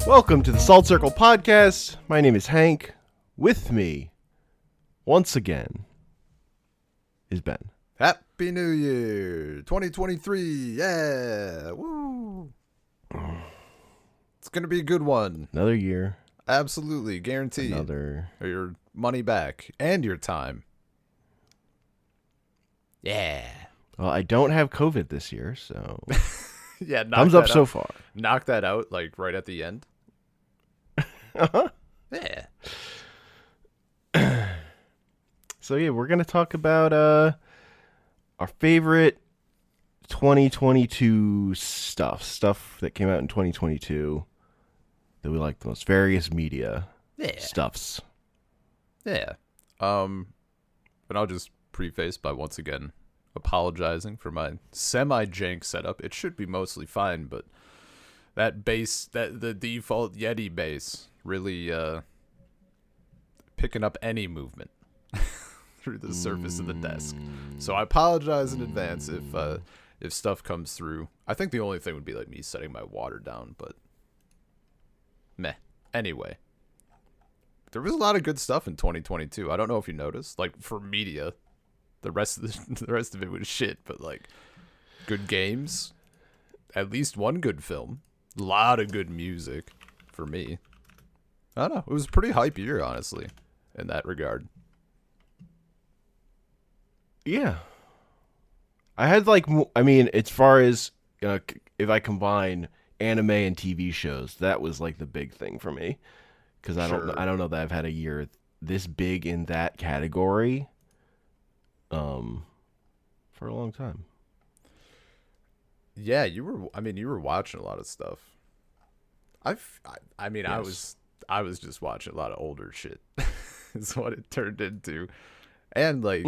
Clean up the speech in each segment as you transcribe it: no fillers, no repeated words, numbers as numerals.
Welcome to the Salt Circle Podcast. My name is Hank. With me, once again, is Ben. Happy New Year 2023. Yeah. Woo. It's going to be a good one. Another year. Absolutely. Guaranteed. Another. Or your money back and your time. Yeah. Well, I don't have COVID this year, so Yeah. thumbs up so far. Knock that out like right at the end. Uh-huh. Yeah. So yeah, we're gonna talk about our favorite 2022 stuff that came out in 2022 that we like the most. Various media stuffs. Yeah. And I'll just preface by once again apologizing for my semi-jank setup. It should be mostly fine, but that bass, the default Yeti bass, really picking up any movement through the surface of the desk. So I apologize in advance if stuff comes through. I think the only thing would be like me setting my water down, but meh. Anyway, there was a lot of good stuff in 2022. I don't know if you noticed. Like for media, the rest of it was shit. But like good games, at least one good film, a lot of good music for me. I don't know. It was a pretty hype year, honestly, in that regard. Yeah. I had as far as if I combine anime and TV shows, that was like the big thing for me, because I don't know that I've had a year this big in that category, for a long time. Yeah, you were watching a lot of stuff. Yes. I was just watching a lot of older shit. Is what it turned into. And like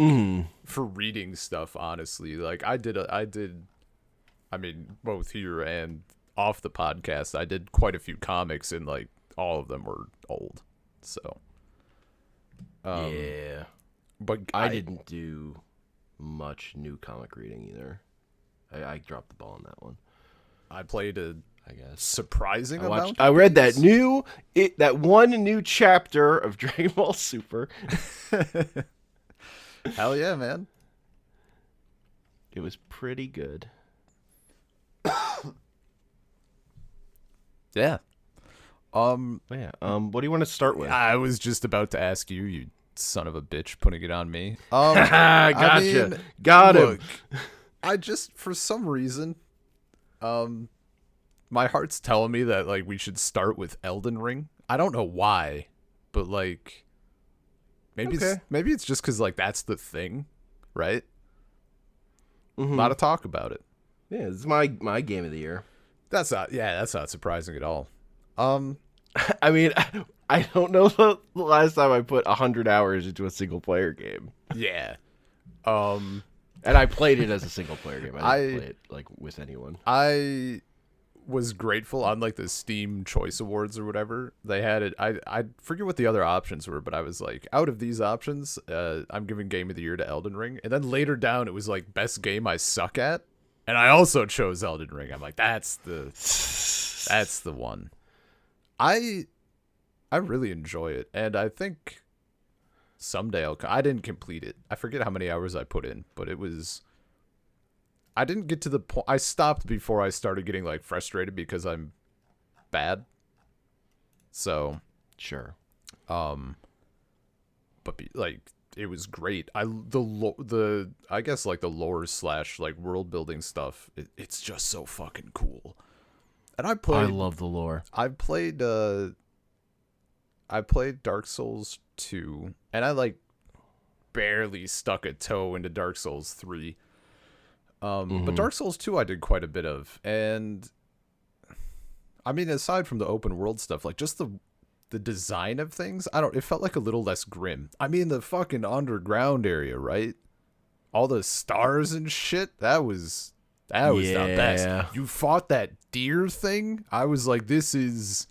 for reading stuff, honestly, like I did both here and off the podcast, I did quite a few comics, and like all of them were old. So Yeah. But I didn't do much new comic reading either. I dropped the ball on that one. I played I guess. surprising amount. I read that one new chapter of Dragon Ball Super. Hell yeah, man. It was pretty good. Yeah. Yeah. What do you want to start with? I was just about to ask you, you son of a bitch, putting it on me. Gotcha. Got him. Look, I just, for some reason, my heart's telling me that like we should start with Elden Ring. I don't know why, but like maybe it's just because like that's the thing, right? Mm-hmm. A lot of talk about it. Yeah, this is my game of the year. That's not surprising at all. I mean, I don't know the last time I put 100 hours into a single player game. Yeah. And I played it as a single player game. I didn't play it like with anyone. I was grateful on like the Steam Choice Awards or whatever. They had it. I forget what the other options were, but I was like, out of these options, I'm giving Game of the Year to Elden Ring. And then later down, it was like best game I suck at, and I also chose Elden Ring. I'm like, that's the one. I really enjoy it, and I think someday I didn't complete it. I forget how many hours I put in, but I didn't get to the point. I stopped before I started getting like frustrated because I'm bad. So Sure. But it was great. I guess like the lore / like world building stuff. It's just so fucking cool. And I love the lore. I played Dark Souls 2, and I like barely stuck a toe into Dark Souls 3. But Dark Souls 2 I did quite a bit of, and I mean, aside from the open world stuff, like just the design of things, it felt like a little less grim. I mean, the fucking underground area, right? All the stars and shit, that was the best. You fought that deer thing. I was like, this is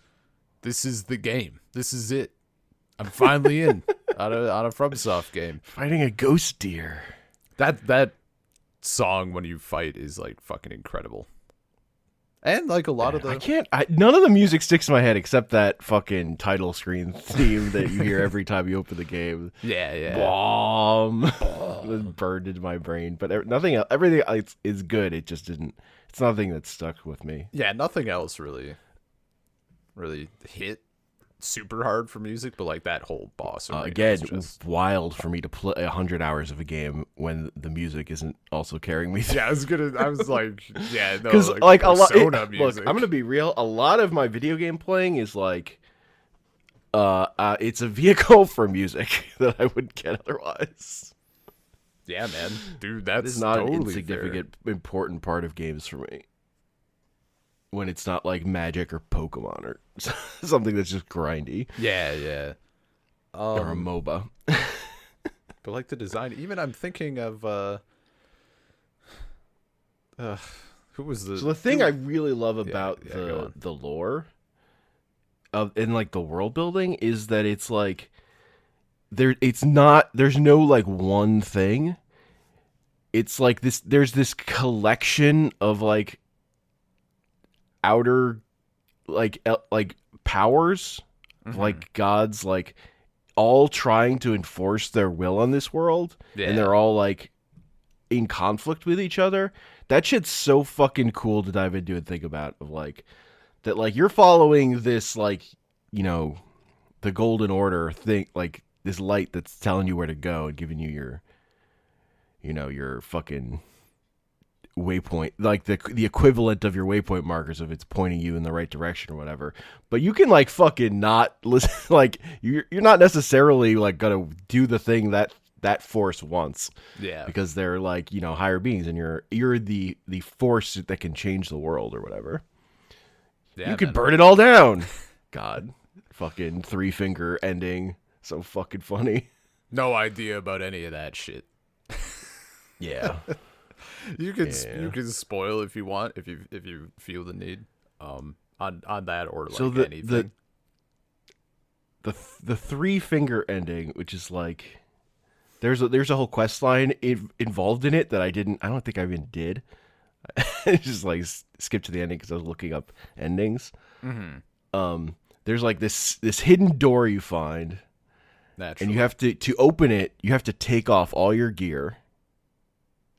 the game. This is it. I'm finally in on a FromSoft game. Fighting a ghost deer. That song when you fight is like fucking incredible. And like a lot of I the can't. None of the music sticks in my head except that fucking title screen theme that you hear every time you open the game. yeah. Bomb. It burned into my brain. But nothing else. Everything is good. It just didn't. It's nothing that stuck with me. Yeah, nothing else really hit super hard for music, but like that whole boss arena Again, is just wild for me to play 100 hours of a game when the music isn't also carrying me through. yeah. I was like, yeah, no, Because like a lot. Persona Look, music. I'm gonna be real. A lot of my video game playing is like, it's a vehicle for music that I wouldn't get otherwise. Yeah, man, dude, It that's is not totally an insignificant, important part of games for me. When it's not like Magic or Pokemon or something that's just grindy, fair. Yeah. or a MOBA. But like the design, even I'm thinking of who was the So the thing I really love about go on. the lore of and like the world building is that it's like there's no like one thing. It's like there's this collection of like outer like powers, like gods, like all trying to enforce their will on this world, Yeah. and they're all like in conflict with each other. That shit's so fucking cool to dive into and think about, of like that, like you're following this, like, you know, the golden order thing, like this light that's telling you where to go and giving you your, you know, your fucking waypoint, like the equivalent of your waypoint markers, if it's pointing you in the right direction or whatever. But you can like fucking not listen, like you're not necessarily like gonna do the thing that force wants, Yeah. because they're like, you know, higher beings, and you're the force that can change the world or whatever. Yeah, You could man. burn it all down. God, fucking 3-finger ending, so fucking funny. No idea about any of that shit. Yeah. You can Yeah. you can spoil if you want, if you feel the need on that, or like So the anything. the 3-finger ending, which is like there's a whole quest line involved in it that I don't think I even did. I just like skipped to the ending because I was looking up endings. There's like this hidden door you find, Naturally. and you have to open it. You have to take off all your gear,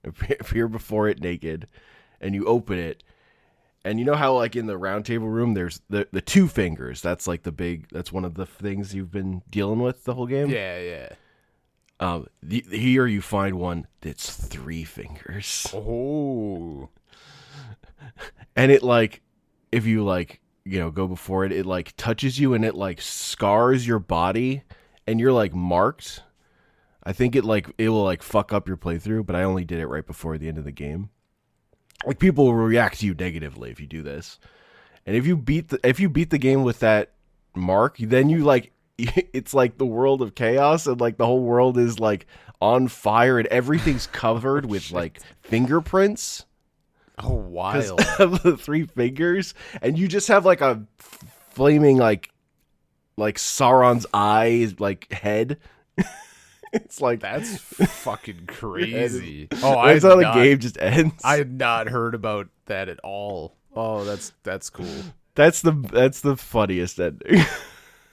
appear before it naked, and you open it. And you know how like in the round table room there's the 2 fingers. That's like that's one of the things you've been dealing with the whole game. Yeah. Here you find one that's 3 fingers. Oh. And it like, if you like, you know, go before it like touches you, and it like scars your body, and you're like marked. I think it will like fuck up your playthrough, but I only did it right before the end of the game. Like people will react to you negatively if you do this. And if you beat the game with that mark, then you like, it's like the world of chaos, and like the whole world is like on fire, and everything's covered with like fingerprints. Oh, wild. Of the 3 fingers, and you just have like a flaming like Sauron's eyes like head. It's like That's fucking crazy. that's how the game just ends. I had not heard about that at all. Oh, that's cool. That's the funniest ending.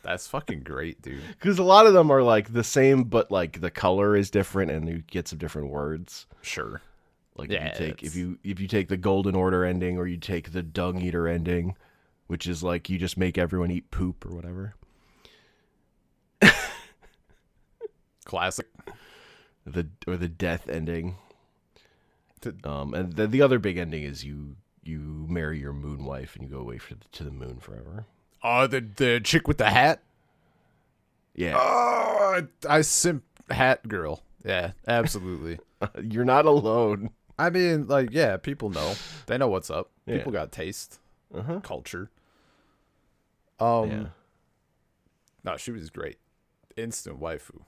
That's fucking great, dude. Because a lot of them are like the same, but like the color is different, and you get some different words. Sure. Like Yeah, if you take the Golden Order ending, or you take the Dung Eater ending, which is like you just make everyone eat poop or whatever. Classic. Or the death ending. And then the other big ending is you marry your moon wife and you go away to the moon forever. Oh, the chick with the hat. Yeah. Oh, I simp hat girl. Yeah, absolutely. You're not alone. I mean, like, yeah, people know. They know what's up. Yeah. People got taste, culture. Yeah. No, she was great. Instant waifu.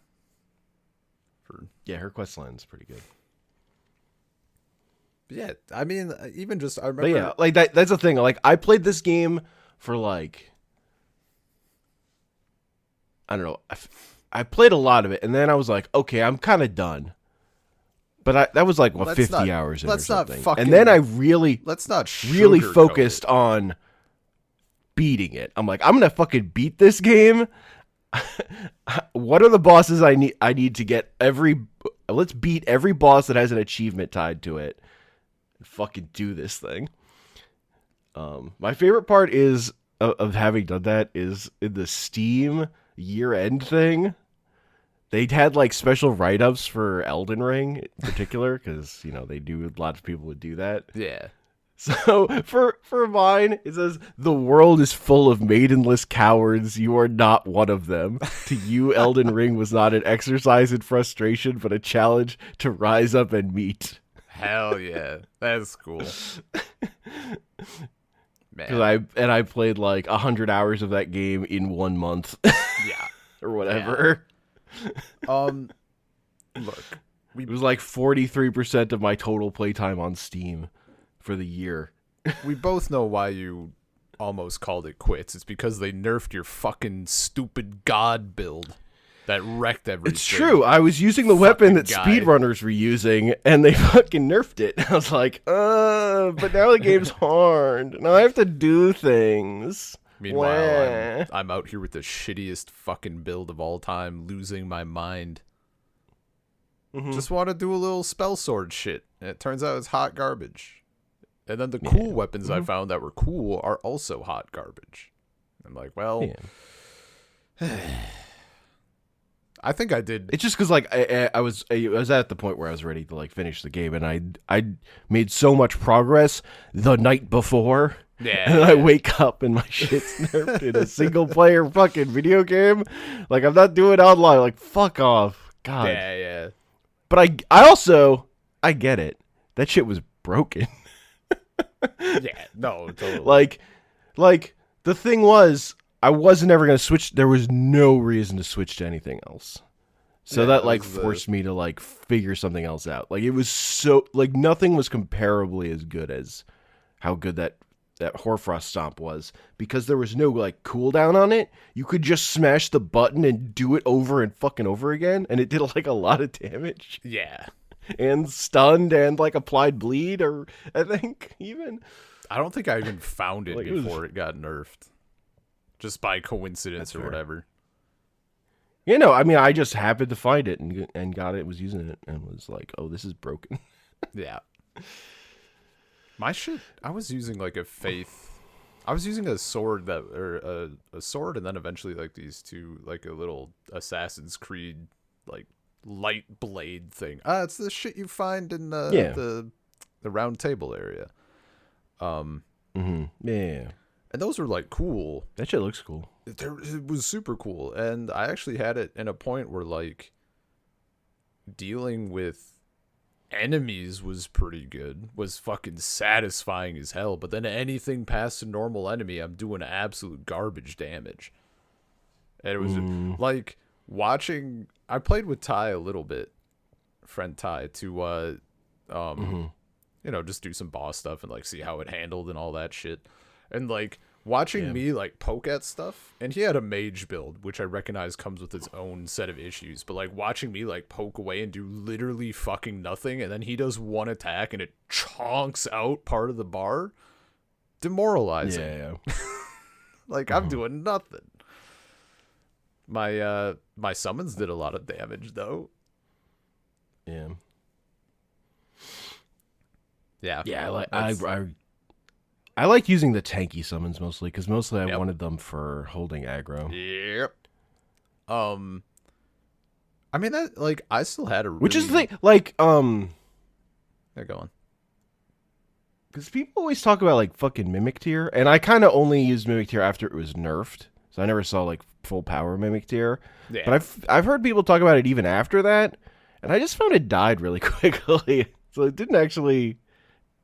Yeah, her quest line's pretty good. But yeah, I mean, even just I remember. But yeah, like that's the thing. Like I played this game for like, I don't know. I played a lot of it, and then I was like, okay, I'm kind of done. But that was like what, Let's 50 not- hours in or let's not something. fucking- And then I really Let's not really sugarcoat focused it. on beating it. I'm like, I'm gonna fucking beat this game. What are the bosses I need to get every. Let's beat every boss that has an achievement tied to it and fucking do this thing. My favorite part is of having done that is in the Steam year-end thing. They had like special write-ups for Elden Ring in particular because they do, lots of people would do that. Yeah. So for mine, it says the world is full of maidenless cowards. You are not one of them. To you, Elden Ring was not an exercise in frustration, but a challenge to rise up and meet. Hell yeah, that's cool. Man. Because I played like 100 hours of that game in 1 month. Yeah. Or whatever. Look, It was like 43% of my total playtime on Steam for the year. we both know why you almost called it quits. It's because they nerfed your fucking stupid god build that wrecked everything. It's true. I was using the weapon that guy. speedrunners were using, and they fucking nerfed it. I was like, but now the game's hard. Now I have to do things. Meanwhile, I'm out here with the shittiest fucking build of all time, losing my mind. Mhm. Just want to do a little spell sword shit. And it turns out it's hot garbage. And then the cool weapons I found that were cool are also hot garbage. I'm like, well, I think I did. It's just because like I was at the point where I was ready to like finish the game, and I made so much progress the night before. Yeah. And I wake up and my shit's nerfed in a single player fucking video game. Like, I'm not doing online. Like, fuck off. God. Yeah. But I also get it. That shit was broken. Yeah. No, totally. Like the thing was, I wasn't ever gonna switch. There was no reason to switch to anything else. So that like forced me to like figure something else out. Like, it was so like nothing was comparably as good as how good that Hoarfrost Stomp was, because there was no like cooldown on it. You could just smash the button and do it over and fucking over again, and it did like a lot of damage. Yeah. And stunned and like applied bleed, or I think even. I don't think I even found it Like, before it got nerfed. Just by coincidence or whatever. I mean, I just happened to find it and got it, was using it, and was like, oh, this is broken. Yeah. My shit, I was using like a faith. I was using a sword a sword, and then eventually like these two, like a little Assassin's Creed like light blade thing. It's the shit you find in the round table area. Yeah. And those were like cool. That shit looks cool. It was super cool, and I actually had it in a point where like dealing with enemies was pretty good, was fucking satisfying as hell. But then anything past a normal enemy, I'm doing absolute garbage damage. And it was like watching. I played with Ty a little bit, friend Ty, to just do some boss stuff and like see how it handled and all that shit. And like watching me like poke at stuff, and he had a mage build, which I recognize comes with its own set of issues, but like watching me like poke away and do literally fucking nothing, and then he does one attack and it chonks out part of the bar, demoralizing. Yeah. Like I'm doing nothing. My summons did a lot of damage though. Yeah. Yeah. Yeah, I like using the tanky summons mostly, because mostly I wanted them for holding aggro. Yep. I mean that like I still had a really... Which is the thing, like Yeah, go on. Because people always talk about like fucking Mimic Tier, and I kind of only used Mimic Tier after it was nerfed, so I never saw like full power Mimic Tier. Yeah. But I've heard people talk about it even after that, and I just found it died really quickly. So it didn't actually.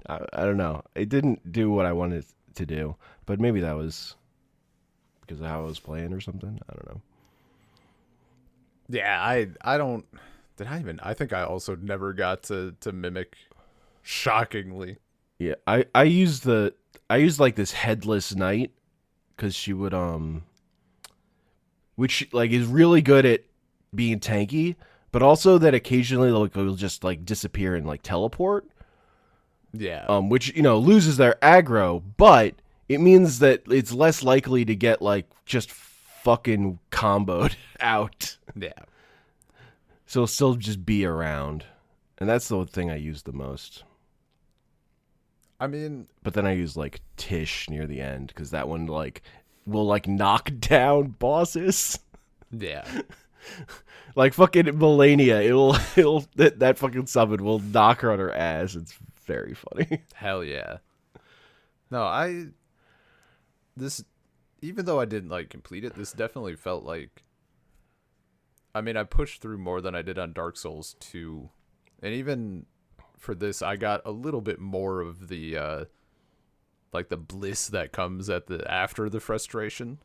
I don't know. It didn't do what I wanted it to do, but maybe that was because of how I was playing or something. I don't know. Yeah, I don't. Did I even? I think I also never got to mimic. Shockingly. Yeah, I used like this headless knight, because she would which like is really good at being tanky, but also that occasionally they'll just like disappear and like teleport. Yeah. Which loses their aggro, but it means that it's less likely to get like just fucking comboed out. Yeah. So it'll still just be around, and that's the thing I use the most. I mean, but then I use like Tish near the end because that one like will like knock down bosses. Yeah. Like fucking Melania, it'll that fucking summon will knock her on her ass. It's very funny. Hell yeah. No, this, even though I didn't like complete it, this definitely felt like, I mean, I pushed through more than I did on Dark Souls 2. And even for this, I got a little bit more of the like the bliss that comes after the frustration.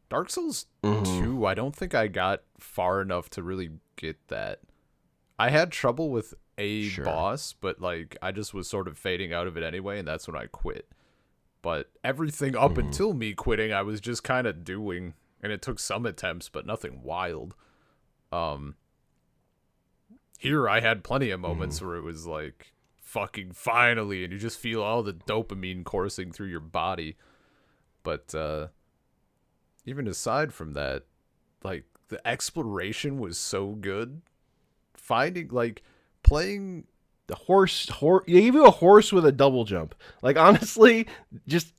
Dark Souls 2, I don't think I got far enough to really get that. I had trouble with a boss, but like I just was sort of fading out of it anyway, and that's when I quit. But everything up until me quitting, I was just kind of doing, and it took some attempts, but nothing wild. Here I had plenty of moments where it was like, fucking finally, and you just feel all the dopamine coursing through your body. But even aside from that, like the exploration was so good. Finding like playing the horse you gave you a horse with a double jump. Like honestly, just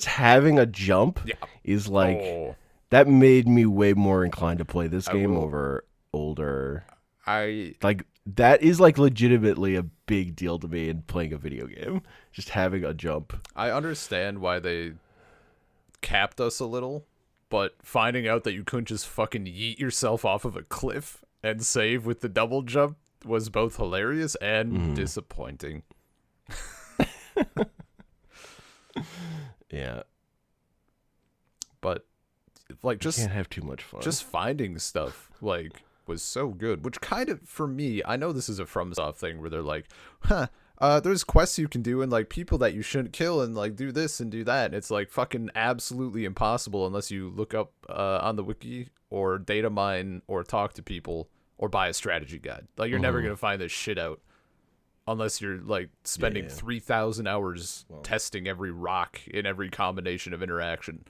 having a jump is like that made me way more inclined to play this game over older. Like that is like legitimately a big deal to me in playing a video game. Just having a jump. I understand why they capped us a little, but finding out that you couldn't just fucking yeet yourself off of a cliff and save with the double jump was both hilarious and disappointing. Yeah. But like just you can't have too much fun. Just finding stuff like was so good, which kind of, for me, I know this is a FromSoft thing where they're like, there's quests you can do and like people that you shouldn't kill and like do this and do that. And it's like fucking absolutely impossible unless you look up on the wiki or data mine or talk to people or buy a strategy guide. Like you're never gonna find this shit out unless you're like spending 3,000 hours testing every rock in every combination of interaction.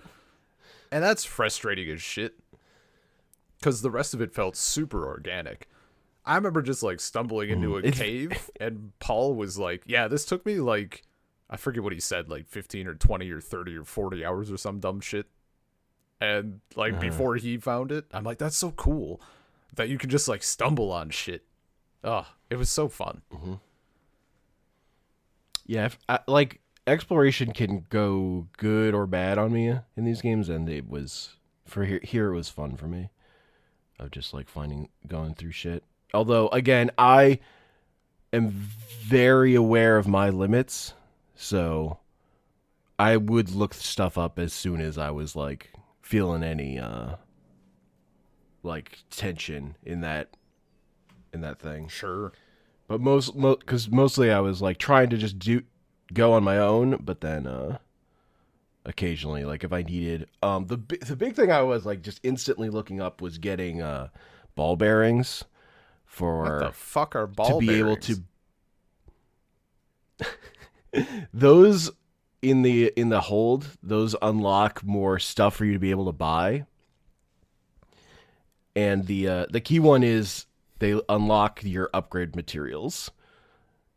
And that's frustrating as shit, because the rest of it felt super organic. I remember just like stumbling into a cave and Paul was like, yeah, this took me like, I forget what he said, like 15 or 20 or 30 or 40 hours or some dumb shit. And like before he found it, I'm like, that's so cool that you can just like stumble on shit. Oh, it was so fun. Yeah, like exploration can go good or bad on me in these games, and it was here it was fun for me of just like going through shit. Although again, I am very aware of my limits, so I would look stuff up as soon as I was like feeling any like tension in that thing. Sure. But because mostly I was like trying to just go on my own, but then occasionally, like if I needed, the big thing I was like just instantly looking up was getting ball bearings for what the fuck are ball to be bearings? able to those in the hold, those unlock more stuff for you to be able to buy, and the key one is they unlock your upgrade materials,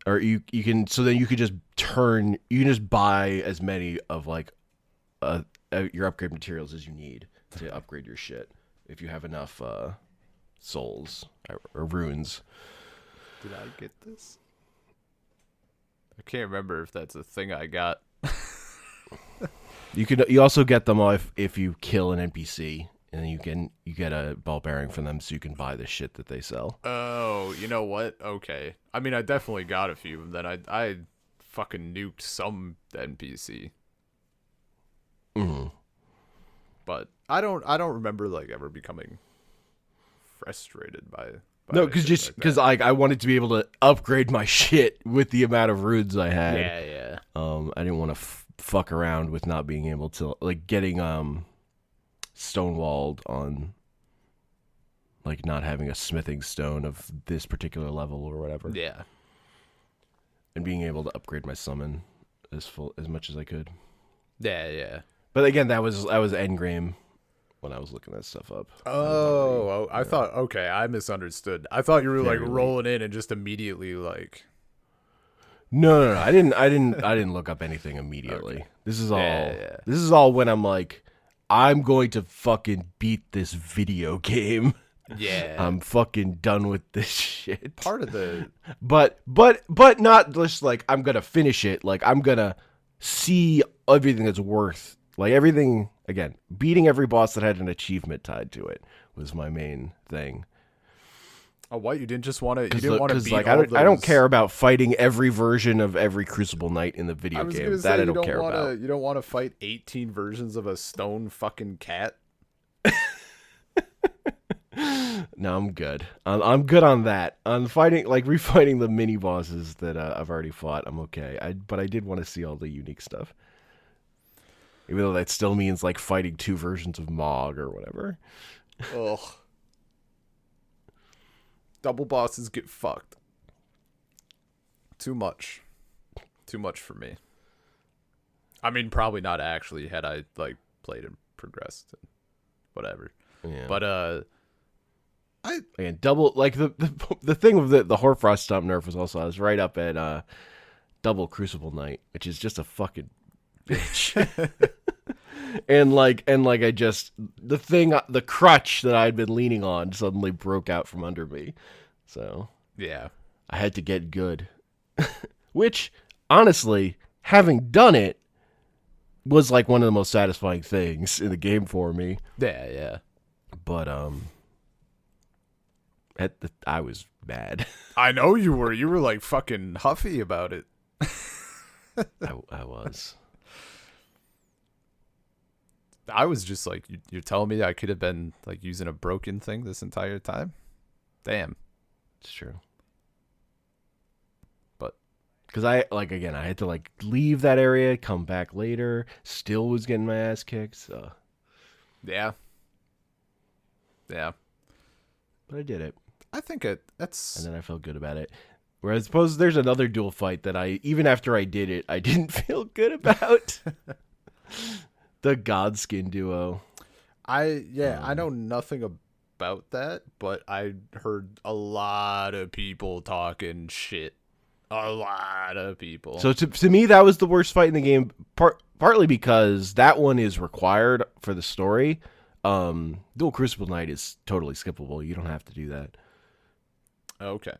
or you can, so then you could just buy as many of like your upgrade materials as you need to upgrade your shit if you have enough souls or runes. Did I get this? I can't remember if that's a thing I got. You also get them if you kill an NPC, and then you get a ball bearing from them, so you can buy the shit that they sell. Oh, you know what? Okay. I mean, I definitely got a few, and then I fucking nuked some NPC. But I don't remember like ever becoming frustrated by no, because I wanted to be able to upgrade my shit with the amount of runes I had. Yeah. I didn't want to fuck around with not being able to like getting stonewalled on like not having a smithing stone of this particular level or whatever. Yeah. And being able to upgrade my summon as much as I could. Yeah. But again, that was endgame when I was looking that stuff up. I thought, okay, I misunderstood. I thought you were like Very rolling in and just immediately like. No. I didn't look up anything immediately. Okay. This is all. Yeah. This is all when I'm like, I'm going to fucking beat this video game. Yeah. I'm fucking done with this shit. Part of the. But not just like I'm gonna finish it. Like I'm gonna see everything that's worth. Like everything again, beating every boss that had an achievement tied to it was my main thing. Oh, what? You didn't just want to? You didn't want to beat like all I don't care about fighting every version of every Crucible Knight in the video game. That I don't care about. You don't want to fight 18 versions of a stone fucking cat. No, I'm good. I'm good on that. On fighting, like refighting the mini bosses that I've already fought, I'm okay. But I did want to see all the unique stuff. Even though that still means like fighting 2 versions of Mog or whatever. Ugh. Double bosses get fucked. Too much for me. I mean, probably not actually had I like played and progressed and whatever. Yeah. But and double like the thing with the Hoarfrost Stomp nerf was also I was right up at double Crucible Knight, which is just a fucking bitch. and like I just the crutch that I'd been leaning on suddenly broke out from under me. So yeah. I had to get good. Which honestly, having done it was like one of the most satisfying things in the game for me. Yeah. But I was mad. I know you were. You were like fucking huffy about it. I was. I was just like, you're telling me I could have been like using a broken thing this entire time? Damn. It's true. But because I had to like leave that area, come back later, still was getting my ass kicked. So yeah. But I did it. I think that's. And then I felt good about it. Whereas suppose there's another dual fight that even after I did it, I didn't feel good about. The Godskin duo. I know nothing about that, but I heard a lot of people talking shit. A lot of people. So to me, that was the worst fight in the game, partly because that one is required for the story. Dual Crucible Knight is totally skippable. You don't have to do that. Okay.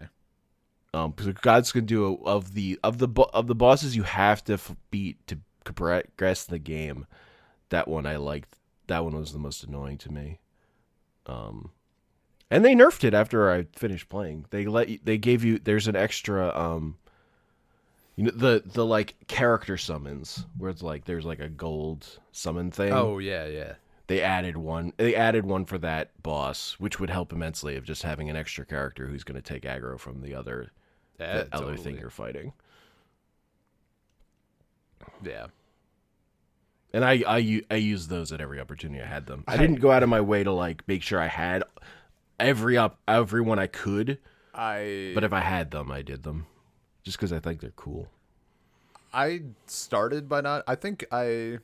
Because Godskin duo of the bosses you have to beat to progress the game. That one I liked. That one was the most annoying to me. And they nerfed it after I finished playing. They gave you there's an extra the like character summons where it's like there's like a gold summon thing. Oh yeah. They added one for that boss, which would help immensely of just having an extra character who's going to take aggro from the other thing you're fighting. Yeah. And I used those at every opportunity I had them. I didn't go out of my way to like make sure I had every one I could. But if I had them, I did them, just because I think they're cool. I started by not. I think I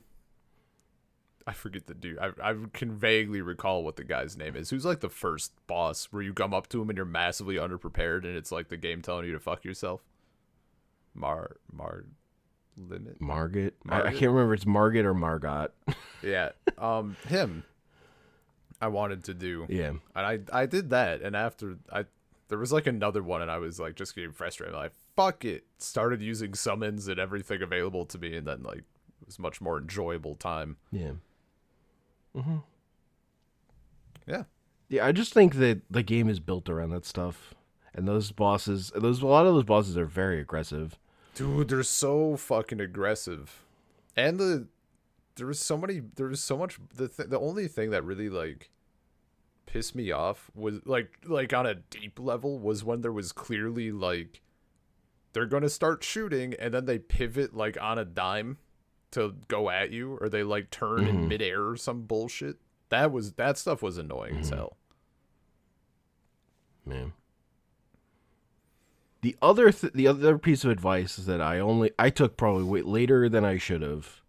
forget the dude. I can vaguely recall what the guy's name is. Who's like the first boss where you come up to him and you're massively underprepared and it's like the game telling you to fuck yourself. Margaret. I can't remember if it's Margaret or Margot. Yeah. Him. I wanted to do. Yeah. And I did that, and after there was like another one, and I was like just getting frustrated. Like fuck it. Started using summons and everything available to me, and then like it was much more enjoyable time. Yeah. Mhm. Yeah. Yeah. I just think that the game is built around that stuff, and those bosses. A lot of those bosses are very aggressive. Dude, they're so fucking aggressive, and there was so much. The only thing that really like pissed me off was like on a deep level was when there was clearly like they're gonna start shooting and then they pivot like on a dime to go at you, or they like turn in midair or some bullshit. That stuff was annoying as hell. Man. The other piece of advice is that I took probably way later than I should have.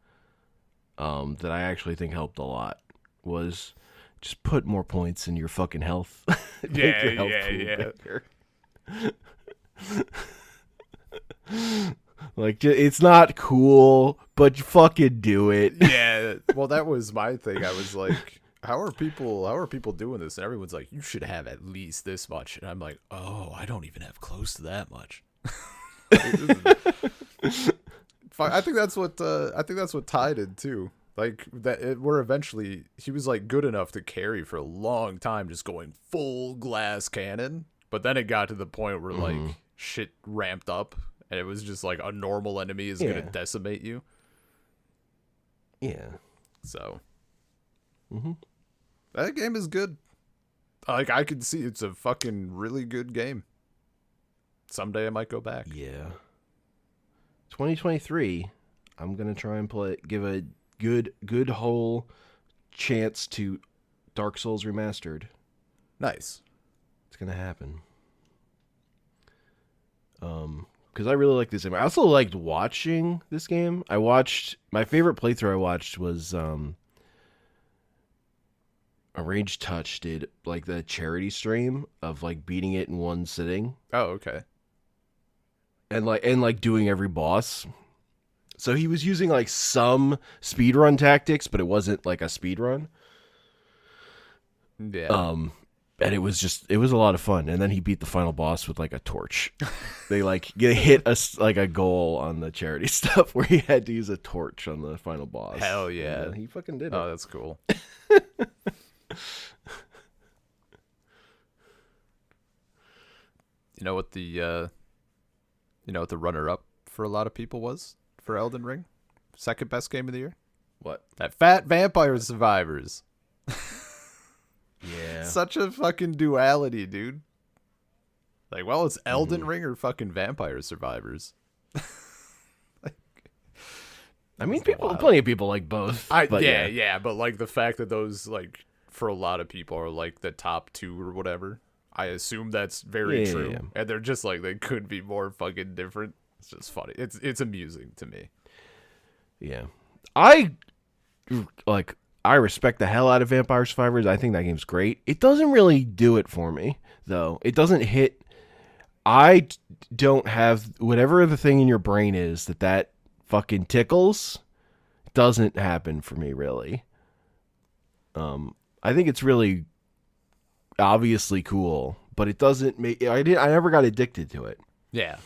That I actually think helped a lot was just put more points in your fucking health. Make your health pool bigger. Like, it's not cool, but you fucking do it. Yeah. Well, that was my thing. I was like, how are people doing this? And everyone's like, you should have at least this much. And I'm like, oh, I don't even have close to that much. I think that's what Ty did too. Like where eventually he was like good enough to carry for a long time, just going full glass cannon. But then it got to the point where like shit ramped up, and it was just like a normal enemy is gonna decimate you. Yeah. So. That game is good. Like, I can see it's a fucking really good game. Someday I might go back. Yeah. 2023, I'm gonna try and give a good whole chance to Dark Souls Remastered. Nice. It's gonna happen. Because I really like this game. I also liked watching this game. My favorite playthrough I watched was Arranged Touch did like the charity stream of like beating it in one sitting. Oh, okay. And like doing every boss. So he was using like some speedrun tactics, but it wasn't like a speedrun. Yeah. And it was a lot of fun. And then he beat the final boss with like a torch. They hit a goal on the charity stuff where he had to use a torch on the final boss. Hell yeah. And he fucking did it. Oh, that's cool. You know what the runner up for a lot of people was for Elden Ring? Second best game of the year? What? That Fat Vampire Survivors. Yeah. Such a fucking duality, dude. Like, well, it's Elden Ring or fucking Vampire Survivors. I mean, plenty of people like both. But like the fact that those, like, for a lot of people are like the top two or whatever, I assume that's very true. Yeah. And they're just like, they could be more fucking different. It's just funny. It's amusing to me. Yeah. I respect the hell out of Vampire Survivors. I think that game's great. It doesn't really do it for me, though. It doesn't hit. I don't have whatever the thing in your brain is that fucking tickles. Doesn't happen for me, really. I think it's really obviously cool, but it doesn't make. I never got addicted to it. Yeah.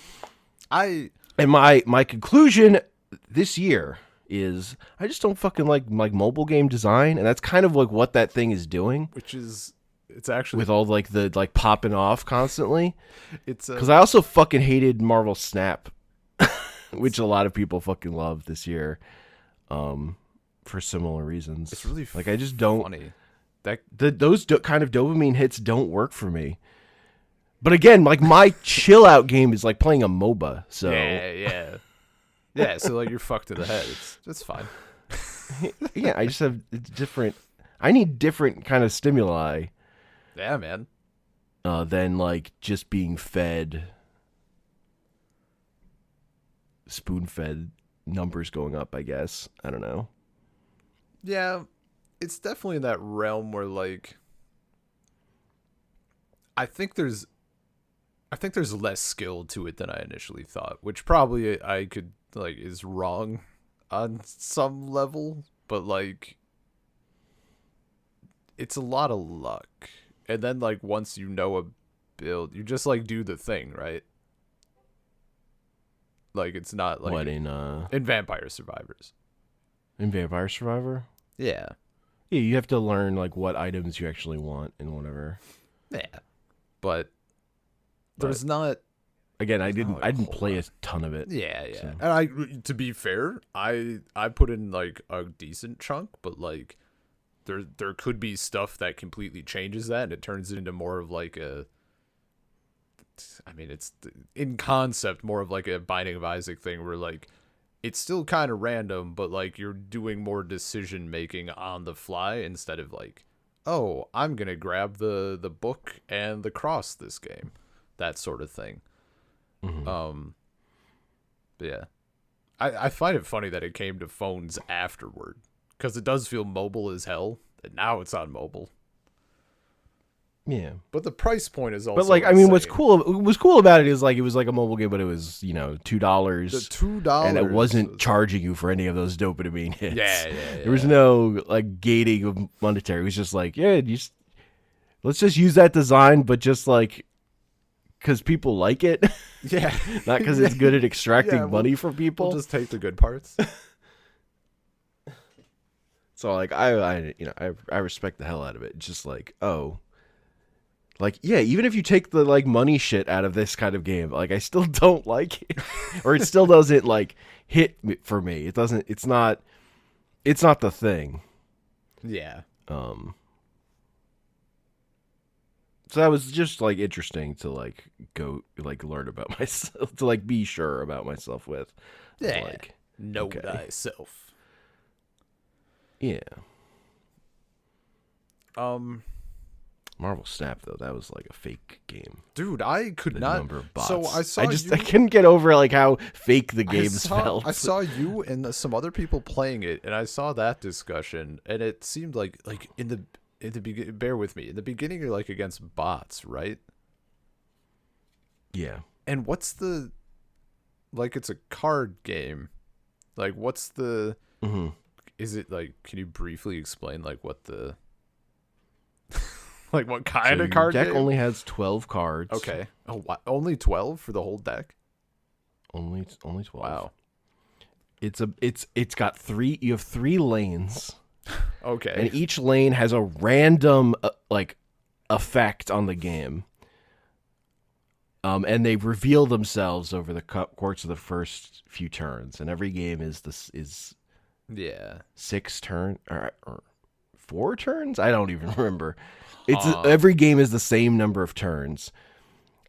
And my conclusion this year is I just don't fucking like mobile game design, and that's kind of like what that thing is doing. It's actually with all like the like popping off constantly. It's because I also fucking hated Marvel Snap, which a lot of people fucking love this year, for similar reasons. It's really like I just don't. Funny. Those kind of dopamine hits don't work for me. But again, like my chill out game is like playing a MOBA. So yeah. So like you're fucked to the head. It's fine. Yeah, I just have different. I need different kind of stimuli. Yeah, man. Than like just being fed, spoon fed numbers going up. I guess I don't know. Yeah, it's definitely in that realm where like I think there's less skill to it than I initially thought, which probably I could like is wrong on some level, but like it's a lot of luck. And then like once you know a build, you just like do the thing, right? Like it's not like in Vampire Survivors. In Vampire Survivor? Yeah. Yeah, you have to learn like what items you actually want and whatever. Yeah. But there's not. Again, I didn't play a ton of it. Yeah. So. And to be fair, I put in like a decent chunk, but like there could be stuff that completely changes that, and it turns it into more of like a. I mean, it's in concept more of like a Binding of Isaac thing, where like it's still kind of random, but like you're doing more decision making on the fly instead of like, oh, I'm gonna grab the book and the cross this game, that sort of thing. Mm-hmm. But yeah, I find it funny that it came to phones afterward, because it does feel mobile as hell, and now it's on mobile. Yeah. But the price point is But also like, I mean, insane. what's cool about it is like it was like a mobile game, but it was $2, The $2 and it wasn't was- charging you for any of those dopamine hits. Yeah. There was no like gating of monetary. It was just like, yeah, let's just use that design, but just like because people like it, Yeah. not because it's good at extracting Yeah, money from people. We'll just take the good parts. So like I respect the hell out of it. It's just like, oh. Like, yeah, even if you take the like money shit out of this kind of game, like I still don't like it. Or it still doesn't like hit for me. It's not the thing. Yeah. So that was just like interesting to like go like learn about myself, to like be sure about myself with. Yeah. Like, know okay. thyself. Yeah. Marvel Snap though, that was like a fake game. Dude, I could The not. number of bots. So I saw I couldn't get over like how fake the games felt. I saw you and some other people playing it, and I saw that discussion, and it seemed like in the beginning. Bear with me. In the beginning, you're like against bots, right? Yeah. And what's the like? It's a card game. Like, what's the? Mm-hmm. Is it like? Can you briefly explain like what the? Like what kind of card deck game? only has 12 cards. Okay. Oh, what? Only 12 for the whole deck? Only 12. Wow. It's got three. You have 3 lanes, Okay. and each lane has a random like effect on the game. And they reveal themselves over the course of the first few turns, and every game is Yeah. 6 turn or 4 turns. I don't even remember. It's every game is the same number of turns,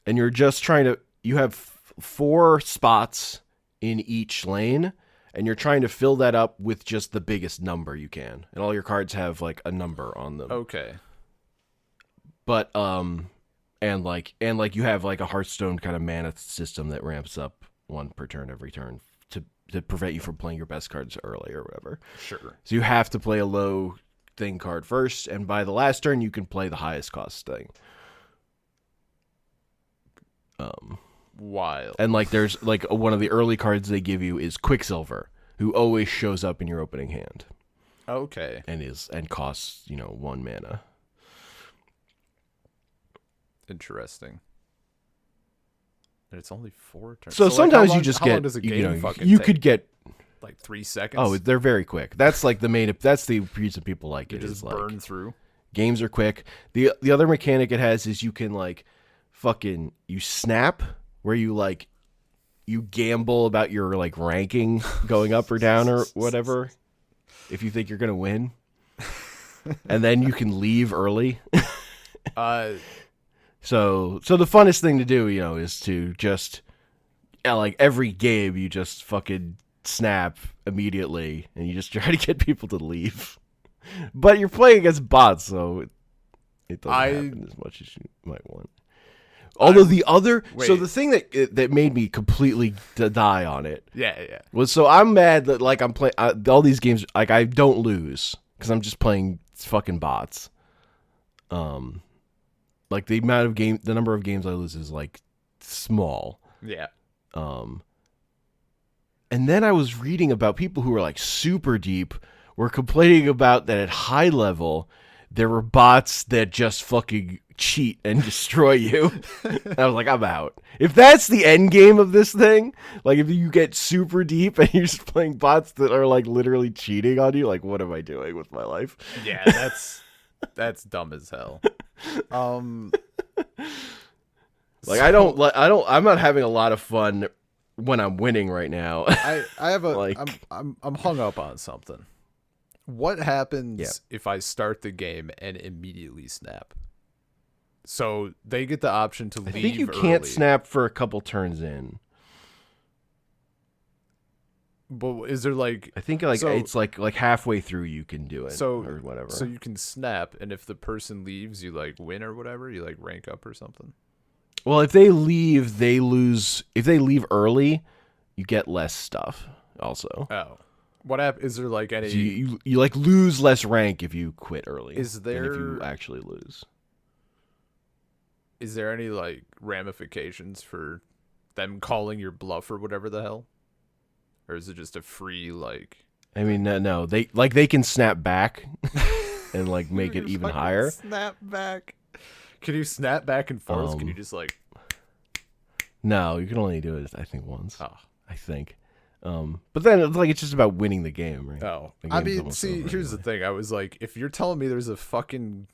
and you're just trying to. You have 4 spots in each lane, and you're trying to fill that up with just the biggest number you can, and all your cards have like a number on them. Okay. But and you have like a Hearthstone kind of mana system that ramps up 1 per turn every turn to prevent you from playing your best cards early or whatever. Sure. So you have to play a low thing card first, and by the last turn you can play the highest cost thing. Wild. And like there's like one of the early cards they give you is Quicksilver, who always shows up in your opening hand. Okay. And costs 1 mana. Interesting. And it's only 4 turns. So like, sometimes how long, you just how get long does a game fucking you take? could get like 3 seconds. Oh, they're very quick. That's like that's the reason people like it. just Is like burn through. games are quick. The other mechanic it has is you can like fucking you snap, where you gamble about your like ranking going up or down or whatever if you think you're gonna win, and then you can leave early. So the funnest thing to do, is to just like every game you just fucking snap immediately and you just try to get people to leave. But you're playing against bots, so it doesn't happen as much as you might want. Although the thing that made me completely die on it, yeah, was so I'm mad that like I'm playing all these games, like I don't lose because I'm just playing fucking bots. Like the number of games I lose is like small. yeah. And then I was reading about people who were like super deep were complaining about that at high level there were bots that just fucking cheat and destroy you. And I was like, I'm out. If that's the end game of this thing, like if you get super deep and you're just playing bots that are like literally cheating on you, like what am I doing with my life? Yeah, that's dumb as hell. Like I'm not having a lot of fun when I'm winning right now. I have a like I'm hung up on something. What happens if I start the game and immediately snap? So they get the option to leave. I think you early. can't snap for a couple turns in. But is there like I think like so, it's like halfway through you can do it so or whatever. so you can snap, and if the person leaves, you like win or whatever. You like rank up or something. Well, if they leave, they lose. If they leave early, you get less stuff. Also, Oh, what app is there like any? so you like lose less rank if you quit early. Is than if there you actually lose? is there any like ramifications for them calling your bluff or whatever the hell? Or is it just a free like? I mean, no, they can snap back and like make it even higher. Snap back. Can you snap back and forth? Can you just like? No, you can only do it I think once. Oh. I think. But then it's like it's just about winning the game, right? Oh, The I game's mean, almost see, over here's the anyway. thing. I was like, if you're telling me there's a fucking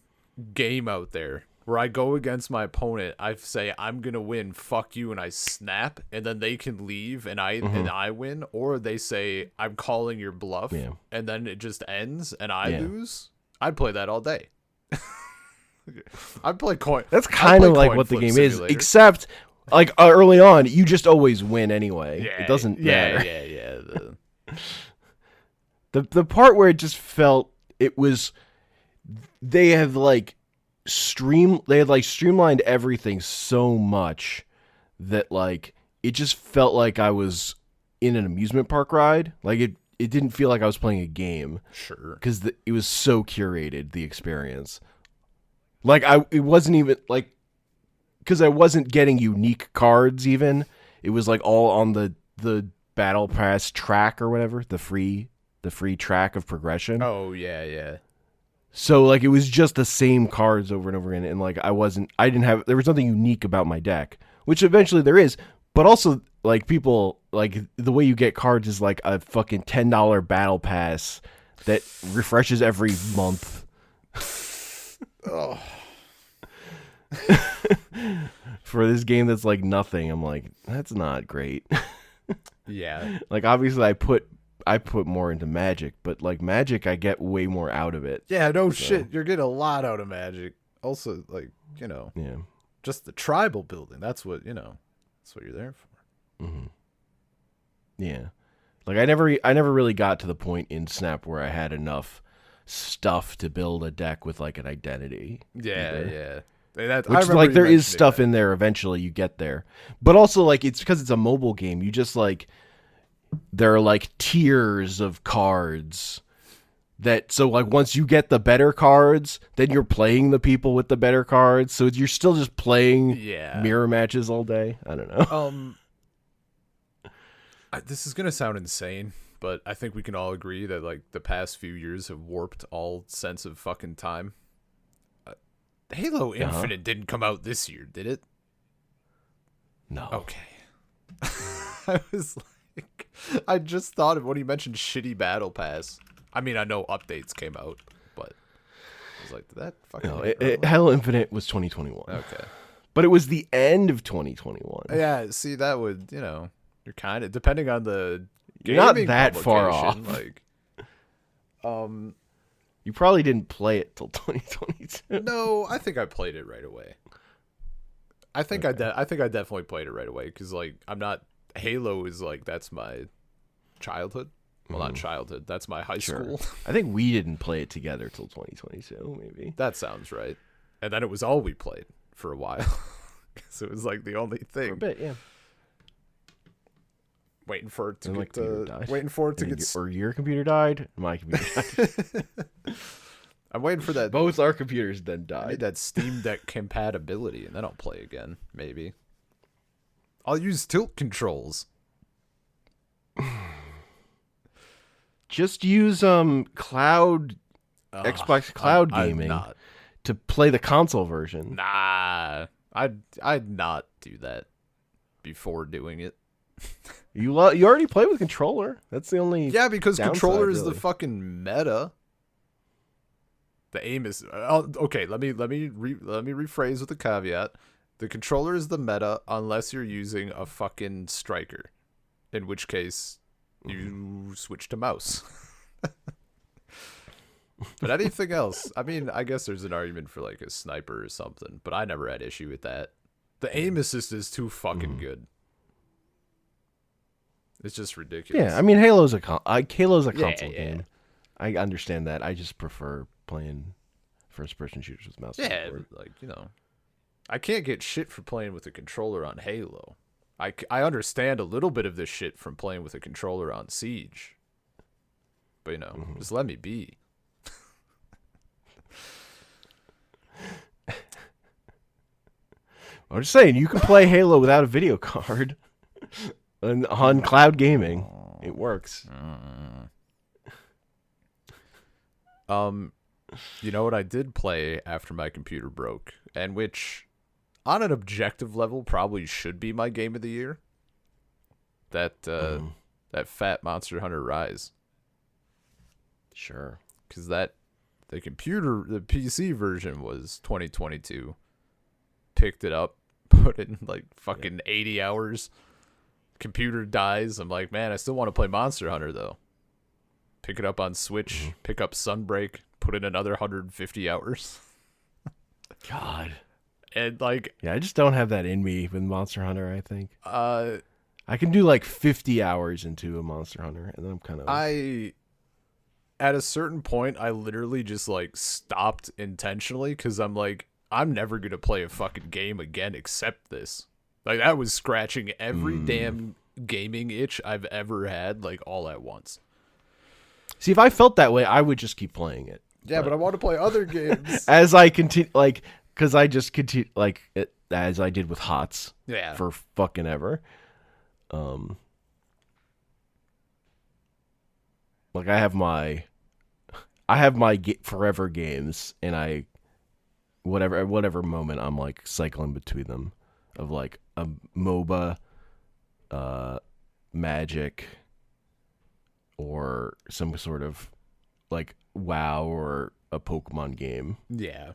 game out there where I go against my opponent, I say I'm gonna win, fuck you, and I snap, and then they can leave, and I win, or they say I'm calling your bluff, Yeah. and then it just ends, and I Yeah. lose. I'd play that all day. I'd play coin. That's I'd kind play of like Coin what the Flip game is, Simulator. except like early on, you just always win anyway. Yeah, It doesn't matter. Yeah. The part where it just felt it was they have like streamlined everything so much that like it just felt like I was in an amusement park ride. Like it didn't feel like I was playing a game Sure. because it was so curated, the experience. Like it wasn't even like because I wasn't getting unique cards even. It was like all on the battle pass track or whatever, the free track of progression. Oh yeah. So like it was just the same cards over and over again, and like there was nothing unique about my deck, which eventually there is, but also like people like the way you get cards is like a fucking $10 battle pass that refreshes every month. Oh. For this game that's like nothing. I'm like, that's not great. Yeah. Like obviously I put more into Magic, but like Magic I get way more out of it. Yeah, no shit. You're getting a lot out of Magic. Also, like, Yeah. just the tribal building. That's what you're there for. Mm-hmm. Yeah. Like I never really got to the point in Snap where I had enough stuff to build a deck with like an identity. Yeah, either. yeah. That, Which like there is stuff in there eventually you get there. But also like it's because it's a mobile game, you just like there are like tiers of cards that so like once you get the better cards, then you're playing the people with the better cards. So you're still just playing mirror matches all day. I don't know. This is gonna sound insane, but I think we can all agree that like the past few years have warped all sense of fucking time. Halo Infinite didn't come out this year, did it? No. Okay. I was like, I just thought of when you mentioned shitty Battle Pass. I mean, I know updates came out, but I was like, did that fucking No, Halo Infinite was 2021. Okay. But it was the end of 2021. Yeah, see, that would, you're kind of, depending on the You're not gaming that far publication, off. like, You probably didn't play it till 2022. no, I think I played it right away. I think I definitely played it right away because like Halo is like that's my childhood. Well, not childhood. That's my high school. I think we didn't play it together till 2022, maybe. That sounds right. And then it was all we played for a while because it was like the only thing. For a bit, yeah. Waiting for it to And my computer get. died. Waiting for it to get. Or your computer died. My computer died. I'm waiting for that. Both our computers then I need died. that Steam Deck compatibility, and then I'll play again. Maybe. I'll use tilt controls. Just use Xbox Cloud Gaming to play the console version. Nah, I'd not do that before doing it. You already play with controller. That's the only Because downside, controller is the really. fucking meta. The aim is okay. Let me rephrase with a caveat. The controller is the meta unless you're using a fucking striker, in which case you switch to mouse. But anything else, I mean, I guess there's an argument for like a sniper or something, but I never had issue with that. The aim assist is too fucking good. It's just Yeah, ridiculous. I mean, Halo's a Yeah, console yeah. game. I understand that. I just prefer playing first-person shooters with mouse and Yeah, keyboard. but I can't get shit for playing with a controller on Halo. I understand a little bit of this shit from playing with a controller on Siege. But, just let me be. I'm just saying, you can play Halo without a video card on cloud gaming. It works. You know what I did play after my computer broke, and which, on an objective level, probably should be my game of the year? That fat Monster Hunter Rise. Sure. Because the PC version was 2022. Picked it up, put in like fucking 80 hours. Computer dies. I'm like, man, I still want to play Monster Hunter though. Pick it up on Switch, pick up Sunbreak, put in another 150 hours. God. And like, Yeah, I just don't have that in me with Monster Hunter, I think. uh, I can do like 50 hours into a Monster Hunter, and then I'm kind of... at a certain point, I literally just like stopped intentionally because I'm like, I'm never going to play a fucking game again except this. Like, that was scratching every damn gaming itch I've ever had, like, all at once. See, if I felt that way, I would just keep playing it. Yeah, but I want to play other games. As I continue, like, because I just continue, like, as I did with HOTS Yeah. for fucking ever. Like, I have my forever games, and whatever moment I'm like cycling between them, of like a MOBA, Magic, or some sort of like WoW or a Pokemon game, Yeah.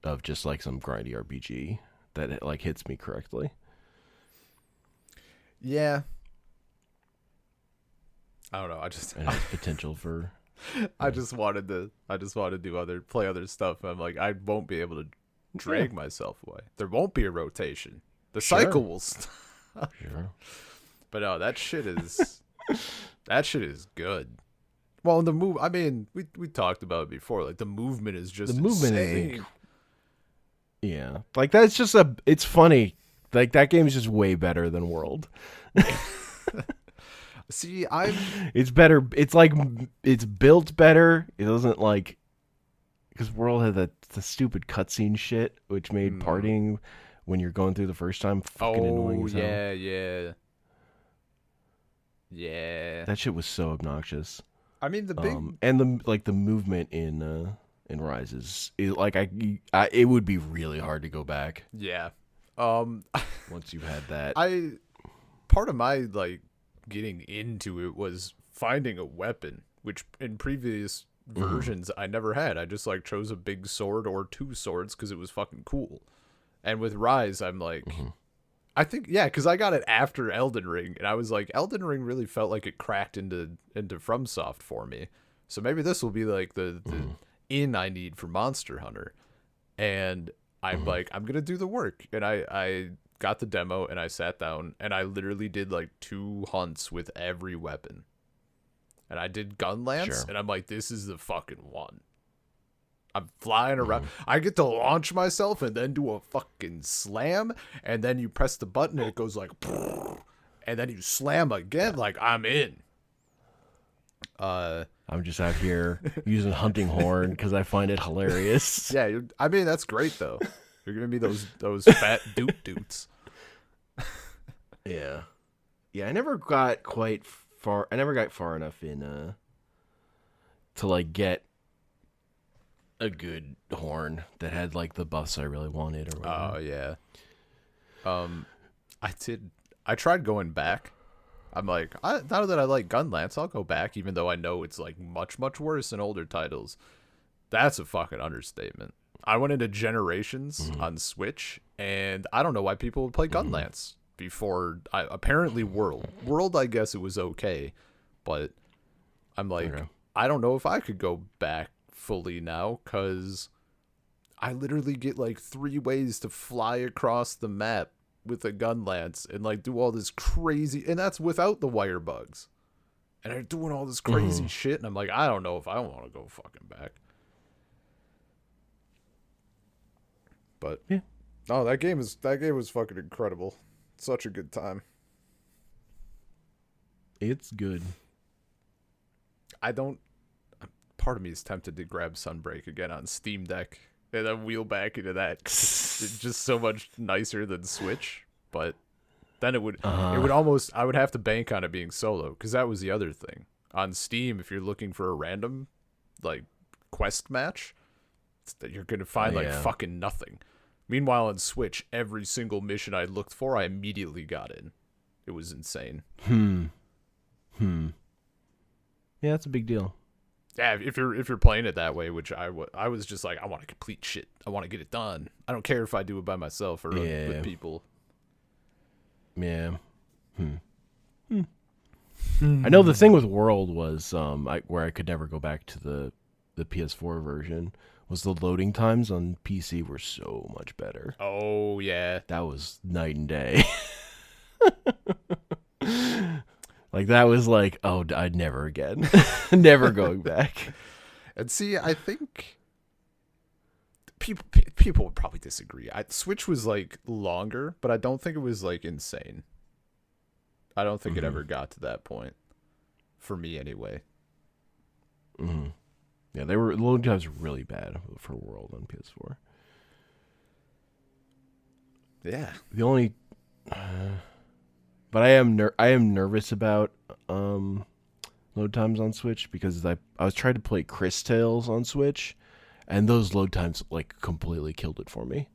of just like some grindy RPG that like hits me correctly. Yeah. I don't know. And has potential for... I just wanted to play other stuff. I'm like, I won't be able to drag myself away. There won't be a rotation. The cycle will stop. Sure. But no, that shit is good. Well, the move, I mean, we talked about it before. Like, the movement is just The movement insane. is... Yeah. Like, that's just it's funny. Like, that game is just way better than World. See, It's better. It's like, it's built better. It doesn't like... Because World had the stupid cutscene shit, which made partying when you're going through the first time fucking annoying as hell. Yeah. That shit was so obnoxious. I mean, the big... and the movement in Rise is like it would be really hard to go back. Yeah. Once you've had that. Part of my like getting into it was finding a weapon, which in previous versions I never had. I just like chose a big sword or two swords because it was fucking cool. And with Rise, I'm like, I think, yeah, because I got it after Elden Ring, and I was like, Elden Ring really felt like it cracked into FromSoft for me. So maybe this will be like the in I need for Monster Hunter. And I'm like, I'm gonna do the work. And I got the demo, and I sat down, and I literally did like 2 hunts with every weapon. And I did gun lance, and I'm like, this is the fucking one. I'm flying around. I get to launch myself and then do a fucking slam, and then you press the button and it goes like, and then you slam again. Like, I'm in. I'm just out here using hunting horn because I find it hilarious. Yeah, I mean, that's great though. You're giving me those fat doots. Yeah. I never got quite far. I never got far enough in to like get a good horn that had like the buffs I really wanted or whatever. Oh yeah. I tried going back. I'm like, now that I like Gunlance, I'll go back, even though I know it's like much worse than older titles. That's a fucking understatement. I went into Generations on Switch, and I don't know why people would play Gunlance before. Apparently World, I guess it was okay, but I'm like, I don't know if I could go back fully now, because I literally get like 3 ways to fly across the map with a gun lance and like do all this crazy, and that's without the wire bugs. And they're doing all this crazy shit, and I'm like, I don't know if I want to go fucking back. But Yeah. Oh, that game was fucking incredible. Such a good time. It's good. Part of me is tempted to grab Sunbreak again on Steam Deck and then wheel back into that. It's just so much nicer than Switch, but then it would almost, I would have to bank on it being solo, because that was the other thing. On Steam, if you're looking for a random like quest match, that you're gonna find fucking nothing. Meanwhile, on Switch, every single mission I looked for, I immediately got in. It was insane. Yeah, that's a big deal. Yeah, if you're playing it that way, which I was just like, I want to complete shit. I want to get it done. I don't care if I do it by myself or with people. Yeah. I know the thing with World was where I could never go back to the PS4 version was the loading times on PC were so much better. Oh yeah, that was night and day. Like that was like, oh, I'd never again, never going back. And see, I think people would probably disagree. Switch was like longer, but I don't think it was like insane. I don't think it ever got to that point, for me anyway. Yeah, the loading times were really bad for World on PS4. Yeah, the only, but I am nervous about load times on Switch, because I was trying to play Chris Tales on Switch, and those load times like completely killed it for me.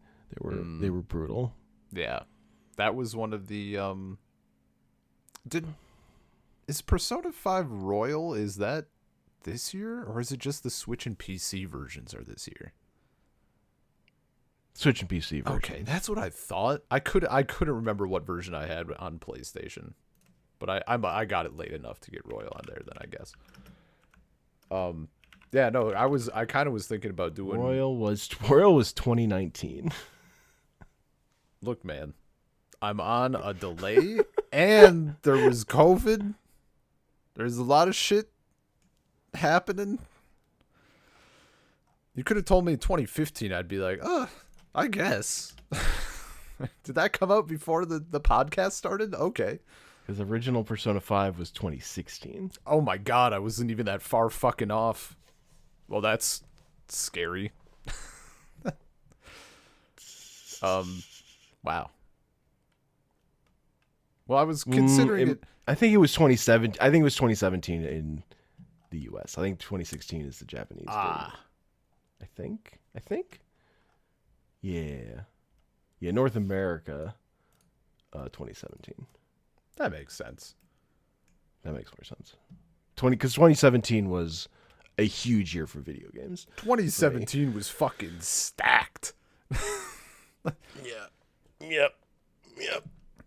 They were brutal. Yeah, that was one of the Is Persona 5 Royal, is that this year, or is it just the Switch and PC versions are this year? Switch and PC version. Okay, that's what I thought. I couldn't remember what version I had on PlayStation, but I got it late enough to get Royal on there then, I guess. Yeah, no, I kind of was thinking about doing Royal was 2019. Look, man, I'm on a delay, and there was COVID. There's a lot of shit happening. You could have told me 2015, I'd be like, I guess. Did that come out before the podcast started? Okay. Because original Persona 5 was 2016. Oh my god, I wasn't even that far fucking off. Well, that's scary. Wow. Well, I was considering it. I think it was 2017. I think it was 2017 in the US. I think 2016 is the Japanese date. I think. Yeah. Yeah, North America, 2017. That makes sense. That makes more sense. Because 2017 was a huge year for video games. 2017 was fucking stacked. Yeah. Yep.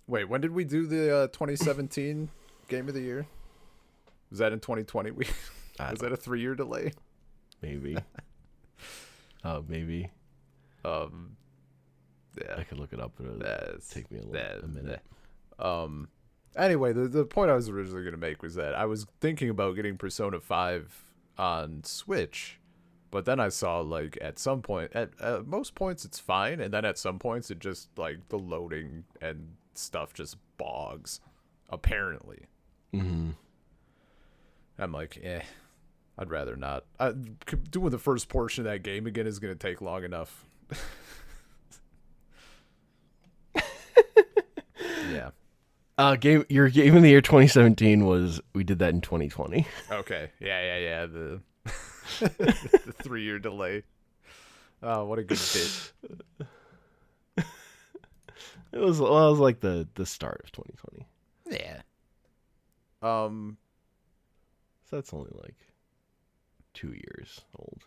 Wait, when did we do the 2017 Game of the Year? Was that in 2020? Was that a 3-year delay? Maybe. Maybe. Yeah. I could look it up, but it'll take me a minute. Anyway, the point I was originally going to make was that I was thinking about getting Persona 5 on Switch, but then I saw, like, at some point, at most points it's fine, and then at some points it just, like, the loading and stuff just bogs, apparently. I'm like, I'd rather not. Doing the first portion of that game again is going to take long enough. Yeah. Your game of the year 2017 was, we did that in 2020. Okay. Yeah. The 3-year delay. Oh, what a good bit. It was like the start of 2020. Yeah. So that's only like 2 years old.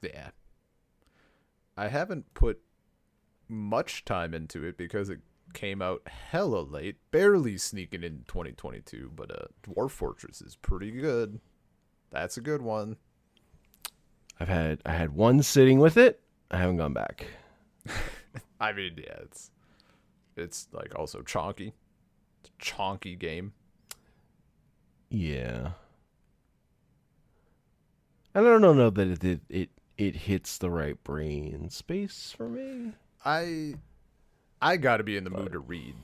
Yeah. I haven't put much time into it because it came out hella late, barely sneaking in 2022, but Dwarf Fortress is pretty good. That's a good one. I had one sitting with it. I haven't gone back. I mean, yeah, It's like also chonky. It's a chonky game. Yeah. I don't know that it hits the right brain space for me. I got to be in the mood But to read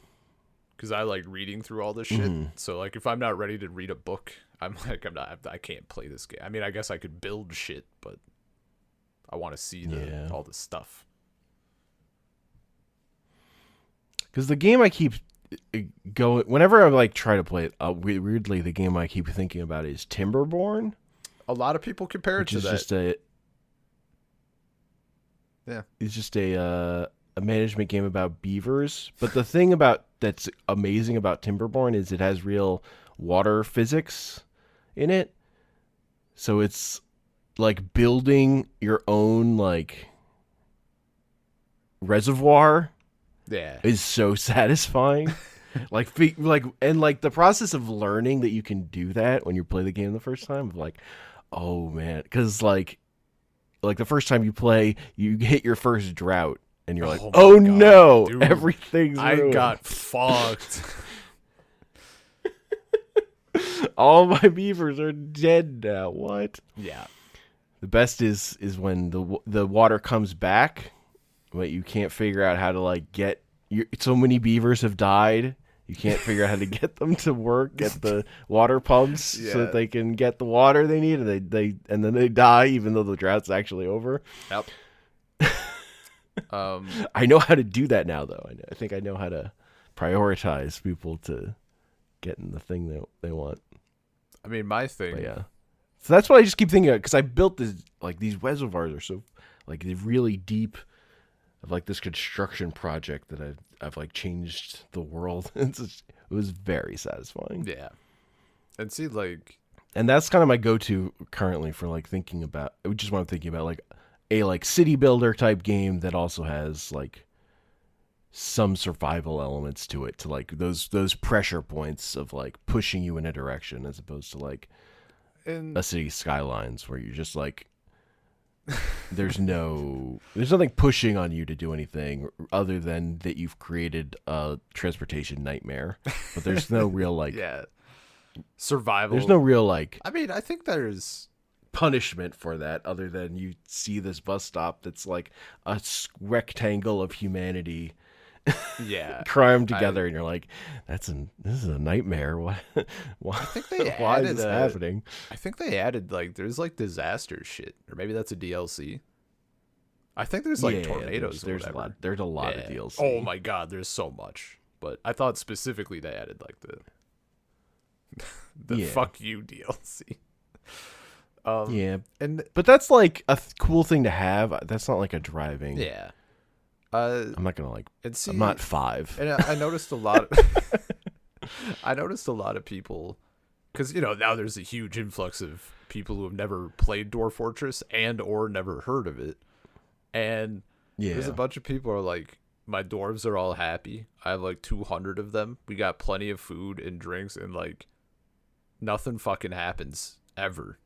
because I like reading through all this shit. So like if I'm not ready to read a book, I can't play this game. I mean, I guess I could build shit, but I want to see all the stuff. Because the game I keep going whenever I like try to play it, weirdly the game I keep thinking about is Timberborn. A lot of people compare it Which to is that. just a Yeah. It's just a management game about beavers. But the thing about that's amazing about Timberborn is it has real water physics in it. So it's like building your own like reservoir Yeah. is so satisfying. like and like the process of learning that you can do that when you play the game the first time of like, oh man, because like the first time you play, you hit your first drought, and you're like, Oh oh my God, no, dude. everything's ruined. I got fucked. All my beavers are dead now. What? Yeah. The best is when the water comes back, but you can't figure out how to like get. So many beavers have died. You can't figure out how to get them to work, get the water pumps so that they can get the water they need, and and then they die even though the drought's actually over. Yep. I know how to do that now, though. I think I know how to prioritize people to getting the thing that they want. I mean, my thing. But yeah. So that's what I just keep thinking of, because I built this, like, these reservoirs are so, like, they're really deep of, like, this construction project that I've like, changed the world. It was very satisfying. Yeah. And see, like... And that's kind of my go-to currently for, like, thinking about, which is what I'm thinking about, like, a, like, city builder type game that also has, like, some survival elements to it, to, like, those pressure points of, like, pushing you in a direction as opposed to, like, a City Skylines where you're just like there's nothing pushing on you to do anything other than that you've created a transportation nightmare, but there's no real like survival. There's no real like I mean, I think there's punishment for that other than you see this bus stop that's like a rectangle of humanity crammed together, and you're like, this is a nightmare. Why I think they why is this happening? I think they added like there's like disaster shit, or maybe that's a DLC. I think there's like tornadoes. There's a lot. There's a lot of DLC. Oh my god, there's so much. But I thought specifically they added like the fuck you DLC. But that's like a cool thing to have. That's not like a driving. Yeah. I'm not gonna like. I'm not 5. And I noticed a lot. I noticed a lot of people, because now there's a huge influx of people who have never played Dwarf Fortress and or never heard of it, and there's a bunch of people who are like, my dwarves are all happy. I have like 200 of them. We got plenty of food and drinks, and like nothing fucking happens ever.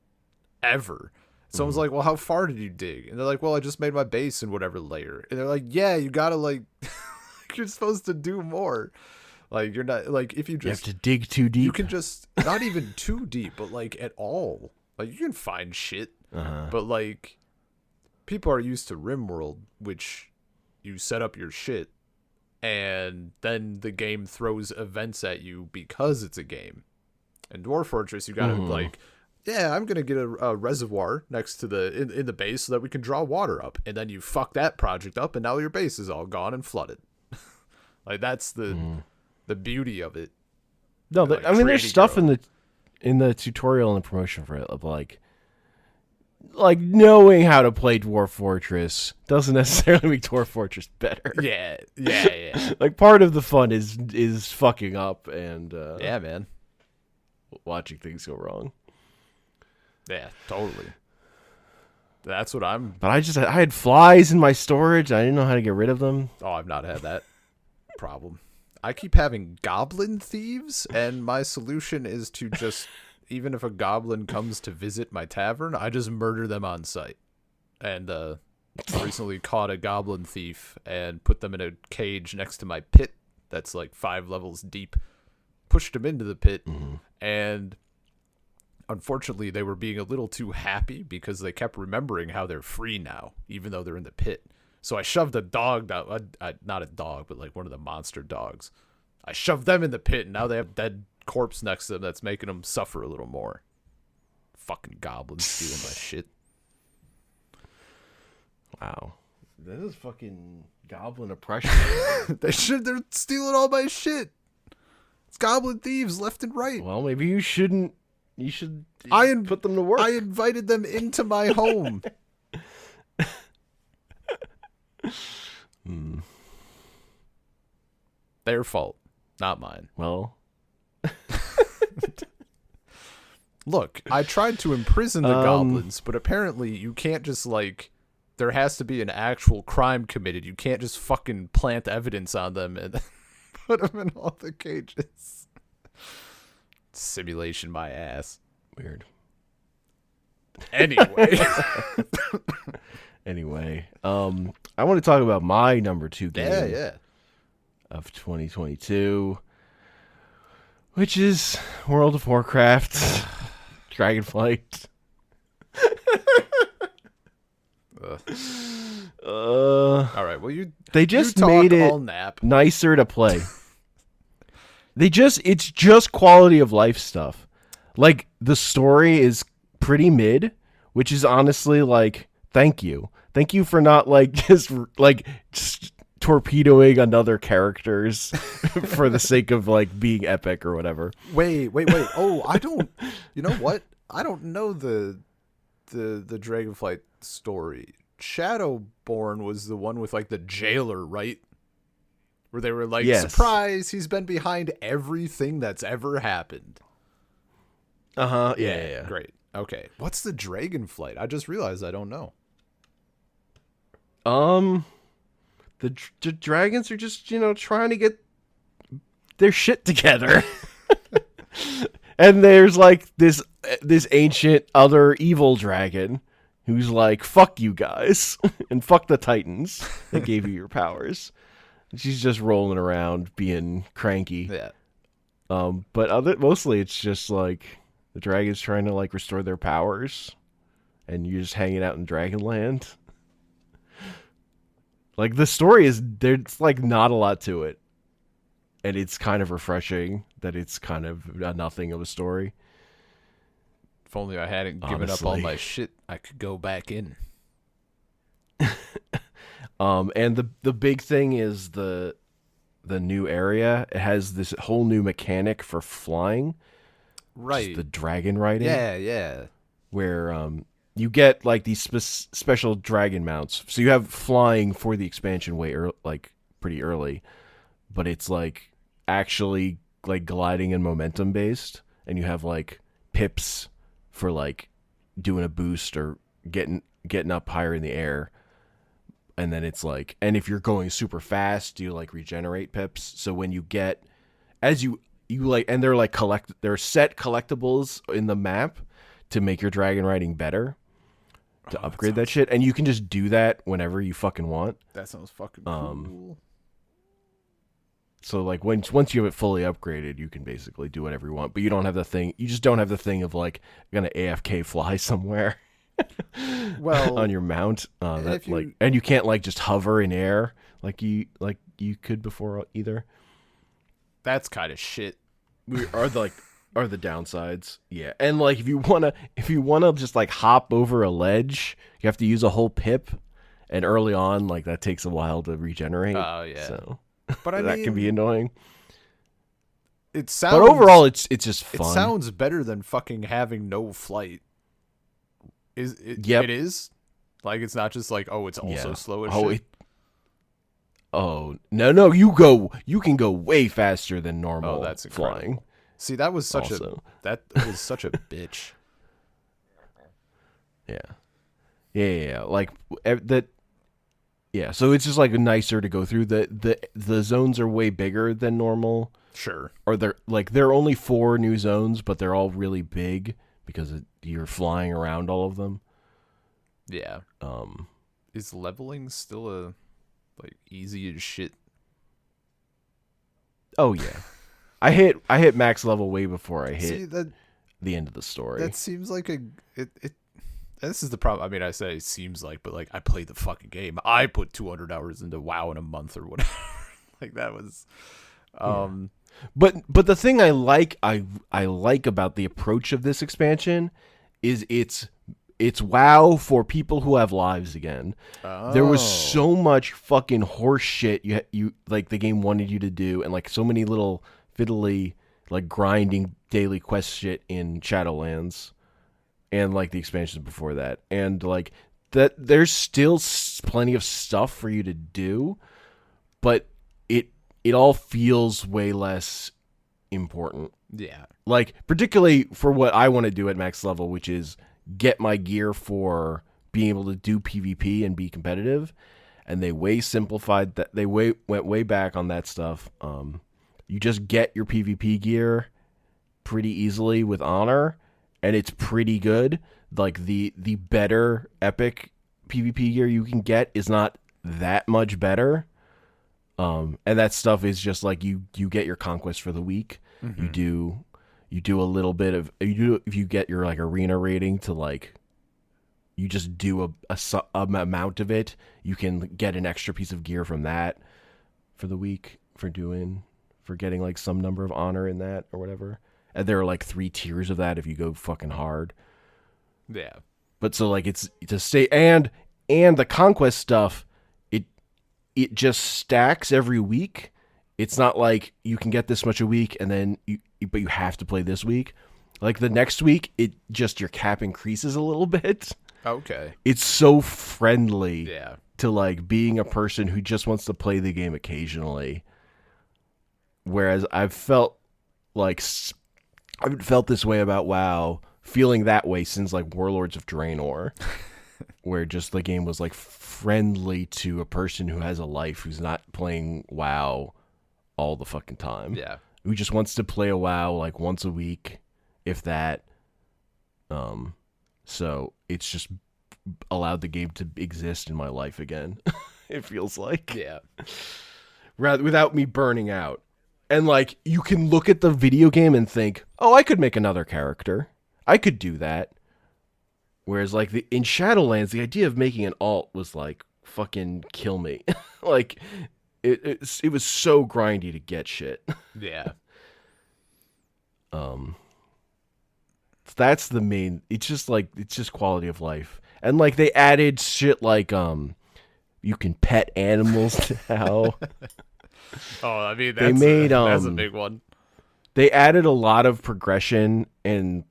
Someone's like, well, how far did you dig? And they're like, well, I just made my base in whatever layer. And they're like, yeah, you gotta like, you're supposed to do more. Like, you're not, like, if you have to dig too deep. You can just, not even too deep, but like at all. Like, you can find shit. But like, people are used to RimWorld, which you set up your shit, and then the game throws events at you because it's a game. In Dwarf Fortress, you gotta like, yeah, I'm gonna get a reservoir next to in the base so that we can draw water up, and then you fuck that project up, and now your base is all gone and flooded. Like that's the beauty of it. No, I mean there's stuff in the tutorial and the promotion for it of like knowing how to play Dwarf Fortress doesn't necessarily make Dwarf Fortress better. Yeah. Like part of the fun is fucking up and yeah, man, watching things go wrong. Yeah, totally. That's what I'm... But I had flies in my storage. I didn't know how to get rid of them. Oh, I've not had that problem. I keep having goblin thieves, and my solution is to just, even if a goblin comes to visit my tavern, I just murder them on sight. And recently caught a goblin thief and put them in a cage next to my pit that's like 5 levels deep, pushed them into the pit, and unfortunately they were being a little too happy because they kept remembering how they're free now, even though they're in the pit. So I shoved a dog down, not a dog, but like one of the monster dogs. I shoved them in the pit, and now they have dead corpse next to them that's making them suffer a little more. Fucking goblins stealing my shit. Wow. This is fucking goblin oppression. They're stealing all my shit. It's goblin thieves left and right. Well, maybe you shouldn't. You should put them to work. I invited them into my home. Their fault, not mine. Well, look, I tried to imprison the goblins, but apparently you can't just like. There has to be an actual crime committed. You can't just fucking plant evidence on them and put them in all the cages. Simulation my ass. Weird. Anyway. I want to talk about my number 2 game Yeah. of 2022, which is World of Warcraft Dragonflight. All right. Well, they just you made it all nap. nicer to play. It's just quality of life stuff. Like, the story is pretty mid, which is honestly like, thank you for not like just torpedoing another characters for the sake of like being epic or whatever. Wait. Oh, I don't. You know what? I don't know the Dragonflight story. Shadowborn was the one with like the jailer, right? Where they were like, yes. Surprise, he's been behind everything that's ever happened. Yeah. Great. Okay. What's the Dragonflight? I just realized I don't know. The dragons are just, trying to get their shit together. And there's like this ancient other evil dragon who's like, fuck you guys and fuck the Titans that gave you your powers. And she's just rolling around being cranky. Yeah. But mostly it's just like the dragon's trying to like restore their powers and you're just hanging out in Dragonland. Like, the story there's like not a lot to it. And it's kind of refreshing that it's kind of a nothing of a story. If only I hadn't given up all my shit, I could go back in. And the big thing is the new area. It has this whole new mechanic for flying. Right. The dragon riding. Yeah. Where you get like these special dragon mounts. So you have flying for the expansion pretty early, but it's like actually like gliding and momentum based, and you have like pips for like doing a boost or getting up higher in the air. And then it's like, and if you're going super fast, you like regenerate pips. So when you get, as you like, and they're like they're set collectibles in the map to make your dragon riding better, to upgrade that shit. And you can just do that whenever you fucking want. That sounds fucking cool. So like once you have it fully upgraded, you can basically do whatever you want, but you don't have the thing. You just don't have the thing of like gonna AFK fly somewhere. Well, on your mount, and you can't like just hover in air like you could before either. That's kind of shit. Are the downsides, yeah. And like if you wanna just like hop over a ledge, you have to use a whole pip, and early on like that takes a while to regenerate. Oh yeah. So, but I that mean, can be annoying. It sounds. But overall, it's just fun. It sounds better than fucking having no flight. Is it? Yep. It is. Like it's not just like it's also slow as shit. No, you can go way faster than normal. Oh, that's flying. incredible. See, that was such also. a bitch. Yeah. Like that. Yeah, so it's just like nicer to go through. The zones are way bigger than normal. Sure. Or they're only 4 new zones, but they're all really big because you're flying around all of them. Yeah. Is leveling still easy as shit? Oh yeah. I hit max level way before I See hit that the end of the story. that seems like it. And this is the problem. I mean, I say it seems like, but like I played the fucking game. I put 200 hours into WoW in a month or whatever. Like that was. Yeah. um But the thing I like about the approach of this expansion is it's WoW for people who have lives again. There was Oh. so much fucking horse shit you like the game wanted you to do, and like so many little fiddly like grinding daily quest shit in Shadowlands and like the expansions before that, and like that there's still plenty of stuff for you to do, but it it all feels way less important. Yeah. Like particularly for what I want to do at max level, which is get my gear for being able to do PvP and be competitive. And they way simplified that. They went way back on that stuff. You just get your PvP gear pretty easily with honor, and it's pretty good. Like the better epic PvP gear you can get is not that much better. And that stuff is just like you get your conquest for the week. Mm-hmm. You do a little bit of you do if you get your like arena rating to like you just do a amount of it. You can get an extra piece of gear from that for the week for getting like some number of honor in that or whatever. And there are like 3 tiers of that if you go fucking hard. Yeah. But so like it's to stay and the conquest stuff, it just stacks every week. It's not like you can get this much a week and then but you have to play this week. Like the next week, it just your cap increases a little bit. Okay. It's so friendly Yeah. to like being a person who just wants to play the game occasionally. Whereas I've felt this way about WoW, feeling that way since like Warlords of Draenor, where just the game was like friendly to a person who has a life who's not playing WoW all the fucking time. Yeah. Who just wants to play a WoW like once a week, if that. So it's just allowed the game to exist in my life again. It feels like Yeah. rather without me burning out. And like you can look at the video game and think, "Oh, I could make another character. I could do that." Whereas like in Shadowlands, the idea of making an alt was like fucking kill me. Like it was so grindy to get shit. Yeah. That's the main. It's just quality of life, and like they added shit like you can pet animals now. Oh, I mean They made that's a big one. they added a lot of progression and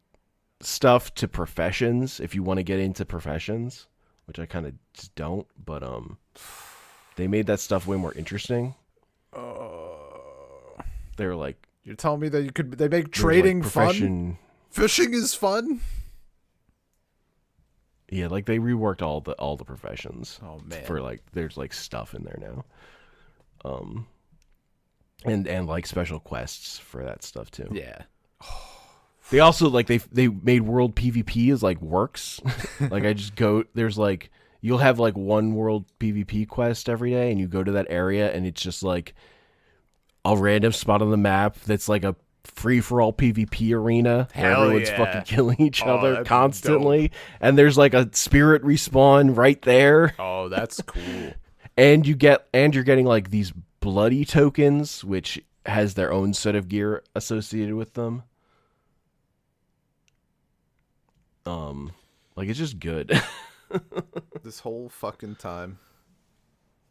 stuff to professions if you want to get into professions, which I kind of just don't. But they made that stuff way more interesting. They were like You're telling me that they make there was, like, trading fun? profession. Fishing is fun? Yeah, like they reworked all the professions. Oh man. For like there's like stuff in there now. And like special quests for that stuff too. Yeah. They also like they made world PvP as like works. Like I just go there's like you'll have like one world PvP quest every day and you go to that area and it's just like a random spot on the map that's like a free for all PvP arena where Hell everyone's yeah. fucking killing each Oh, other that's constantly. And there's like a spirit respawn right there. Oh, that's cool. And you're getting like these bloody tokens, which has their own set of gear associated with them. Like it's just good. This whole fucking time,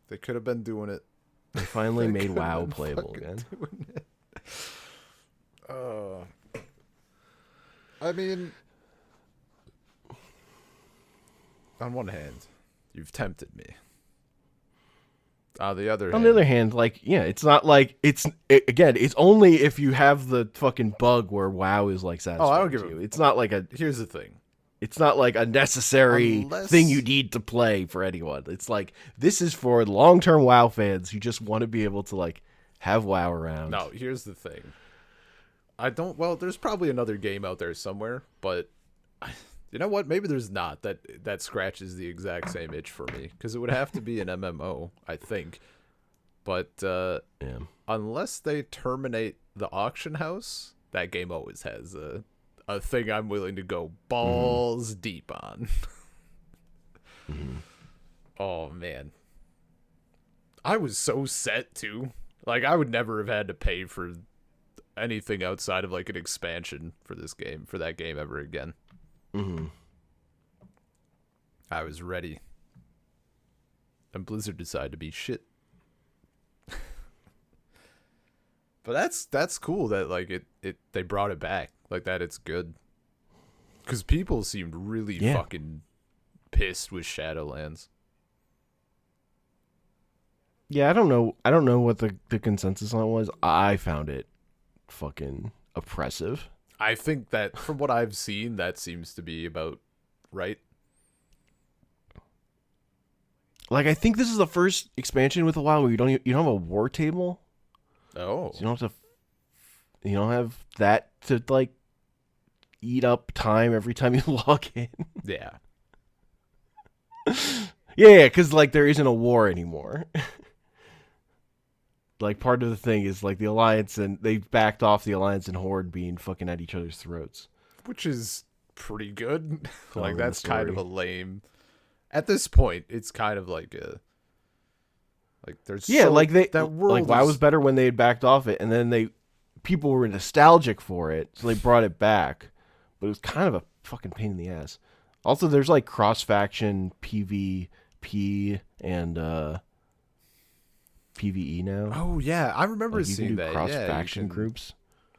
they could have been doing it. They finally They made could have WoW been playable fucking again. doing it. I mean, on one hand, you've tempted me. On the other hand, like yeah, it's not like again. It's only if you have the fucking bug where WoW is like satisfying. I don't give to you. a- It's not like a. here's the thing. It's not like a necessary Unless- thing you need to play for anyone. It's like this is for long-term WoW fans who just want to be able to like have WoW around. No, here's the thing. Well, there's probably another game out there somewhere, but you know what? Maybe there's not that scratches the exact same itch for me because it would have to be an MMO, I think. But Yeah. unless they terminate the auction house, that game always has a thing I'm willing to go balls deep on. Oh man, I was so set too. Like I would never have had to pay for anything outside of like an expansion for that game ever again. I was ready. And Blizzard decided to be shit. But that's cool that like it they brought it back. Like that it's good. Cuz people seemed really fucking pissed with Shadowlands. Yeah, I don't know what the consensus on it was. I found it fucking oppressive. I think that from what I've seen, that seems to be about right. Like, I think this is the first expansion with a WoW where you don't have a war table. Oh, So you don't have that to like eat up time every time you log in. yeah. Yeah, because like there isn't a war anymore. Like part of the thing is like the Alliance and they backed off the Alliance and Horde being fucking at each other's throats. Which is pretty good. Like Like that's kind of a lame. At this point, it's kind of like there's that world like WoW was better when they had backed off it, and then people were nostalgic for it, so they brought it back. But it was kind of a fucking pain in the ass. Also, there's like cross faction PvP and PvE now. Oh yeah, I remember Like, you seeing can do that. cross Yeah, faction groups.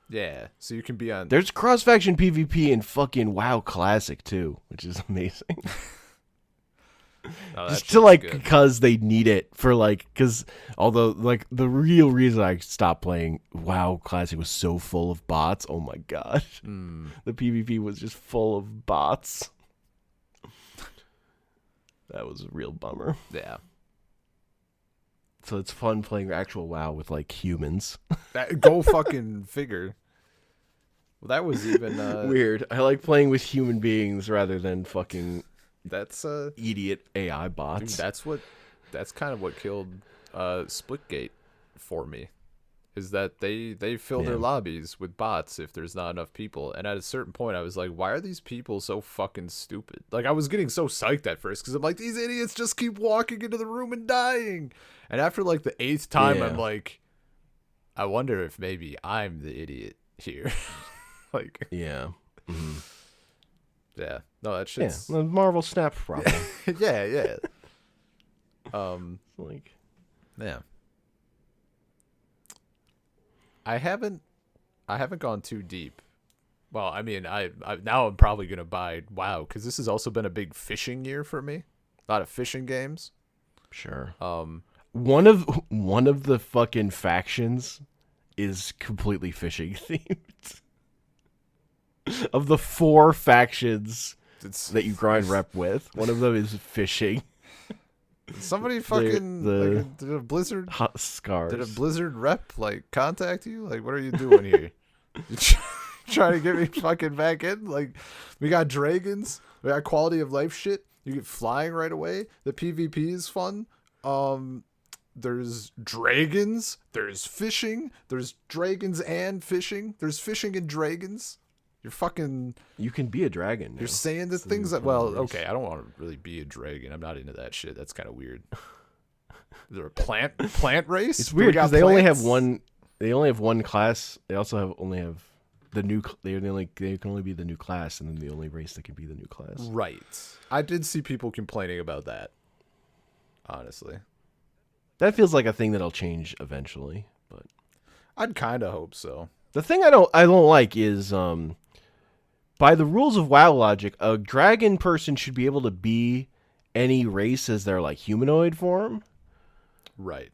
Yeah, so you can be on. There's cross faction PvP in fucking WoW Classic too, which is amazing. Oh, Just to like good. Because they need it for like because although like the real reason I stopped playing WoW Classic was so full of bots. Oh my god, the PvP was just full of bots. That was a real bummer. Yeah. So it's fun playing actual WoW with like humans. Go fucking figure. Well, that was even weird. I like playing with human beings rather than fucking. That's idiot AI bots. Dude, that's kind of what killed Splitgate for me. Is that they fill their lobbies with bots if there's not enough people. And at a certain point I was like, why are these people so fucking stupid? Like I was getting so psyched at first because I'm like, these idiots just keep walking into the room and dying. And after like the 8th time I'm like, I wonder if maybe I'm the idiot here. Like yeah. Mm-hmm. Yeah. No, that shit's the Marvel Snap problem. yeah. Like, yeah. I haven't gone too deep. Well, I mean, I now I'm probably gonna buy WoW because this has also been a big fishing year for me. A lot of fishing games. Sure. One of the fucking factions is completely fishing themed. Of the 4 factions that you grind rep with, one of them is fishing. Somebody fucking did a Blizzard hot scars. Did a Blizzard rep like contact you? Like, what are you doing here? You trying to get me fucking back in? Like, we got dragons, we got quality of life shit. You get flying right away. The PvP is fun. There's dragons. There's fishing. There's dragons and fishing. There's fishing and dragons. You can be a dragon now. You're saying the things that, well, okay, I don't want to really be a dragon. I'm not into that shit. That's kind of weird. Is there a plant race? It's weird because they only have one class. They also only have the new. They can only be the new class, and then the only race that can be the new class. Right. I did see people complaining about that. Honestly, that feels like a thing that'll change eventually, but I'd kind of hope so. The thing I don't like is by the rules of WoW logic, a dragon person should be able to be any race as their like humanoid form. Right.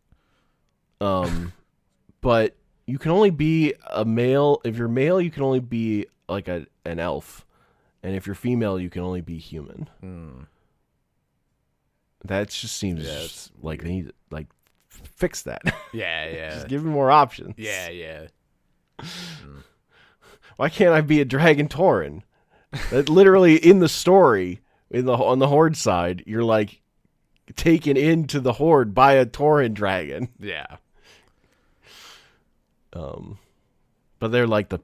But you can only be a male. If you're male, you can only be like an elf, and if you're female, you can only be human. That just seems like they need to like fix that. Yeah. Just give me more options. Yeah. Why can't I be a dragon tauren? That literally in the story, on the Horde side, you're like, taken into the horde by a Tauren dragon. Yeah. But they're like the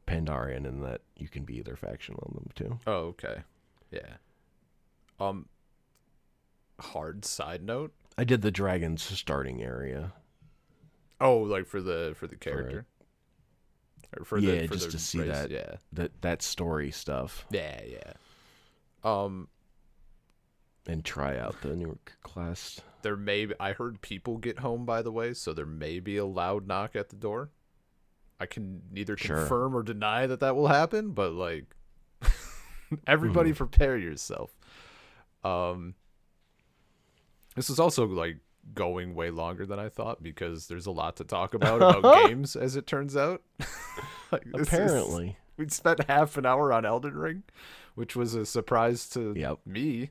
Pandarian in that you can be either faction on them too. Oh, okay. Yeah. Hard side note. I did the dragon's starting area. Oh, like for the character. For just to see race. that story stuff. Yeah. And try out the new class. I heard people get home, by the way, so there may be a loud knock at the door. I can neither confirm or deny that will happen, but like everybody prepare yourself. This is also like going way longer than I thought because there's a lot to talk about games, as it turns out. Apparently. We'd spent half an hour on Elden Ring, which was a surprise to me,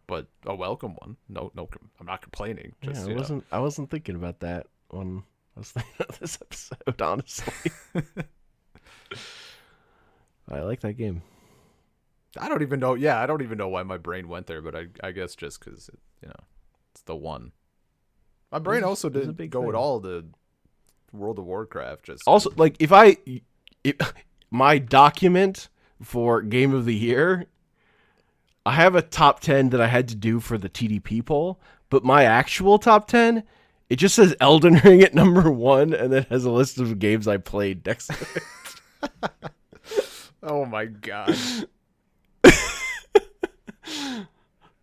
but a welcome one. No, I'm not complaining. Just, I wasn't thinking about that when I was thinking about this episode, honestly. I like that game. I don't even know. Yeah, I don't even know why my brain went there, but I guess just because it's the one. My brain also didn't go at all to World of Warcraft. Just also like if my document for Game of the Year, I have a top 10 that I had to do for the TDP poll, but my actual top 10, it just says Elden Ring at number 1, and then has a list of games I played next to it. Oh my god.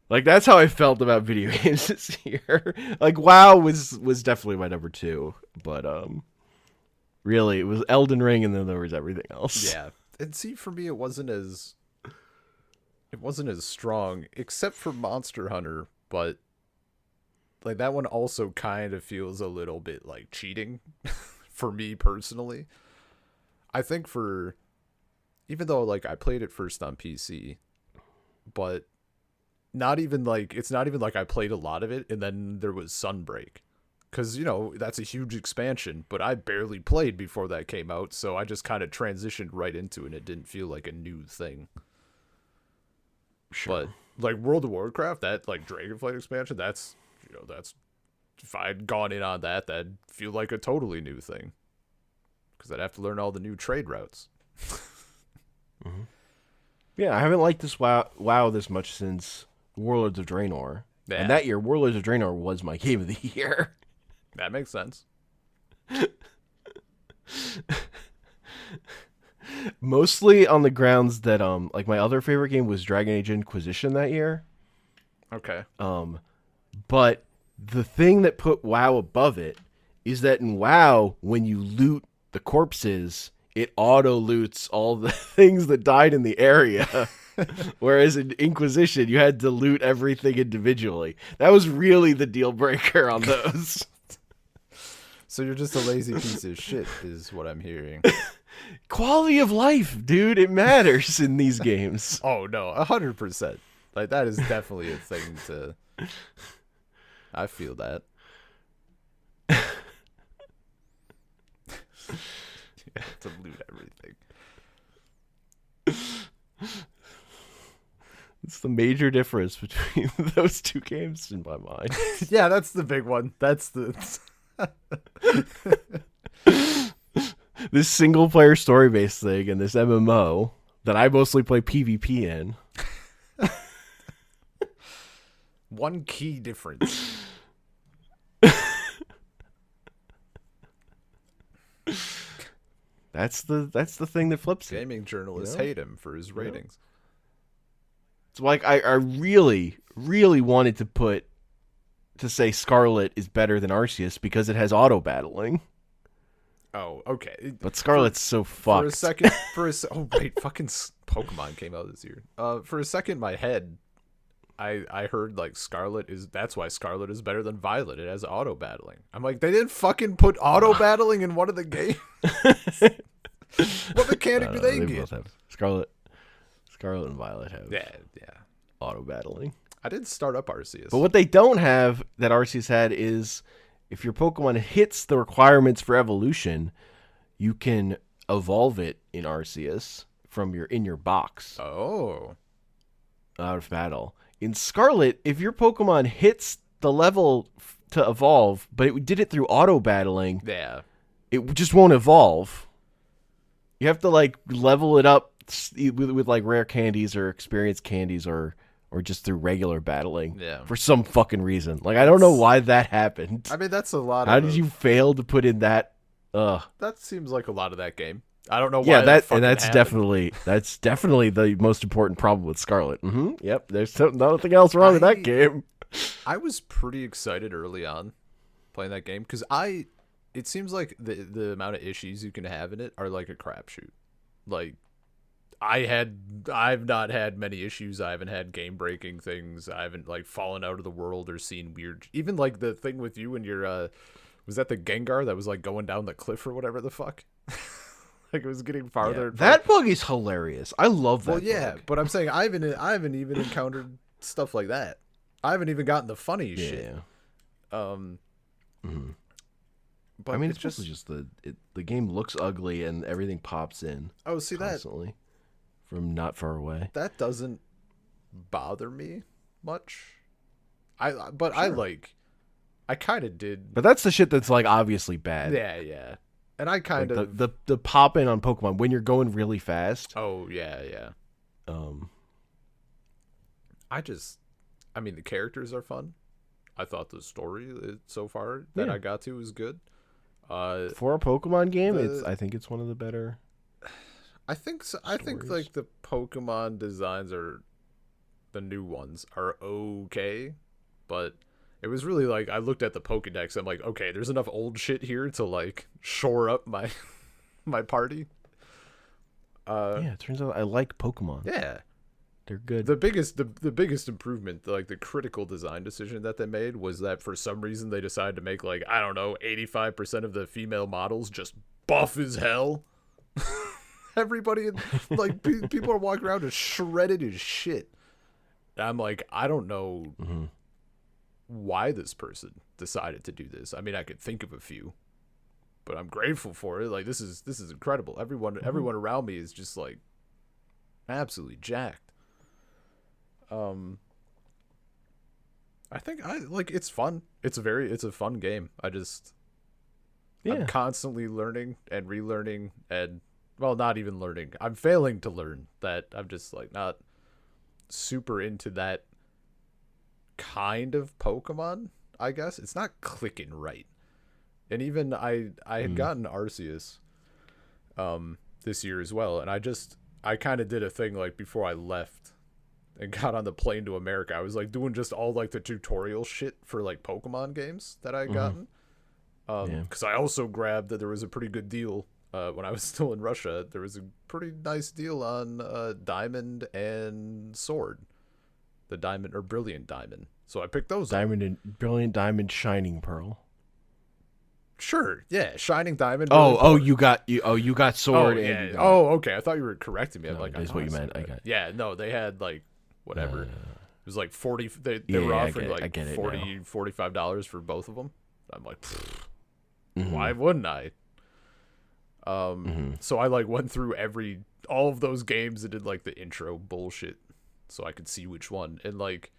Like, that's how I felt about video games this year. Like, WoW was definitely my number 2, but really, it was Elden Ring, and then there was everything else. Yeah, and see, for me, it wasn't as strong, except for Monster Hunter, but like that one also kind of feels a little bit like cheating for me personally. I think even though like I played it first on PC, but it's not even like I played a lot of it and then there was Sunbreak, because that's a huge expansion, but I barely played before that came out, so I just kind of transitioned right into it and it didn't feel like a new thing. Sure. But like World of Warcraft, that like Dragonflight expansion, that's if I'd gone in on that'd feel like a totally new thing, because I'd have to learn all the new trade routes. Mm-hmm. Yeah, I haven't liked this WoW this much since Warlords of Draenor. Yeah. And that year, Warlords of Draenor was my game of the year. That makes sense. Mostly on the grounds that like my other favorite game was Dragon Age Inquisition that year. Okay. But the thing that put WoW above it is that in WoW, when you loot the corpses, it auto loots all the things that died in the area. Whereas in Inquisition, you had to loot everything individually. That was really the deal breaker on those. So you're just a lazy piece of shit, is what I'm hearing. Quality of life, dude. It matters in these games. Oh, no, 100%. Like, that is definitely a thing to... I feel that. You have to loot everything. It's the major difference between those two games in my mind. Yeah, that's the big one. That's the... This single player story based thing and this MMO that I mostly play PvP in. One key difference. That's the thing that flips it. Gaming journalists hate him for his ratings. It's like I really, really wanted to say Scarlet is better than Arceus because it has auto battling. Oh, okay. But Scarlet's so fucked. Oh wait, fucking Pokemon came out this year. For a second, my head, I heard like that's why Scarlet is better than Violet. It has auto battling. I'm like, they didn't fucking put auto battling in one of the games. What mechanic do they get? Both have Scarlet and Violet have yeah auto battling. I did start up Arceus, but what they don't have that Arceus had is, if your Pokemon hits the requirements for evolution, you can evolve it in Arceus from in your box. Oh. Out of battle. In Scarlet, if your Pokemon hits the level to evolve, but it did it through auto battling, Yeah. it just won't evolve. You have to like level it up with like rare candies or experience candies or just through regular battling. Yeah. For some fucking reason. Like I don't know why that happened. I mean, that's a lot How of... did you fail to put in that? That seems like a lot of that game. I don't know why Yeah, that fucking that's happened. definitely the most important problem with Scarlet. Yep, there's nothing else wrong with that game. I was pretty excited early on playing that game because it seems like the amount of issues you can have in it are like a crapshoot. Like I've not had many issues. I haven't had game breaking things. I haven't like fallen out of the world or seen weird. Even like the thing with you and your was that the Gengar that was like going down the cliff or whatever the fuck. Like it was getting farther. Yeah, that bug is hilarious. I love that. Well, yeah, bug. but I'm saying I haven't even encountered stuff like that. I haven't even gotten the funny shit. But I mean, it's just the game looks ugly and everything pops in. Oh, see constantly from not far away. That doesn't bother me much. I kind of did. But that's the shit that's like obviously bad. Yeah. And I kind like of the pop in on Pokemon when you're going really fast. Oh, yeah. I mean, the characters are fun. I thought the story so far that I got to was good. For a Pokemon game, I think it's one of the better. I think so. I think like the Pokemon designs are the new ones are okay, but it was really like I looked at the Pokédex. I'm like, okay, there's enough old shit here to like shore up my my party. Yeah, it turns out I like Pokemon. Yeah, they're good. The biggest improvement, like the critical design decision that they made, was that for some reason they decided to make like I don't know 85% of the female models just buff as hell. Everybody, like people are walking around just shredded as shit. And I'm like, I don't know why this person decided to do this. I mean, I could think of a few, but I'm grateful for it. Like this is incredible. Everyone around me is just like absolutely jacked. I think it's fun. It's a fun game. I'm constantly learning and relearning and well, not even learning. I'm failing to learn that. I'm just like not super into that kind of Pokemon, I guess. It's not clicking right. And even I had gotten Arceus this year as well, and I kind of did a thing like before I left and got on the plane to America. I was like doing just all like the tutorial shit for like Pokemon games that I had gotten. Because I also grabbed that there was a pretty good deal when I was still in Russia. There was a pretty nice deal on Diamond and Sword, the Diamond or Brilliant Diamond. So I picked those. Diamond and Brilliant Diamond, Shining Pearl. Sure, yeah, Shining Diamond. You got Sword. Oh, yeah. And Okay. I thought you were correcting me. I'm like, that's what you meant. I got it. Yeah, no, they had like whatever. It was like 40. They were offering like $45 for both of them. I'm like, why wouldn't I? So I like went through all of those games and did like the intro bullshit, so I could see which one. And like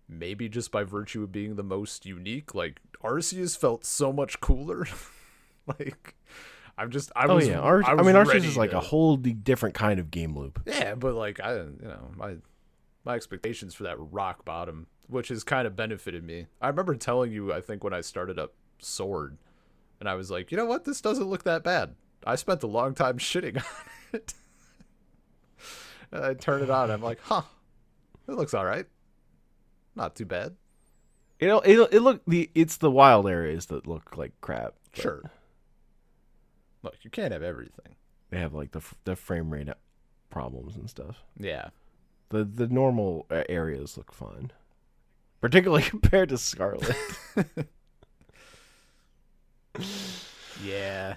maybe just by virtue of being the most unique, like Arceus felt so much cooler. Like Arceus is like a whole different kind of game loop. Yeah, but like my expectations for that were rock bottom, which has kind of benefited me. I remember telling you, I think when I started up Sword, and I was like, you know what, this doesn't look that bad. I spent a long time shitting on it. And I turn it on, I'm like, it looks all right. Not too bad. It's the wild areas that look like crap. Sure. Look, you can't have everything. They have like the frame rate problems and stuff. Yeah. The normal areas look fine, particularly compared to Scarlet. Yeah.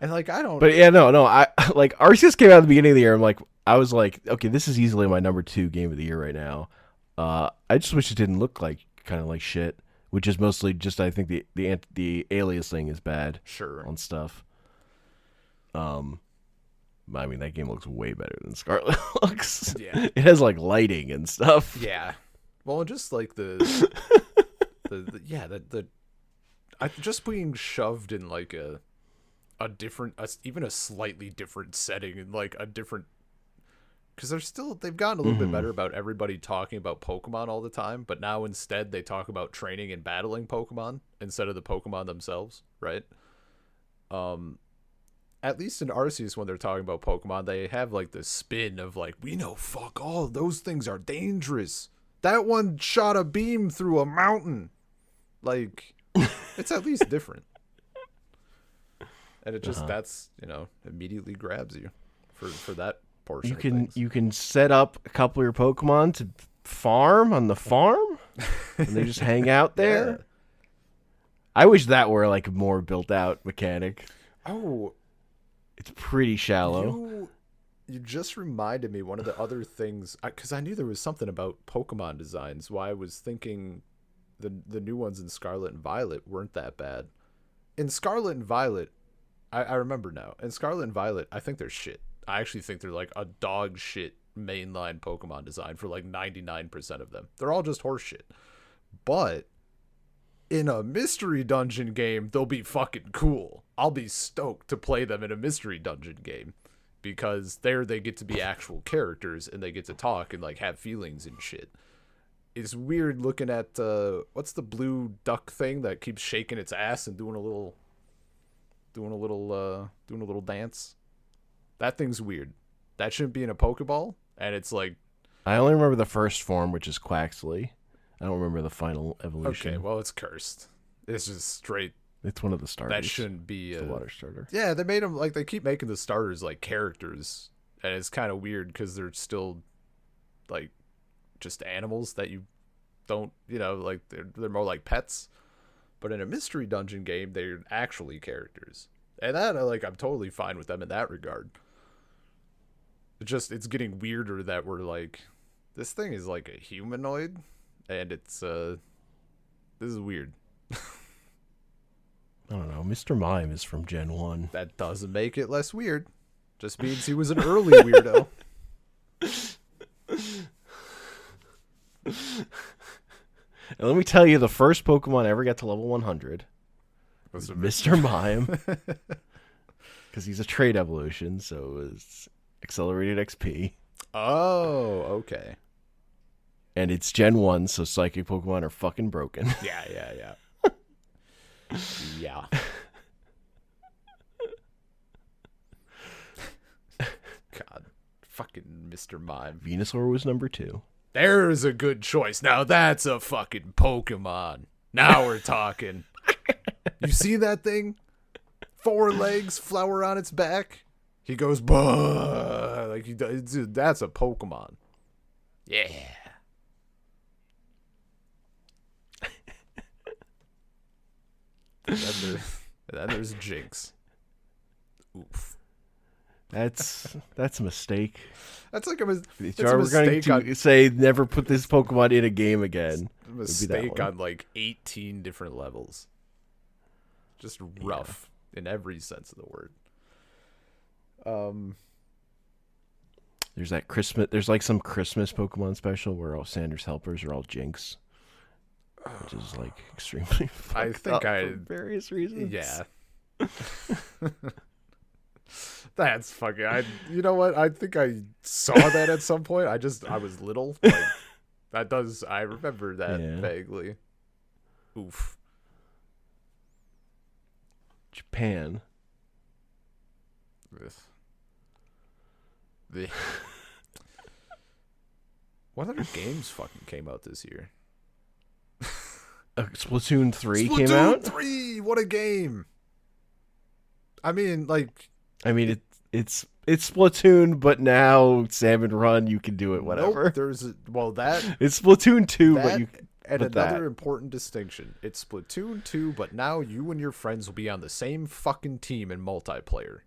And like I don't. But yeah, no. I like Arceus came out at the beginning of the year. I was like, okay, this is easily my number 2 game of the year right now. I just wish it didn't look like kind of like shit, which is mostly just I think the aliasing is bad. Sure. On stuff. I mean, that game looks way better than Scarlet looks. Yeah. It has like lighting and stuff. Yeah. Well, just like just being shoved in like a different, even a slightly different setting and like a different, because they've gotten a little bit better about everybody talking about Pokemon all the time, but now instead they talk about training and battling Pokemon instead of the Pokemon themselves, right? At least in Arceus, when they're talking about Pokemon, they have like the spin of like, we know fuck all, those things are dangerous. That one shot a beam through a mountain. Like, it's at least different. And it just, that's, immediately grabs you for that portion. You can set up a couple of your Pokemon to farm on the farm, and they just hang out there. Yeah. I wish that were like a more built out mechanic. Oh, it's pretty shallow. You just reminded me one of the other things, because I knew there was something about Pokemon designs. Why I was thinking the new ones in Scarlet and Violet weren't that bad. In Scarlet and Violet, I remember now. In Scarlet and Violet, I think they're shit. I actually think they're like a dog shit mainline Pokemon design for like 99% of them. They're all just horse shit. But in a mystery dungeon game, they'll be fucking cool. I'll be stoked to play them in a mystery dungeon game, because there they get to be actual characters and they get to talk and like have feelings and shit. It's weird looking at what's the blue duck thing that keeps shaking its ass and doing a little dance. That thing's weird. That shouldn't be in a Pokeball, and it's like, I only remember the first form, which is Quaxley. I don't remember the final evolution. Okay, well, it's cursed. It's just straight. It's one of the starters. That shouldn't be a water starter. Yeah, they made them like, they keep making the starters like characters, and it's kind of weird because they're still like just animals that you don't, like they're more like pets. But in a mystery dungeon game, they're actually characters, and that I'm totally fine with them in that regard. It's getting weirder that we're like, this thing is like a humanoid, and it's this is weird. I don't know. Mr. Mime is from Gen 1. That doesn't make it less weird. Just means he was an early weirdo. And let me tell you, the first Pokemon I ever got to level 100 was Mr. Mime. Because he's a trait evolution, so it was accelerated XP. Oh, okay. And it's Gen 1, so psychic Pokemon are fucking broken. Yeah. Yeah. God. Fucking Mr. Mime. Venusaur was number 2. There's a good choice. Now that's a fucking Pokemon. Now we're talking. You see that thing? 4 legs, flower on its back. He goes, bah, like he does. Dude, that's a Pokemon. Yeah. And then there's Jinx. Oof. That's a mistake. That's like a mistake. We're going to say never put this Pokemon in a game again. A mistake on like 18 different levels. Just rough in every sense of the word. There's that Christmas. There's like some Christmas Pokemon special where all Sandra's helpers are all Jinx, which is like extremely. I think for various reasons. Yeah. That's fucking. You know what? I think I saw that at some point. I was little. Like, that does. I remember that vaguely. Oof. Japan. What other games fucking came out this year? Splatoon 3 came out? Splatoon 3! What a game! I mean, it's Splatoon, but now Salmon Run, you can do it whatever. Nope, it's Splatoon 2, but you... And another important distinction. It's Splatoon 2, but now you and your friends will be on the same fucking team in multiplayer.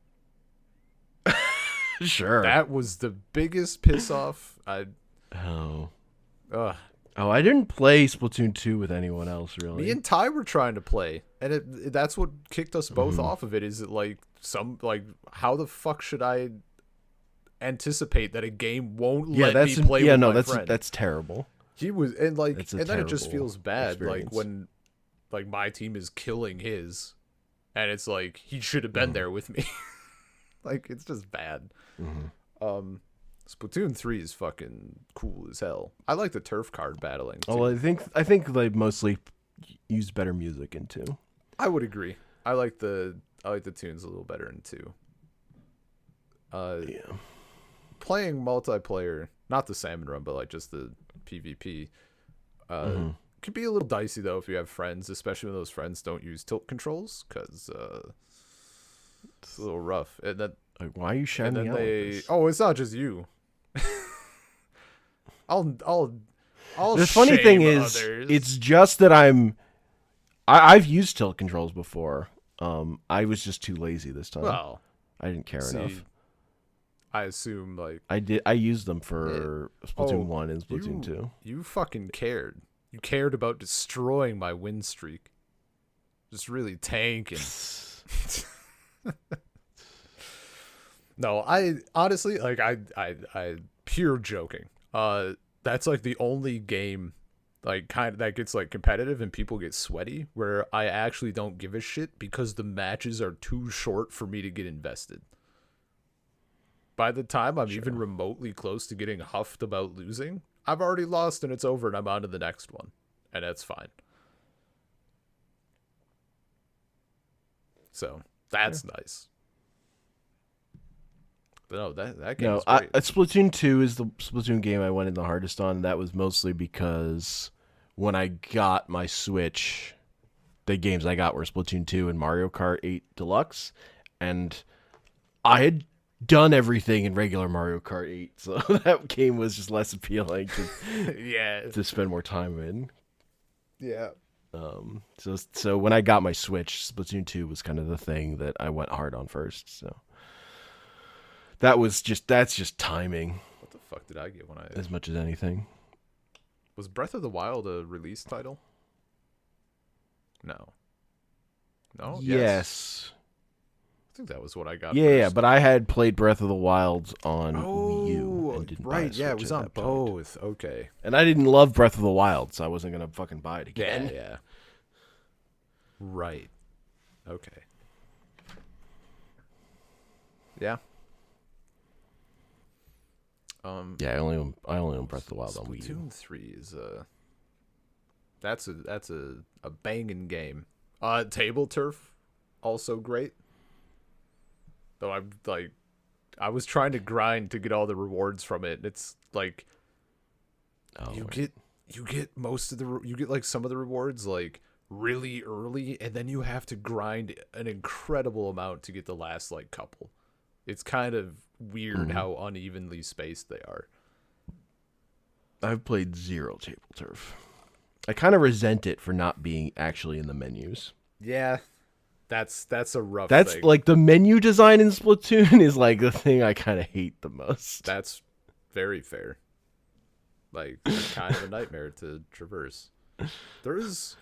Sure. That was the biggest piss off. I didn't play Splatoon 2 with anyone else, really. Me and Ty were trying to play, and that's what kicked us both off of it. Is it how the fuck should I anticipate that a game won't Yeah, let me play with my friend. That's terrible. He was and That's a then it just terrible feels bad experience. like when like my team is killing his, and it's like he should have been there with me. Like it's just bad. Splatoon 3 is fucking cool as hell. I like the turf card battling too. Oh, I think they mostly use better music in 2. I would agree. I like the tunes a little better in 2. Yeah. Playing multiplayer, not the salmon run, but like just the PvP, could be a little dicey though if you have friends, especially when those friends don't use tilt controls, because it's a little rough. And then Like, why are you shouting me out? Oh, it's not just you. I'll The funny thing is, others. it's just that I've used tilt controls before. I was just too lazy this time. Well, I didn't care enough. I assume like I used them for Splatoon 1 and Splatoon 2. You fucking cared. You cared about destroying my win streak. Just really tanking. No, I honestly like I pure joking. That's like the only game like kind of that gets like competitive and people get sweaty where I actually don't give a shit because the matches are too short for me to get invested. By the time I'm even remotely close to getting huffed about losing, I've already lost and it's over and I'm on to the next one. And that's fine. So that's nice. But no, that game is great. Splatoon 2 is the Splatoon game I went in the hardest on. That was mostly because when I got my Switch, the games I got were Splatoon 2 and Mario Kart 8 Deluxe. And I had done everything in regular Mario Kart 8, so that game was just less appealing to spend more time in. Yeah. So when I got my Switch, Splatoon 2 was kind of the thing that I went hard on first. So that's just timing. What the fuck did I get when I as much as anything? Was Breath of the Wild a release title? No. No? Yes. I think that was what I got. Yeah, but I had played Breath of the Wild on Wii U and didn't buy a right, yeah, it Switch was at on that point. both. Okay. And I didn't love Breath of the Wild, so I wasn't gonna fucking buy it again. Yeah. Right. Okay. Yeah. Yeah, I only own Breath of the Wild on Wii U. Splatoon 3 is that's a banging game. Table Turf, also great. Though I was trying to grind to get all the rewards from it. And it's like you get most of you get like some of the rewards like really early, and then you have to grind an incredible amount to get the last like couple. It's kind of weird how unevenly spaced they are. I've played zero Table Turf. I kind of resent it for not being actually in the menus. Yeah. That's a rough That's thing. like the menu design in Splatoon is like the thing I kind of hate the most. That's very fair. Like it's kind of a nightmare to traverse. There's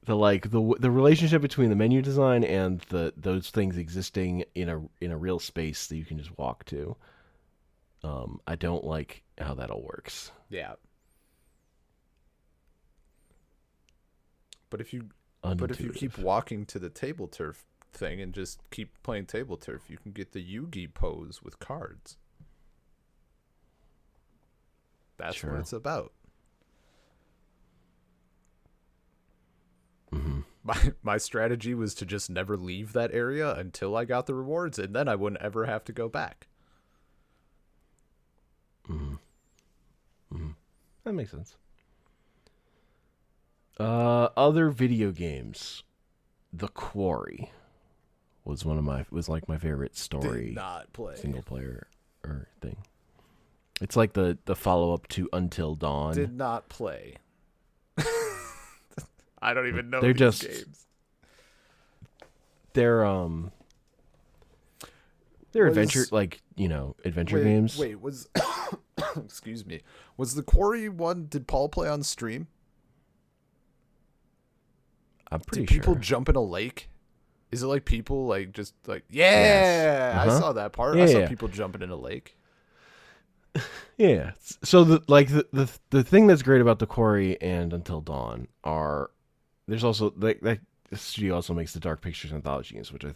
the relationship between the menu design and those things existing in a real space that you can just walk to. I don't like how that all works. Yeah. But if you keep walking to the Table Turf thing and just keep playing Table Turf, you can get the Yugi pose with cards. That's what it's about. Mm-hmm. My strategy was to just never leave that area until I got the rewards, and then I wouldn't ever have to go back. Mm-hmm. Mm-hmm. That makes sense. Other video games. The Quarry was like my favorite story. Did not play. Single player or thing. It's like the follow up to Until Dawn. Did not play. I don't even know They're these just games. They're adventure adventure games. Wait, was excuse me. Was the Quarry one, did Paul play on stream? I'm pretty Did people sure. jump in a lake? Is it like people like just like Yes. I saw that part. I saw people jumping in a lake. Yeah. So the thing that's great about the Quarry and Until Dawn are there's also that studio also makes the Dark Pictures anthology games, which I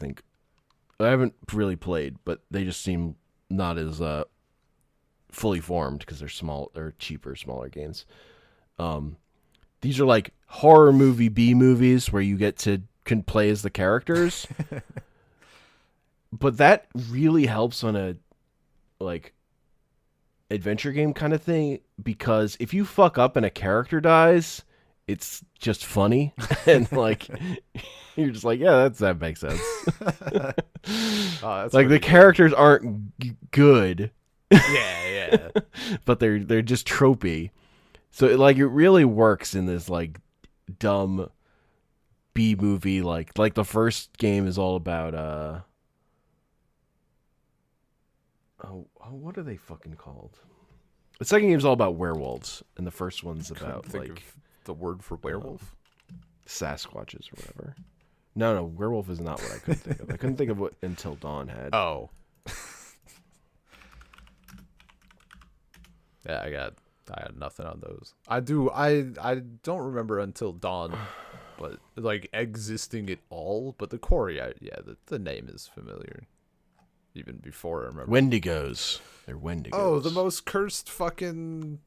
haven't really played, but they just seem not as fully formed because they're small, they're cheaper, smaller games. Um, these are like horror movie B movies where you get to can play as the characters, but that really helps on a like adventure game kind of thing because if you fuck up and a character dies, it's just funny and like you're just like, yeah, that makes sense. Oh, that's Like the pretty good. characters aren't good, Yeah, yeah. but they're just tropey. So it really works in this like dumb B movie like the first game is all about what are they fucking called? The second game's all about werewolves, and the first one's about Think like of the word for werewolf. Sasquatches or whatever. No, werewolf is not what I couldn't think of. I couldn't think of what Until Dawn had. Oh. Yeah, I got nothing on those. I don't remember Until Dawn, but like existing at all. But the Quarry, the name is familiar. Even before I remember. Wendigos. They're Wendigos. Oh, the most cursed fucking.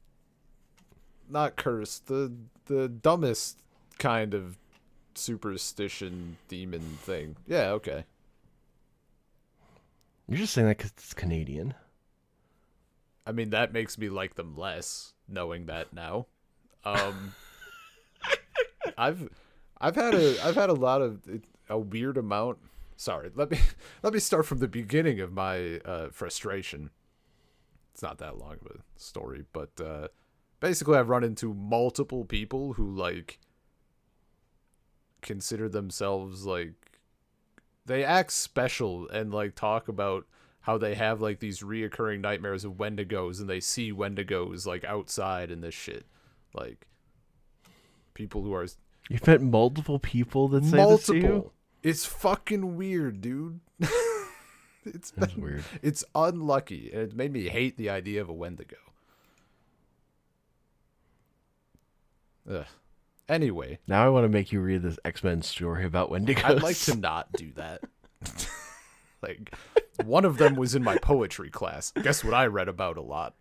Not cursed. The dumbest kind of superstition demon thing. Yeah, okay. You're just saying that because it's Canadian. I mean, that makes me like them less, knowing that now. I've had a lot of a weird amount. Sorry, let me start from the beginning of my frustration. It's not that long of a story, but basically, I've run into multiple people who like consider themselves like they act special and like talk about how they have like these reoccurring nightmares of Wendigos and they see Wendigos like outside and this shit. Like people who are You've met multiple people that say multiple. this to you? It's fucking weird, dude. That's weird. It's unlucky, and it made me hate the idea of a Wendigo. Ugh. Anyway, Now I want to make you read this X-Men story about Wendigos. I'd like to not do that. Like, one of them was in my poetry class. Guess what I read about a lot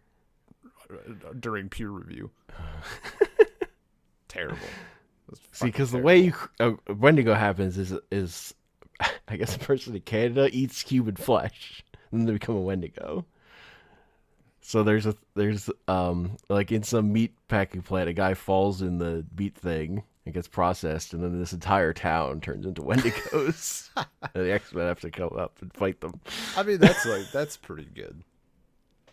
during peer review? Terrible. See, because the way Wendigo happens is I guess a person in Canada eats human flesh and then they become a Wendigo. So there's like in some meat packing plant, a guy falls in the meat thing and gets processed, and then this entire town turns into Wendigos. And the X-Men have to come up and fight them. I mean, that's pretty good.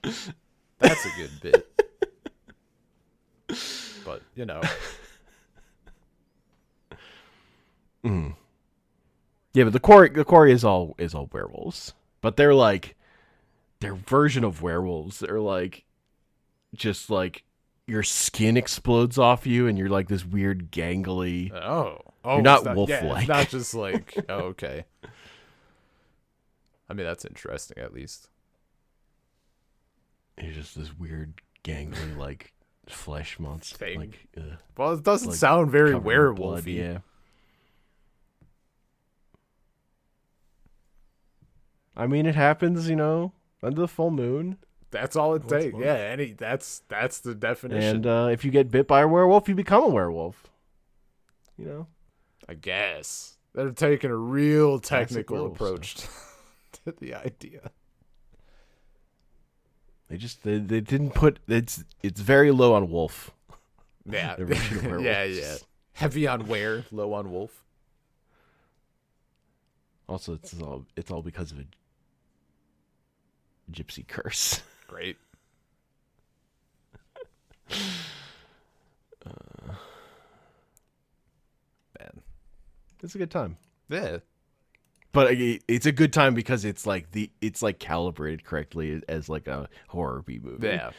That's a good bit. But, you know. Mm. Yeah, but the quarry is all werewolves. But they're like their version of werewolves. They're like just like your skin explodes off you and you're like this weird gangly. Oh, you're not it's wolf-like. Yeah, it's not just like, oh, okay. I mean, that's interesting, at least. You're just this weird gangly like flesh monster Thing. like Well, it doesn't like sound very covered in blood, werewolfy. yeah. I mean, it happens, under the full moon. That's all it takes. fun. Yeah, that's the definition. And if you get bit by a werewolf, you become a werewolf. I guess they're taking a real Classic technical werewolf approach to the idea. They didn't put it's very low on wolf. Yeah, Their version of werewolves. yeah. Heavy on were, low on wolf. Also, it's all because of a gypsy curse. Great. Man, It's a good time. yeah. But it's a good time because it's like calibrated correctly as like a horror B movie. Yeah.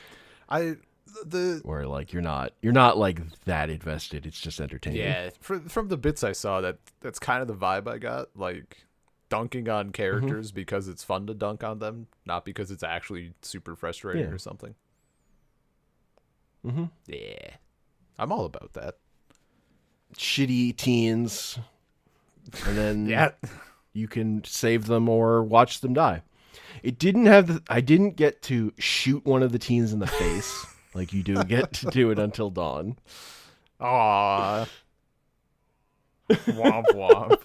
Where like you're not like that invested. It's just entertaining. Yeah, from the bits I saw, that's kind of the vibe I got. Like dunking on characters because it's fun to dunk on them, not because it's actually super frustrating Yeah. or something. Mm-hmm. Yeah, I'm all about that. Shitty teens, and then Yeah. you can save them or watch them die. It didn't have the. I didn't get to shoot one of the teens in the face like you do get to do it Until Dawn. Aww. Womp womp.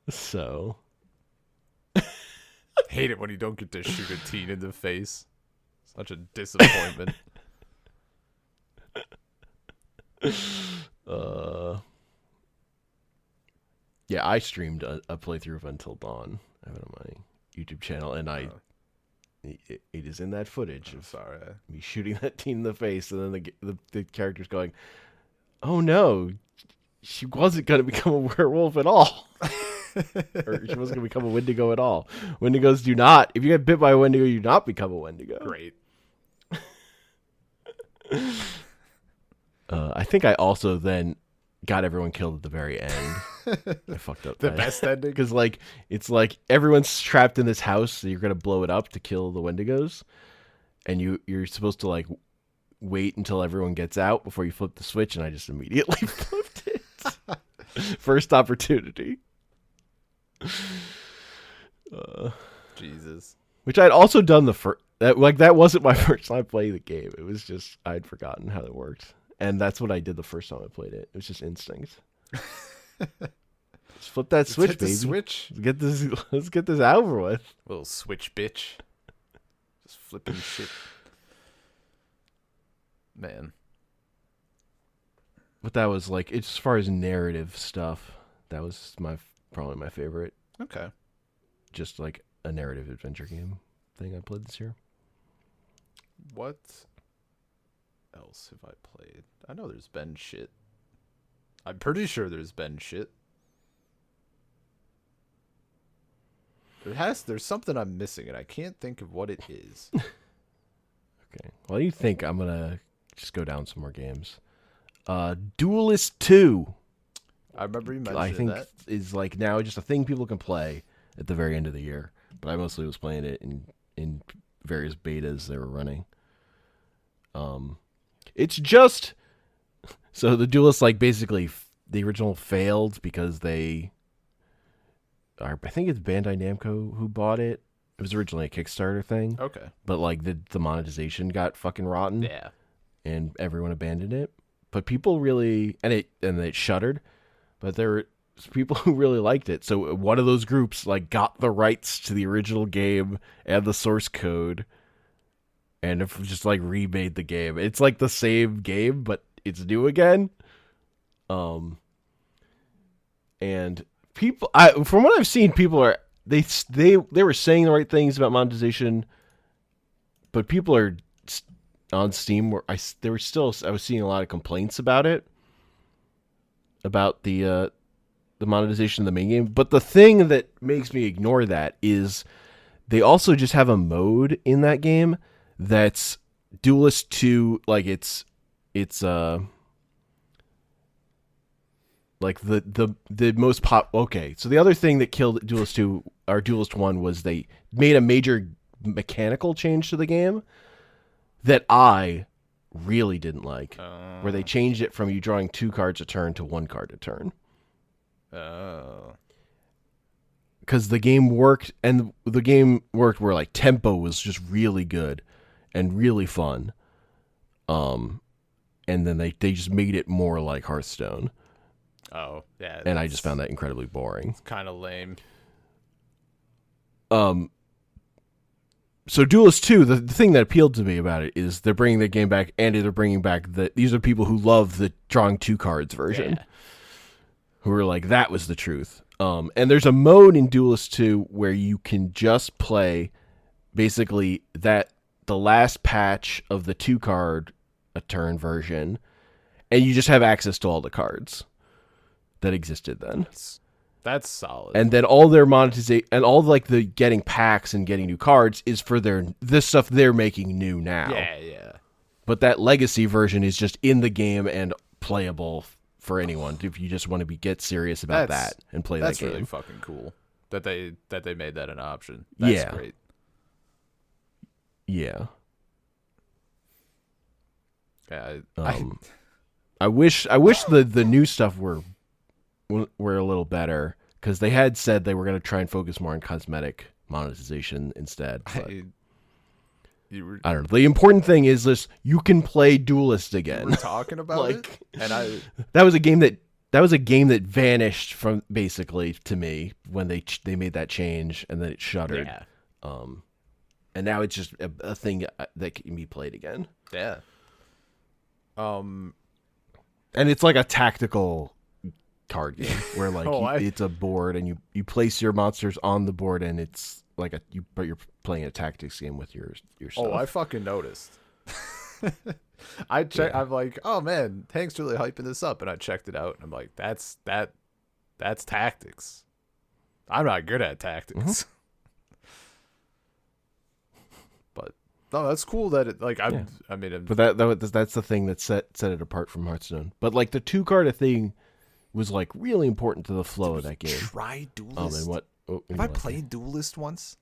So Hate it when you don't get to shoot a teen in the face. Such a disappointment. yeah, I streamed a playthrough of Until Dawn. I have it on my YouTube channel, and it is in that footage of Sorry. me shooting that teen in the face, and then the character's going, "Oh no, she wasn't going to become a werewolf at all." Or she wasn't going to become a Wendigo at all. Wendigos do not. If you get bit by a Wendigo, you do not become a Wendigo. Great. I think I also then got everyone killed at the very end. I fucked up. The best ending? Because like it's like everyone's trapped in this house, so you're gonna blow it up to kill the Wendigos, and you're supposed to like wait until everyone gets out before you flip the switch, and I just immediately flipped it. First opportunity. Jesus. Which I'd also done the first. That wasn't my first time playing the game. It was just I'd forgotten how it worked, and that's what I did the first time I played it. It was just instinct. Just flip that switch, hit the baby. switch. Let's get this over with. Little switch bitch. Just flipping shit. Man. But that was like, as far as narrative stuff, that was probably my favorite. Okay. Just like a narrative adventure game thing I played this year. What else have I played? I know there's been shit. I'm pretty sure there's been shit. There's something I'm missing, and I can't think of what it is. Okay. Well, you think I'm gonna just go down some more games. Duelist 2. I remember you mentioned I think that. is like now just a thing people can play at the very end of the year. But I mostly was playing it in various betas they were running. It's just so the Duelist like basically the original failed because they are. I think it's Bandai Namco who bought it. It was originally a Kickstarter thing. Okay. But like the monetization got fucking rotten. Yeah. And everyone abandoned it. But people really and it shuttered. But there were people who really liked it. So one of those groups like got the rights to the original game and the source code and just like remade the game. It's like the same game, but it's new again. And people, from what I've seen, people are they were saying the right things about monetization, but people are on Steam where I was seeing a lot of complaints about it, about the monetization of the main game. But the thing that makes me ignore that is they also just have a mode in that game that's Duelist 2, like it's like the most pop. Okay, so the other thing that killed Duelist 2 or Duelist 1 was they made a major mechanical change to the game that I really didn't like, where they changed it from you drawing 2 cards a turn to 1 card a turn. Oh. Because the game worked where like tempo was just really good and really fun. And then they just made it more like Hearthstone. Oh, yeah. And I just found that incredibly boring. It's kind of lame. So Duelist 2, the thing that appealed to me about it is they're bringing the game back, and they're bringing back these are people who love the drawing 2 cards version. Yeah. Who are like, that was the truth. And there's a mode in Duelist 2 where you can just play basically the last patch of the 2 card a turn version, and you just have access to all the cards that existed then. That's solid. And then all their monetization and all like the getting packs and getting new cards is for this stuff they're making new now. Yeah. But that legacy version is just in the game and playable for anyone if you just want to get serious about that and play that game. That's really fucking cool that they made that an option. That's great. Yeah. Yeah, I wish the new stuff were a little better, because they had said they were going to try and focus more on cosmetic monetization instead. But I don't know. The important thing is this: you can play Duelist again. We're talking about like, it, and that was a game that vanished from, basically, to me, when they made that change, and then it shuttered. Yeah. And now it's just a thing that can be played again. Yeah. And it's like a tactical card game where like it's a board, and you place your monsters on the board, and it's like but you're playing a tactics game with your stuff. Oh, I fucking noticed. I check. Yeah. I'm like, oh man, Hank's really hyping this up, and I checked it out, and I'm like, that's tactics. I'm not good at tactics. Mm-hmm. But no, that's cool that it like I mean, but that's the thing that set it apart from Hearthstone. But like the 2-card thing was like really important to the flow of that game. Try Duelist. Have I played Duelist once?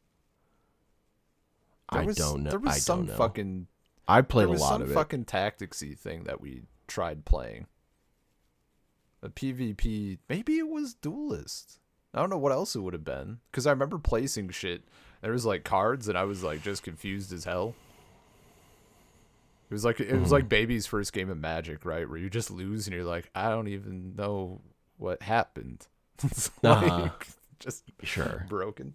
I don't know. There was some fucking. I played a lot of it. There was some fucking tacticsy thing that we tried playing. A PvP. Maybe it was Duelist. I don't know what else it would have been, because I remember placing shit. There was like cards, and I was like just confused as hell. It was like baby's first game of Magic, right? Where you just lose, and you're like, I don't even know what happened. It's like just broken.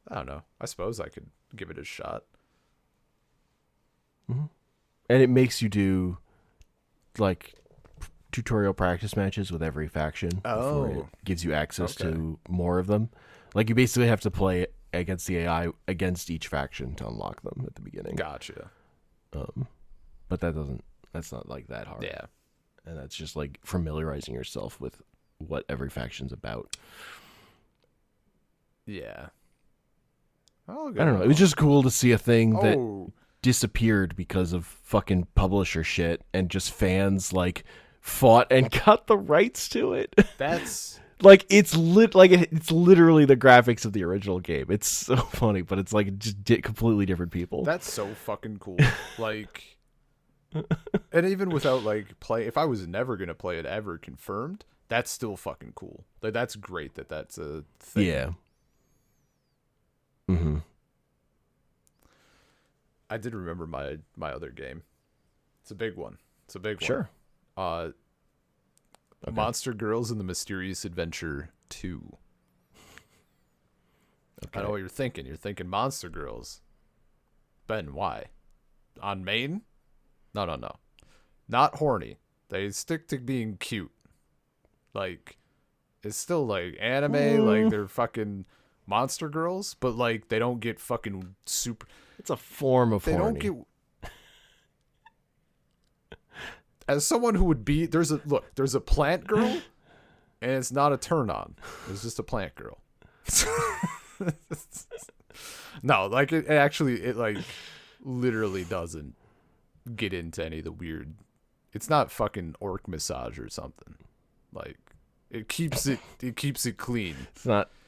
I don't know. I suppose I could give it a shot. Mm-hmm. And it makes you do like tutorial practice matches with every faction. Before it gives you access to more of them. Like you basically have to play against the AI against each faction to unlock them at the beginning. Gotcha. But that's not like that hard. Yeah. And that's just like familiarizing yourself with what every faction's about. Yeah. I don't know. It was just cool to see a thing that disappeared because of fucking publisher shit, and just fans like fought and got the rights to it. That's like it's literally the graphics of the original game. It's so funny, but it's like just completely different people. That's so fucking cool. Like, and even without like if I was never gonna play it ever confirmed, that's still fucking cool. Like that's great that's a thing. Yeah. Mm-hmm. I did remember my other game. It's a big one. Sure. Okay. Monster Girls and the Mysterious Adventure 2. Okay. I know what you're thinking. You're thinking Monster Girls. Ben, why? On main? No. Not horny. They stick to being cute. Like, it's still like anime, like they're fucking monster girls, but like they don't get fucking super. It's a form of they horny. Don't get. As someone who would be there's a plant girl, and it's not a turn on. It's just a plant girl. No, like it like literally doesn't get into any of the weird. It's not fucking orc massage or something. Like it keeps it clean.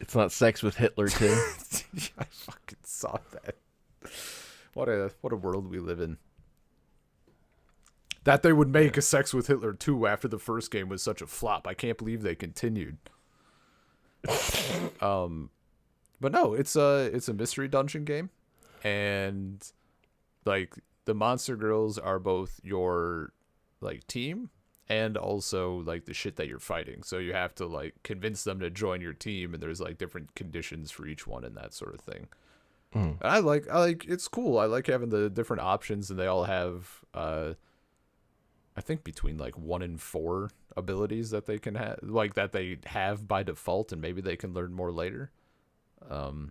It's not sex with Hitler too. I fucking saw that. What a world we live in. That they would make a Sex with Hitler 2 after the first game was such a flop. I can't believe they continued. But no, it's a mystery dungeon game, and like the monster girls are both your like team and also like the shit that you're fighting. So you have to like convince them to join your team, and there's like different conditions for each one and that sort of thing. And I like it's cool. I like having the different options, and they all have I think between like 1 and 4 abilities that they can have, like that they have by default, and maybe they can learn more later. And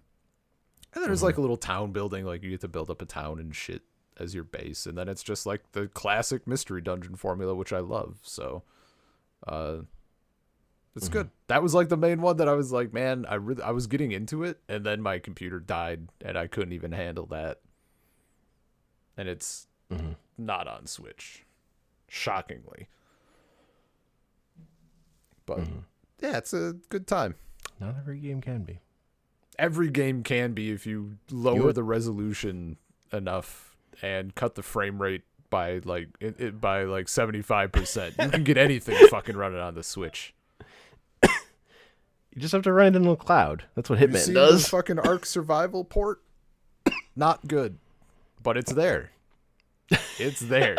there's like a little town building, like you get to build up a town and shit as your base, and then it's just like the classic mystery dungeon formula, which I love. So, it's good. That was like the main one that I was like, man, I was getting into it, and then my computer died, and I couldn't even handle that. And it's not on Switch. Shockingly. But yeah, it's a good time. Not every game can be. Every game can be if you lower the resolution enough and cut the frame rate by like by like 75%. You can get anything fucking running on the Switch. You just have to run it in the cloud. That's what You Hitman see does. the fucking Ark Survival port? Not good, but it's there. It's there.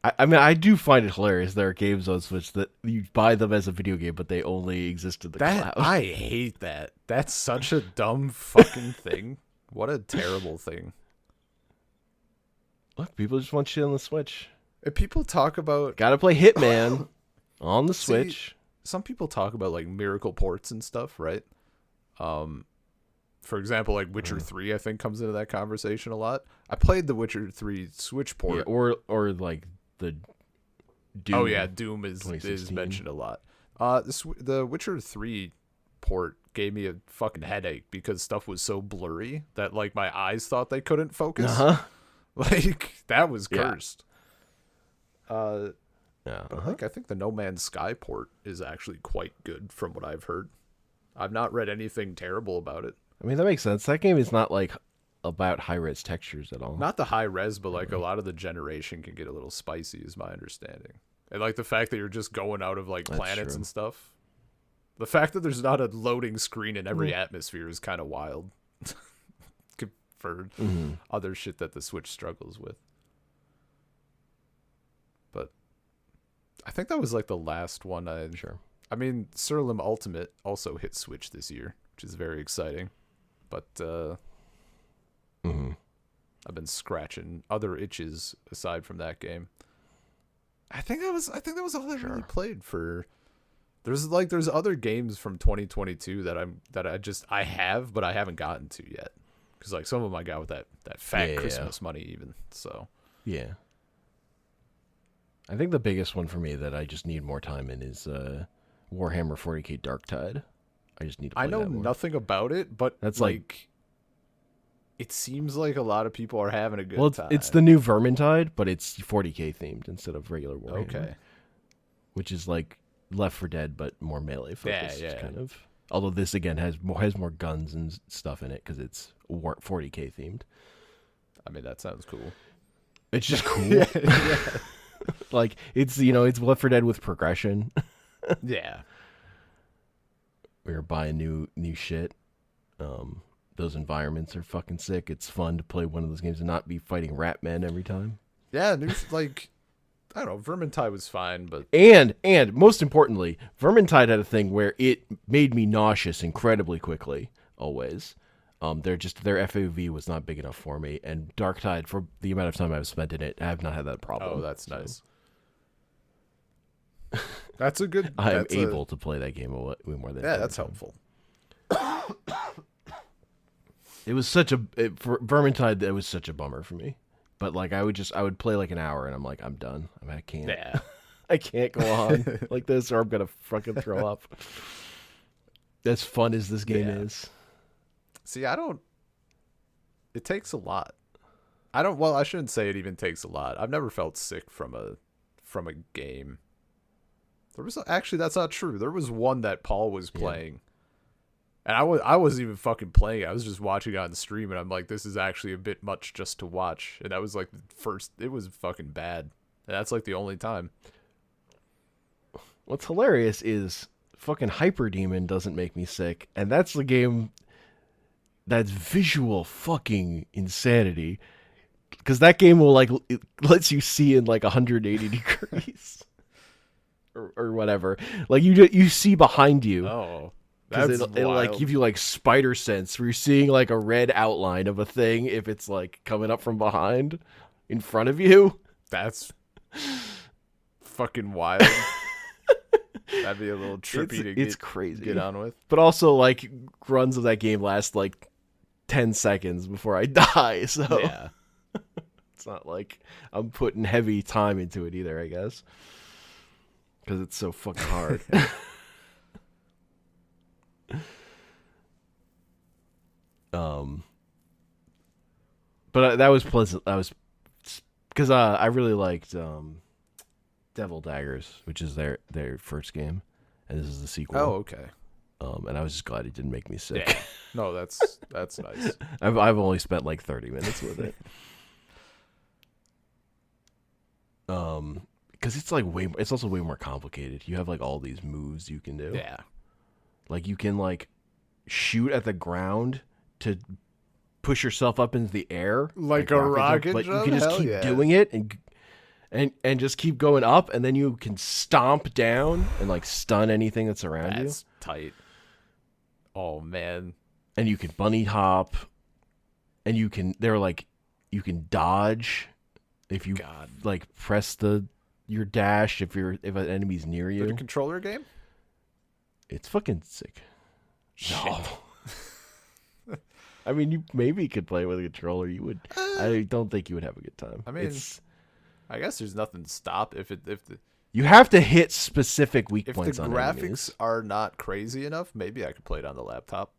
I mean, I do find it hilarious. There are games on Switch that you buy them as a video game, but they only exist in the cloud. I hate that. That's such a dumb fucking thing. What a terrible thing. Look, people just want shit on the Switch. If people talk about Gotta play Hitman on the Switch. See, some people talk about like miracle ports and stuff, right? For example, like Witcher 3, I think comes into that conversation a lot. I played the Witcher 3 Switch port. Yeah, or like the Doom. Oh yeah, Doom is mentioned a lot. The Witcher 3 port gave me a fucking headache because stuff was so blurry that like my eyes thought they couldn't focus. Like that was cursed. But like I think the No Man's Sky port is actually quite good from what I've heard. I've not read anything terrible about it. I mean, that makes sense. That game is not like about high-res textures at all. Not the high res, but like a lot of the generation can get a little spicy is my understanding. And like the fact that you're just going out of like planets and stuff. The fact that there's not a loading screen in every atmosphere is kind of wild for other shit that the Switch struggles with. But I think that was like the last one. I mean, Surlim Ultimate also hit Switch this year, which is very exciting. But I've been scratching other itches aside from that game. I think that was all I really played for. There's other games from 2022 that I have, but I haven't gotten to yet. Because like some of them I got with that fat Christmas money even. So yeah. I think the biggest one for me that I just need more time in is Warhammer 40k Darktide. I just need to play I know that more. nothing about it, but that's like it seems like a lot of people are having a good time. It's the new Vermintide, but it's 40k themed instead of regular Warhammer. Okay. Which is like Left 4 Dead, but more melee focused, kind of. Although this again has more guns and stuff in it because it's 40k themed. I mean, that sounds cool. It's just cool. Like it's Left 4 Dead with progression. Yeah. We're buying new shit. Those environments are fucking sick. It's fun to play one of those games and not be fighting rat men every time. Yeah, like I don't know, Vermintide was fine, but and most importantly, Vermintide had a thing where it made me nauseous incredibly quickly. Always, their FOV was not big enough for me, and Darktide, for the amount of time I've spent in it, I have not had that problem. Oh, that's nice. That's a good. I am able to play that game way more than that's helpful. It was for Vermintide. That was such a bummer for me. But like I would play like an hour and I'm like I'm done. I can't. Yeah. I can't go on like this or I'm gonna fucking throw up. As fun as this game is. See, it takes a lot. I shouldn't say it even takes a lot. I've never felt sick from a game. There was actually, that's not true. There was one that Paul was playing. And I wasn't even fucking playing it. I was just watching it on the stream, and I'm like, this is actually a bit much just to watch. And that was like it was fucking bad. And that's like the only time. What's hilarious is fucking Hyper Demon doesn't make me sick, and that's the game that's visual fucking insanity. Because that game will it lets you see in like 180 degrees. Or whatever. Like you see behind you. Oh. It'll like give you like spider sense where you're seeing like a red outline of a thing if it's like coming up from behind in front of you. That's fucking wild. That'd be a little trippy it's crazy. Get on with. But also like runs of that game last like 10 seconds before I die. So yeah. It's not like I'm putting heavy time into it either, I guess. Because it's so fucking hard. But that was pleasant. I was because I really liked Devil Daggers, which is their first game, and this is the sequel. Oh, okay. And I was just glad it didn't make me sick. Yeah. No, that's nice. I've only spent like 30 minutes with it. Because it's like it's also way more complicated. You have like all these moves you can do. Yeah. Like you can like shoot at the ground to push yourself up into the air Like a rocket but jump? you can just Hell keep yeah. doing it and just keep going up, and then you can stomp down and like stun anything that's around you. That's tight. Oh man. And you can bunny hop, and you can dodge if you like press your dash if an enemy's near you. Is it a controller game? It's fucking sick. Shit. No. I mean, you maybe could play with a controller. You would. I don't think you would have a good time. I mean, I guess there's nothing to stop if you have to hit specific weak points on graphics enemies. are not crazy enough. Maybe I could play it on the laptop.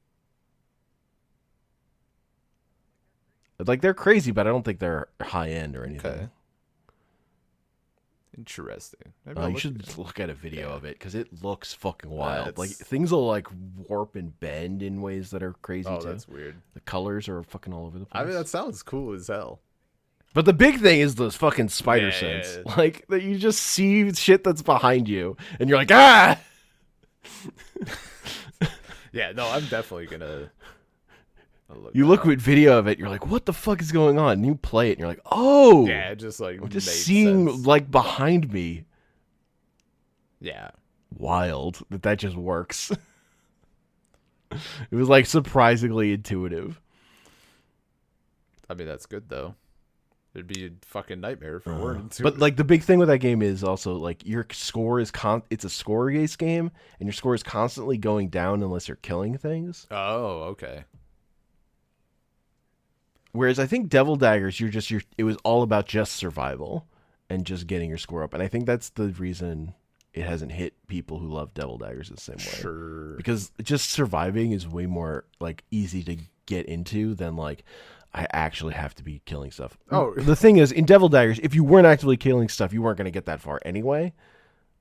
Like they're crazy, but I don't think they're high end or anything. Okay. Interesting. Maybe You should just look at a video of it because it looks fucking wild. It's- Like things will like warp and bend in ways that are crazy Oh, too. that's weird. The colors are fucking all over the place. I mean, that sounds cool as hell. But the big thing is those fucking spider Yeah, sense. yeah. Like that you just see shit that's behind you and you're like, ah. Yeah, no, I'm definitely gonna. You look at video of it, you're like, what the fuck is going on? And you play it and you're like, oh. Yeah, it just like I'm just made seeing sense. like behind me. Yeah. Wild that just works. It was like surprisingly intuitive. I mean, that's good though. It'd be a fucking nightmare for learning to. But like the big thing with that game is also like your score is it's a score based game and your score is constantly going down unless you're killing things. Oh, okay. Whereas I think Devil Daggers, it was all about just survival and just getting your score up. And I think that's the reason it hasn't hit people who love Devil Daggers the same way. Sure. Because just surviving is way more like easy to get into than like I actually have to be killing stuff. Oh. The thing is, in Devil Daggers, if you weren't actively killing stuff, you weren't going to get that far anyway.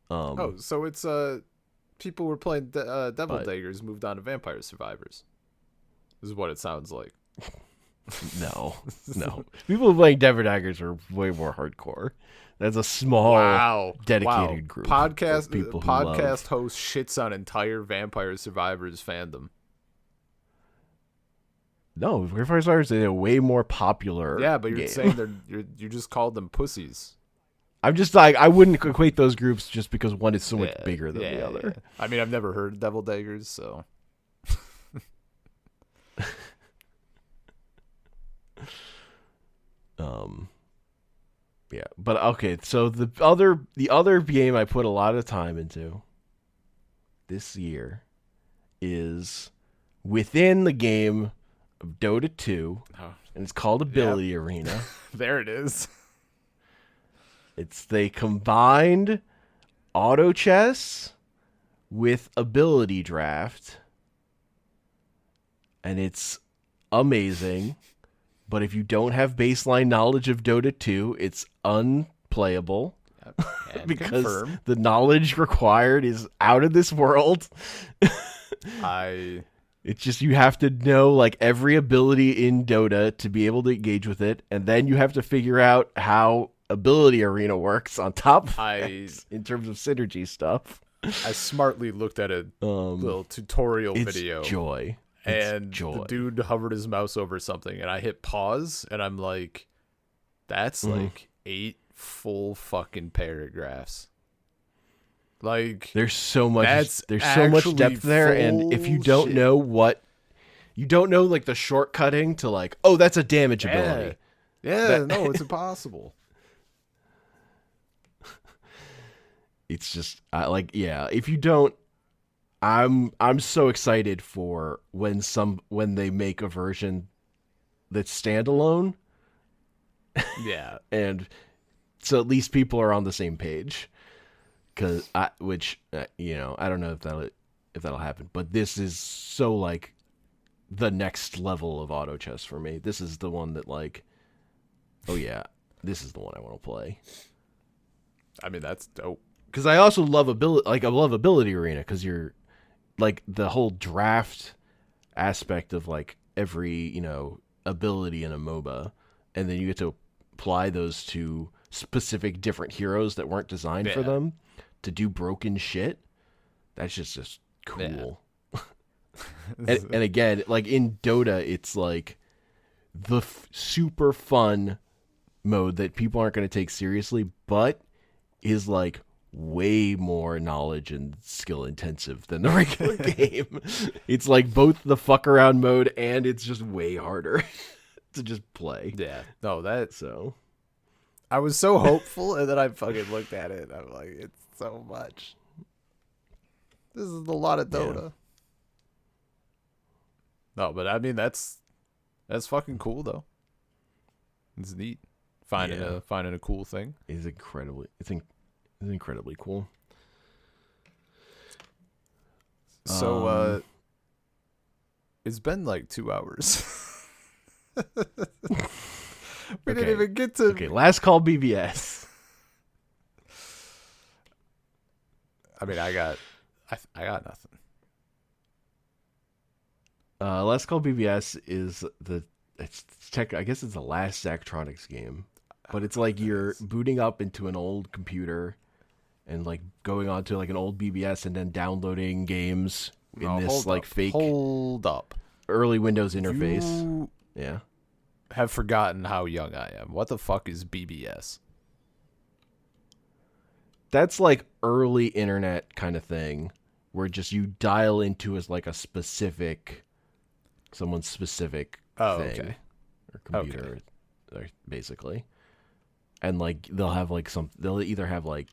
So it's people were playing Devil Daggers moved on to Vampire Survivors. This is what it sounds like. No. People playing Devil Daggers are way more hardcore. That's a small, dedicated group. Podcast of people who love. host shits on entire Vampire Survivors fandom. No, Vampire Survivors is a way more popular. Yeah, but you're game. saying you just called them pussies. I'm just like I wouldn't equate those groups just because one is so much bigger than the other. Yeah. I mean, I've never heard of Devil Daggers, so. Yeah, but okay. So the other game I put a lot of time into this year is within the game of Dota 2, and it's called Ability Arena. There it is. They combined auto chess with ability draft, and it's amazing. But if you don't have baseline knowledge of Dota 2, it's unplayable because confirm. the knowledge required is out of this world. It's just you have to know like every ability in Dota to be able to engage with it, and then you have to figure out how Ability Arena works on top of it in terms of synergy stuff. I smartly looked at a little tutorial video. Joy. And the dude hovered his mouse over something, and I hit pause, and I'm like, that's like 8 full fucking paragraphs. Like, there's so much depth there, full and if you don't shit. know you don't know like the shortcutting to like, oh, that's a damage ability. Yeah, no, it's impossible. It's just if you don't, I'm so excited for when they make a version that's standalone. Yeah. And so at least people are on the same page. I don't know if that'll happen, but this is so like the next level of auto chess for me. This is the one that like, oh yeah, this is the one I want to play. I mean, that's dope. Because I also love ability arena because like the whole draft aspect of like every ability in a MOBA, and then you get to apply those to specific different heroes that weren't designed for Yeah. them to do broken shit. That's just Yeah. cool. And again, like in Dota, it's like the super fun mode that people aren't going to take seriously, but is like way more knowledge and skill intensive than the regular game. It's like both the fuck around mode and it's just way harder to just play. Yeah. No, that So I was so hopeful, and then I fucking looked at it. And I'm like, it's so much. This is a lot of Dota. Yeah. No, but I mean that's fucking cool though. It's neat finding a cool thing. it's incredibly cool. So it's been like 2 hours. We didn't even get to. Okay, last call BBS. I mean, I got nothing. Last call BBS is I guess it's the last Zachtronics game, but it's like you're booting up into an old computer and like going onto like an old BBS and then downloading games in this like fake Hold up. early Windows interface. You Yeah. have forgotten how young I am. What the fuck is BBS? That's like early internet kind of thing where just you dial into as like a someone's specific thing Okay. or computer or basically. And like they'll either have like,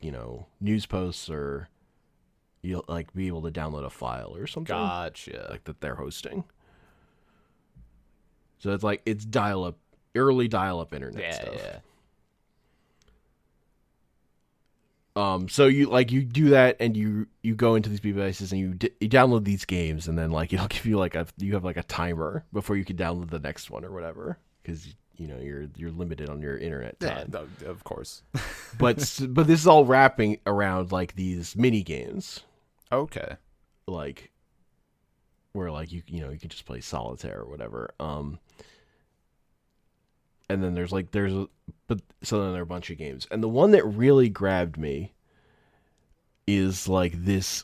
news posts or you'll like be able to download a file or something Gotcha. like that they're hosting. So it's like it's early dial-up internet stuff. Yeah. So you do that and you go into these devices and you download these games and then like it'll give you you have like a timer before you can download the next one or whatever because you're limited on your internet time. Yeah, no, of course. but this is all wrapping around like these mini games Okay. like where like you can just play solitaire or whatever. And then so then there are a bunch of games. And the one that really grabbed me is like this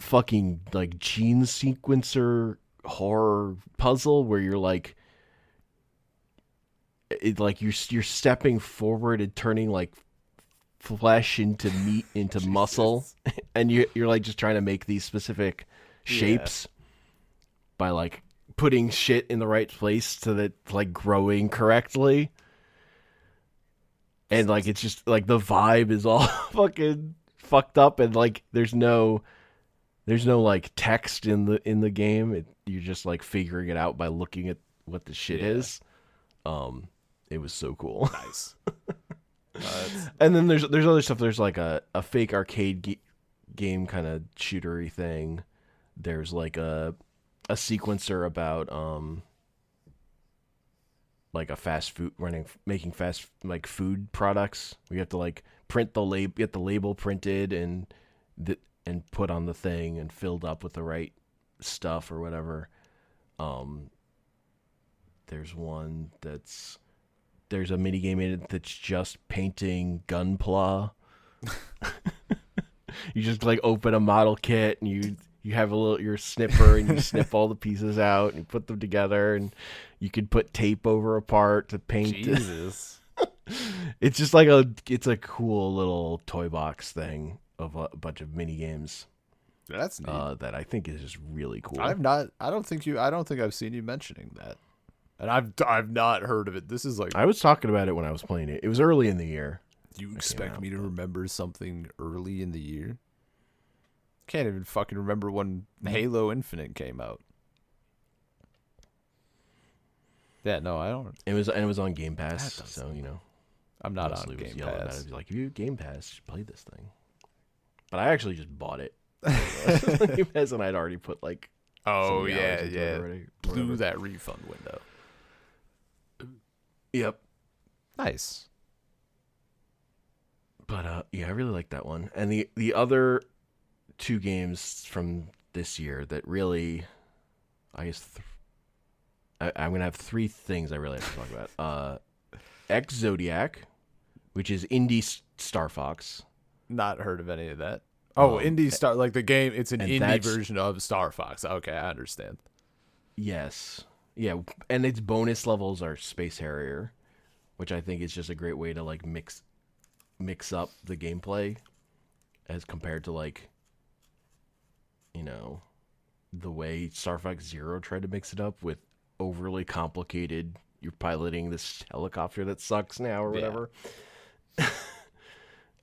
fucking like gene sequencer horror puzzle where you're like you're stepping forward and turning like flesh into meat into muscle and you're like just trying to make these specific shapes by like putting shit in the right place so that it's like growing correctly. And like it's just like the vibe is all fucking fucked up and like there's no like text in the game. You're just like figuring it out by looking at what the shit is. It was so cool. Nice. And then there's other stuff. There's like a fake arcade game kind of shootery thing. There's like a sequencer about like a fast food making fast like food products. We have to like print get the label printed and put on the thing and filled up with the right stuff or whatever. There's a mini game in it that's just painting Gunpla. You just like open a model kit and you have your snipper and you snip all the pieces out and you put them together and you could put tape over a part to paint. Jesus. It's just like it's a cool little toy box thing of a bunch of mini games. That's neat. That I think is just really cool. I don't think I've seen you mentioning that. And I've not heard of it. This is like I was talking about it when I was playing it. It was early in the year. you expect me to remember something early in the year? Can't even fucking remember when Halo Infinite came out. Yeah, no, I don't. It was on Game Pass, so I'm not Leslie on was Game yelling at it. Pass. He's like, if you have Game Pass, you should play this thing. But I actually just bought it. Game Pass, and I'd already put like. Oh so many yeah, hours into it yeah. already, Blew whatever. that refund window. Yep. Nice. But yeah, I really like that one. And the other two games from this year that really, I guess, I'm gonna have three things I really have to talk about. X Zodiac, which is indie Star Fox. Not heard of any of that. Oh, indie Star, like the game. It's an indie that's version of Star Fox. Okay, I understand. yes, yeah, and its bonus levels are Space Harrier, which I think is just a great way to like mix up the gameplay as compared to like, you know, the way Star Fox Zero tried to mix it up with overly complicated. You're piloting this helicopter that sucks now or whatever. Yeah.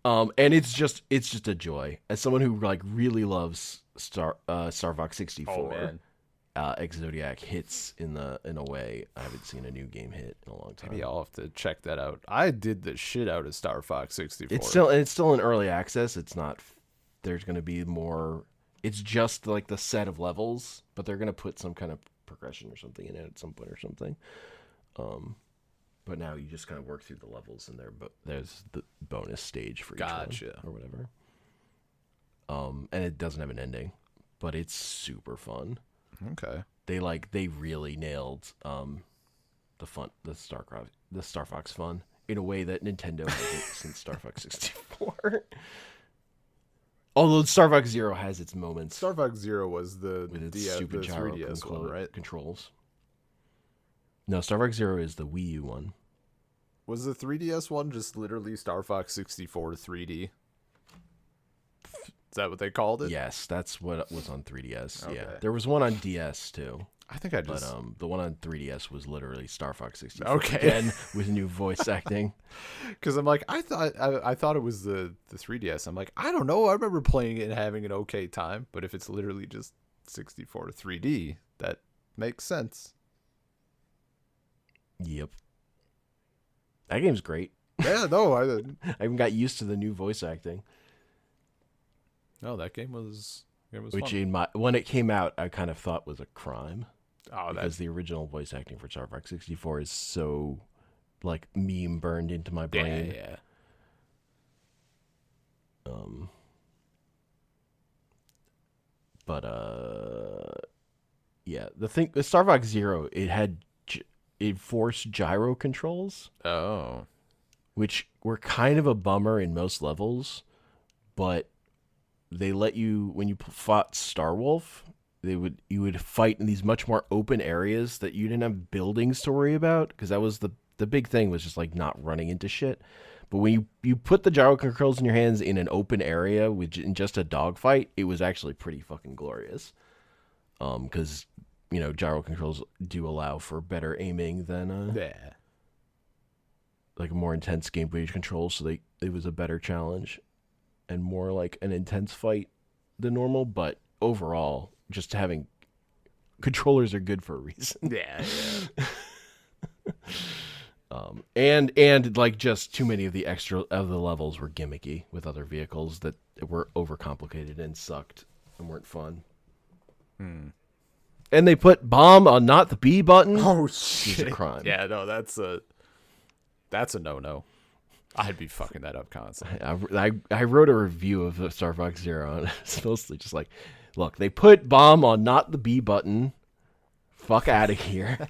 And it's just a joy. As someone who like really loves Star Fox 64, Oh man, X Zodiac hits in a way I haven't seen a new game hit in a long time. maybe I'll have to check that out. I did the shit out of Star Fox 64. It's still in early access. It's not. There's going to be more. It's just like the set of levels, but they're going to put some kind of progression or something in it at some point or something. But now you just kind of work through the levels, and there's the bonus stage for each one or whatever. And it doesn't have an ending, but it's super fun. Okay. They really nailed the Star Fox fun in a way that Nintendo hasn't since Star Fox 64. Although Star Fox Zero has its moments. Star Fox Zero was the with its DS, stupid the gyro 3DS one, right? controls. No, Star Fox Zero is the Wii U one. Was the 3DS one just literally Star Fox 64 3D? Is that what they called it? Yes, that's what was on 3DS. Okay. Yeah, there was one on DS too. I think I just. But the one on 3DS was literally Star Fox 64 Okay. again with new voice acting. Because I'm like, I thought it was the 3DS. I'm like, I don't know. I remember playing it and having an okay time. But if it's literally just 64 3D, that makes sense. Yep. That game's great. Yeah, no, I even got used to the new voice acting. No, that game was which fun. When it came out, I kind of thought was a crime. Oh, because the original voice acting for Star Fox 64 is so like meme burned into my brain. Yeah. But yeah, the Star Fox Zero, it forced gyro controls. Oh. Which were kind of a bummer in most levels, but they let you, when you fought Starwolf, you would fight in these much more open areas that you didn't have buildings to worry about, because that was the big thing, was just like not running into shit. But when you put the gyro controls in your hands in an open area in just a dogfight, it was actually pretty fucking glorious. Because gyro controls do allow for better aiming than like a more intense gameplay control, so it was a better challenge and more like an intense fight than normal. But overall, just having controllers are good for a reason. Yeah. And like just too many of the levels were gimmicky with other vehicles that were overcomplicated and sucked and weren't fun. And they put bomb on not the B button. Oh shit! It's a crime. Yeah, no, that's a no-no. I'd be fucking that up constantly. I wrote a review of Star Fox Zero, and it's mostly just like, look, they put bomb on not the B button. Fuck out of here.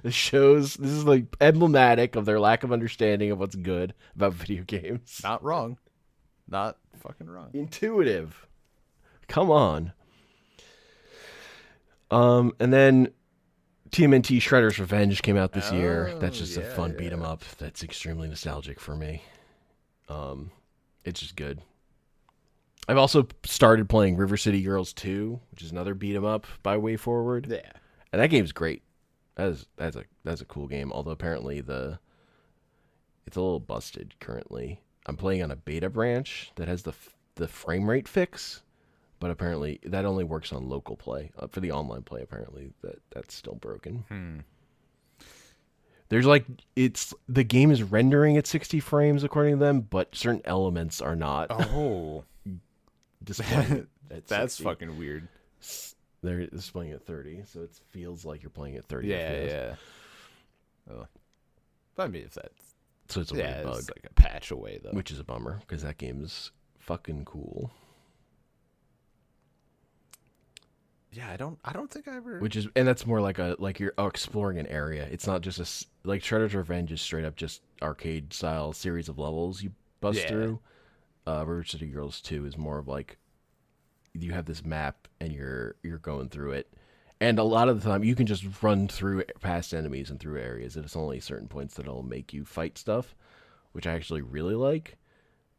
This is like emblematic of their lack of understanding of what's good about video games. Not wrong. Not fucking wrong. Intuitive. Come on. And then TMNT Shredder's Revenge came out this year. That's just a fun beat 'em up. That's extremely nostalgic for me. It's just good. I've also started playing River City Girls 2, which is another beat 'em up by Way Forward. Yeah. And that game's great. That's a cool game, although apparently it's a little busted currently. I'm playing on a beta branch that has the frame rate fix, but apparently that only works on local play. For the online play, apparently that's still broken. There's like the game is rendering at 60 frames according to them, but certain elements are not. Oh, displaying at that's 60. fucking weird. They're displaying at 30, so it feels like you're playing at 30. Yeah. Oh. But I mean, if that's so it's a weird bug. It's like a patch away though, which is a bummer because that game is fucking cool. Yeah, I don't think I ever. which is, and that's more like you're exploring an area. It's not just like Shredder's Revenge is straight up just arcade style series of levels you bust Yeah, through. River City Girls 2 is more of like you have this map and you're going through it, and a lot of the time you can just run through past enemies and through areas. It's only certain points that'll make you fight stuff, which I actually really like.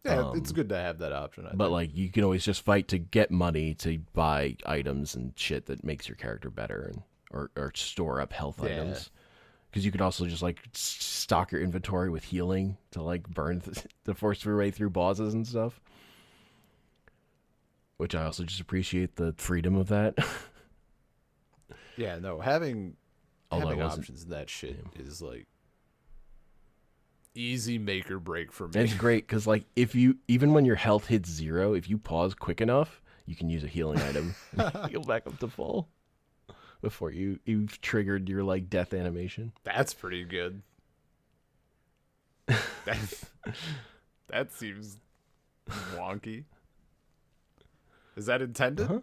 yeah, it's good to have that option. I But think. like you can always just fight to get money to buy items and shit that makes your character better, and or store up health Yeah, items. Because you could also just like stock your inventory with healing to like burn to force your way through bosses and stuff. Which I also just appreciate the freedom of that. yeah, no, having Although I having wasn't. options in that shit Yeah. is like easy make or break for And me. it's great because like if you even when your health hits 0, if you pause quick enough, you can use a healing item and heal back up to full before you've triggered your like death animation. That's pretty good. That, that seems wonky. Is that Uh intended? huh.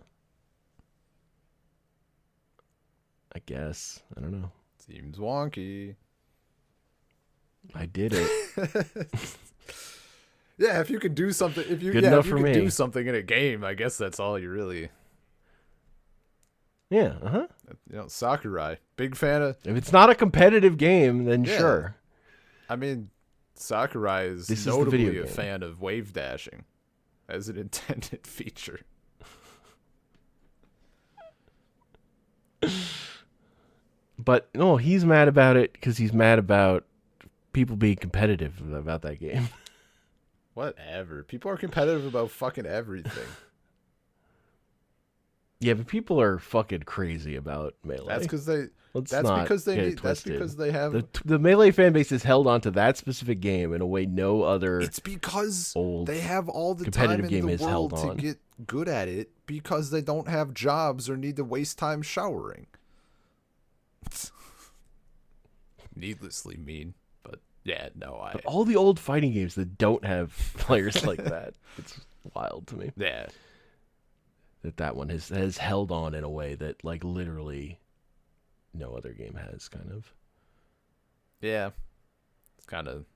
I guess I don't know. Seems wonky. I did it. Yeah, if you can do something, if you Good yeah, enough if you for can do me. something in a game, I guess that's all you really. Yeah. Uh huh. Sakurai, big fan of. If it's not a competitive game, then Yeah, sure. I mean, Sakurai is This is the video notably a game. fan of wave dashing as an intended feature. But no, he's mad about it because he's mad about people being competitive about that game. Whatever. People are competitive about fucking everything. Yeah, but people are fucking crazy about Melee. That's because they. Let's That's not because they get it need. That's twisted. because they have. The Melee fan base is held onto that specific game in a way no other It's because old they have all the time competitive in game the is held world to on. get good at it because they don't have jobs or need to waste time showering. Needlessly mean, but yeah, no, I But all the old fighting games that don't have players like that, it's wild to me yeah, that one has held on in a way that like literally no other game has. Kind of. yeah. It's kind of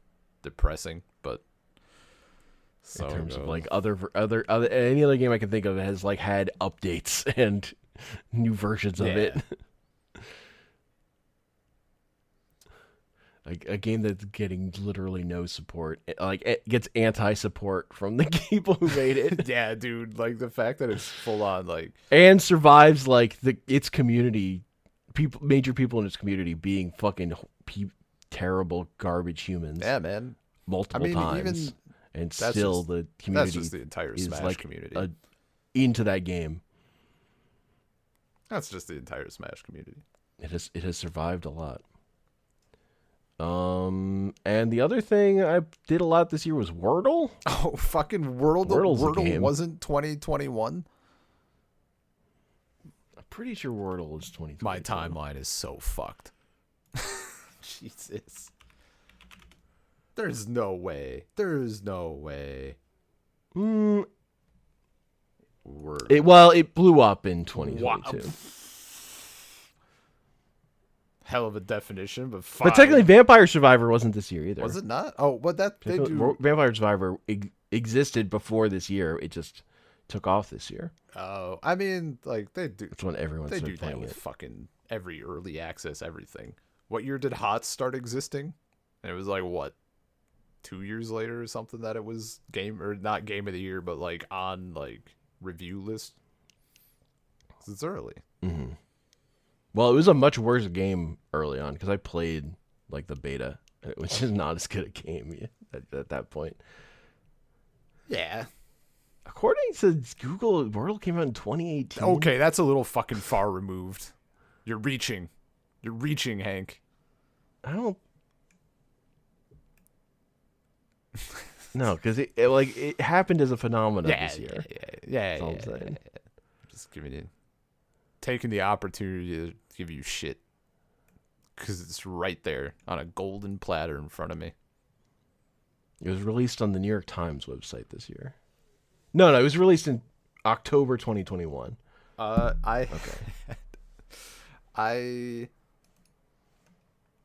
depressing, but so In terms of goes. like other any other game I can think of has like had updates and new versions of it. Yeah. Like a game that's getting literally no support, like it gets anti-support from the people who made it, Yeah, dude, like the fact that it's full on like and survives like its community, major people in its community being fucking terrible garbage humans yeah, man. multiple even times, and that's still just- the That's community just the entire is Smash like community. into that game. That's just the entire Smash community. It has survived a lot. And the other thing I did a lot this year was Wordle. Oh, fucking Wordle's a Wordle game. wasn't 2021. I'm pretty sure Wordle is 2020. My timeline is so fucked. Jesus. There's no way. There's no way. Mm, Wordle. it blew up in 2022. Wow. Hell of a definition, but fine. But technically, Vampire Survivor wasn't this year either. Was it not? Oh, but that they do. Vampire Survivor existed before this year. It just took off this year. Oh, I mean, like they do. That's when everyone They started do that playing with it. fucking every early access everything. What year did HOTS start existing? And it was like what, 2 years later or something that it was game or not game of the year, but like on like review list. 'Cause it's early. Mm-hmm. Well, it was a much worse game early on because I played like the beta, which is not as good a game at that point. Yeah. According to Google, Wordle came out in 2018. Okay, that's a little fucking far removed. You're reaching. You're reaching, Hank. I don't. No, because it happened as a phenomenon Yeah, this year. yeah. That's all I'm saying. Just giving you, taking the opportunity to give you shit because it's right there on a golden platter in front of me. It was released on the New York Times website this year. No, it was released in October 2021. Okay. I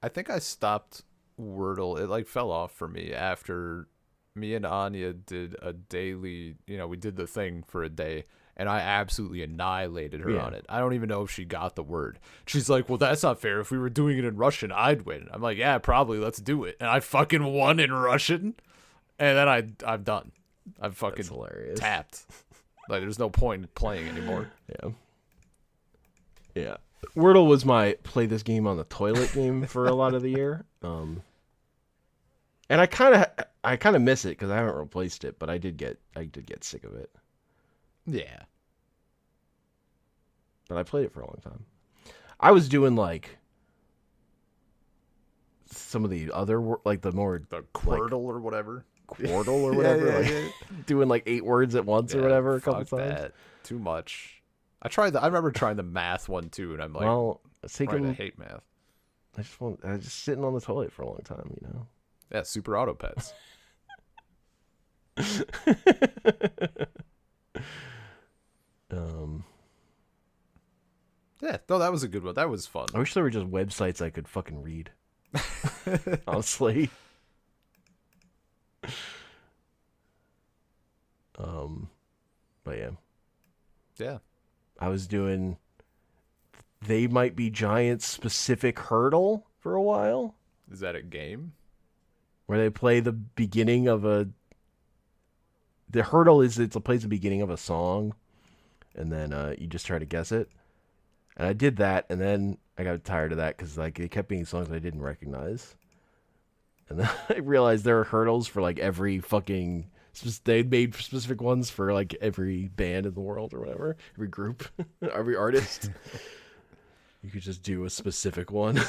I think I stopped Wordle. It like fell off for me after me and Anya did a daily, we did the thing for a day and I absolutely annihilated her Yeah. on it. I don't even know if she got the word. She's like, "Well, that's not fair. If we were doing it in Russian, I'd win." I'm like, "Yeah, probably. Let's do it." And I fucking won in Russian. And then I'm done. I'm fucking That's hilarious. tapped. Like there's no point in playing anymore. Yeah. Yeah. Wordle was my play this game on the toilet game for a lot of the year. And I kind of miss it because I haven't replaced it, but I did get sick of it. Yeah. But I played it for a long time. I was doing like some of the other like the more The Quirtle or whatever. Quordle or whatever, Yeah. doing like 8 words at once or whatever a couple fuck times. that. Too much. I remember trying the math one too, and I'm like, Well, it's I taking. hate math. I was just sitting on the toilet for a long time. Yeah, super auto pets. um, Yeah, no, that was a good one. That was fun. I wish there were just websites I could fucking read. Honestly. But yeah, Yeah. I was doing. They Might Be Giants specific hurdle for a while, Is that a game? where they play the beginning of a. The hurdle is it plays the beginning of a song, and then you just try to guess it. And I did that, and then I got tired of that because like it kept being songs I didn't recognize. And then I realized there are hurdles for like every fucking. They made specific ones for like every band in the world or whatever, every group, every artist. You could just do a specific one.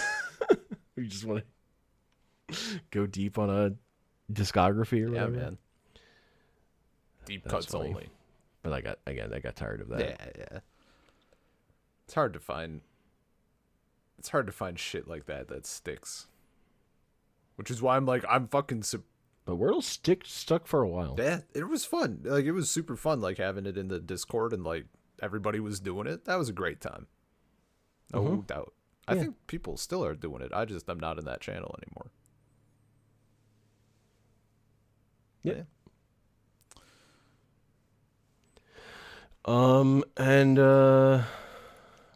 You just want to go deep on a discography or whatever. Yeah, man. Deep That's cuts funny. only. But I got tired of that. Yeah. It's hard to find. It's hard to find shit like that sticks. Which is why I'm fucking. But Wordle stuck for a while. Yeah, it was fun. Like it was super fun. Like having it in the Discord and like everybody was doing it. That was a great time. No doubt. I Yeah. think people still are doing it. I'm not in that channel anymore. Yeah. And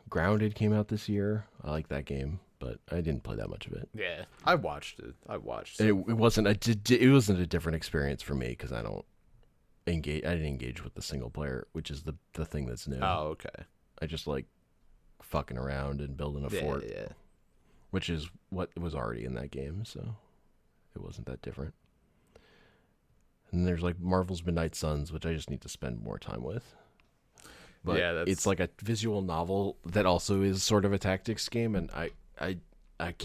Grounded came out this year. I like that game, but I didn't play that much of it. Yeah, I watched it. It wasn't a different experience for me because I don't engage. I didn't engage with the single player, which is the thing that's new. Oh, okay. I just like fucking around and building a fort, Yeah. which is what was already in that game, so it wasn't that different. And there's like Marvel's Midnight Suns, which I just need to spend more time with. But Yeah, it's like a visual novel that also is sort of a tactics game, and I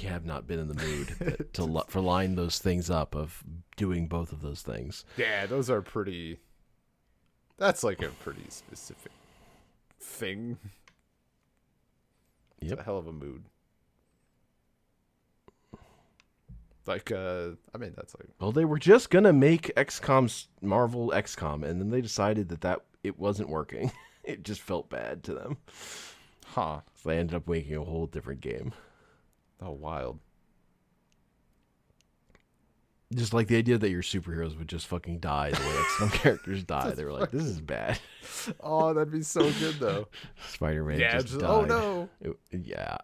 have not been in the mood for line those things up of doing both of those things. Yeah, those are pretty. That's like a pretty specific thing. It's Yep. a hell of a mood. Like, I mean, that's like. Well, they were just gonna make Marvel XCOM, and then they decided that it wasn't working. It just felt bad to them. Huh. So they ended up making a whole different game. Oh, wild. Just like the idea that your superheroes would just fucking die the way XCOM characters die. They were like, this is bad. Oh, that'd be so good, though. Spider-Man Yeah, just died. oh, no. Yeah.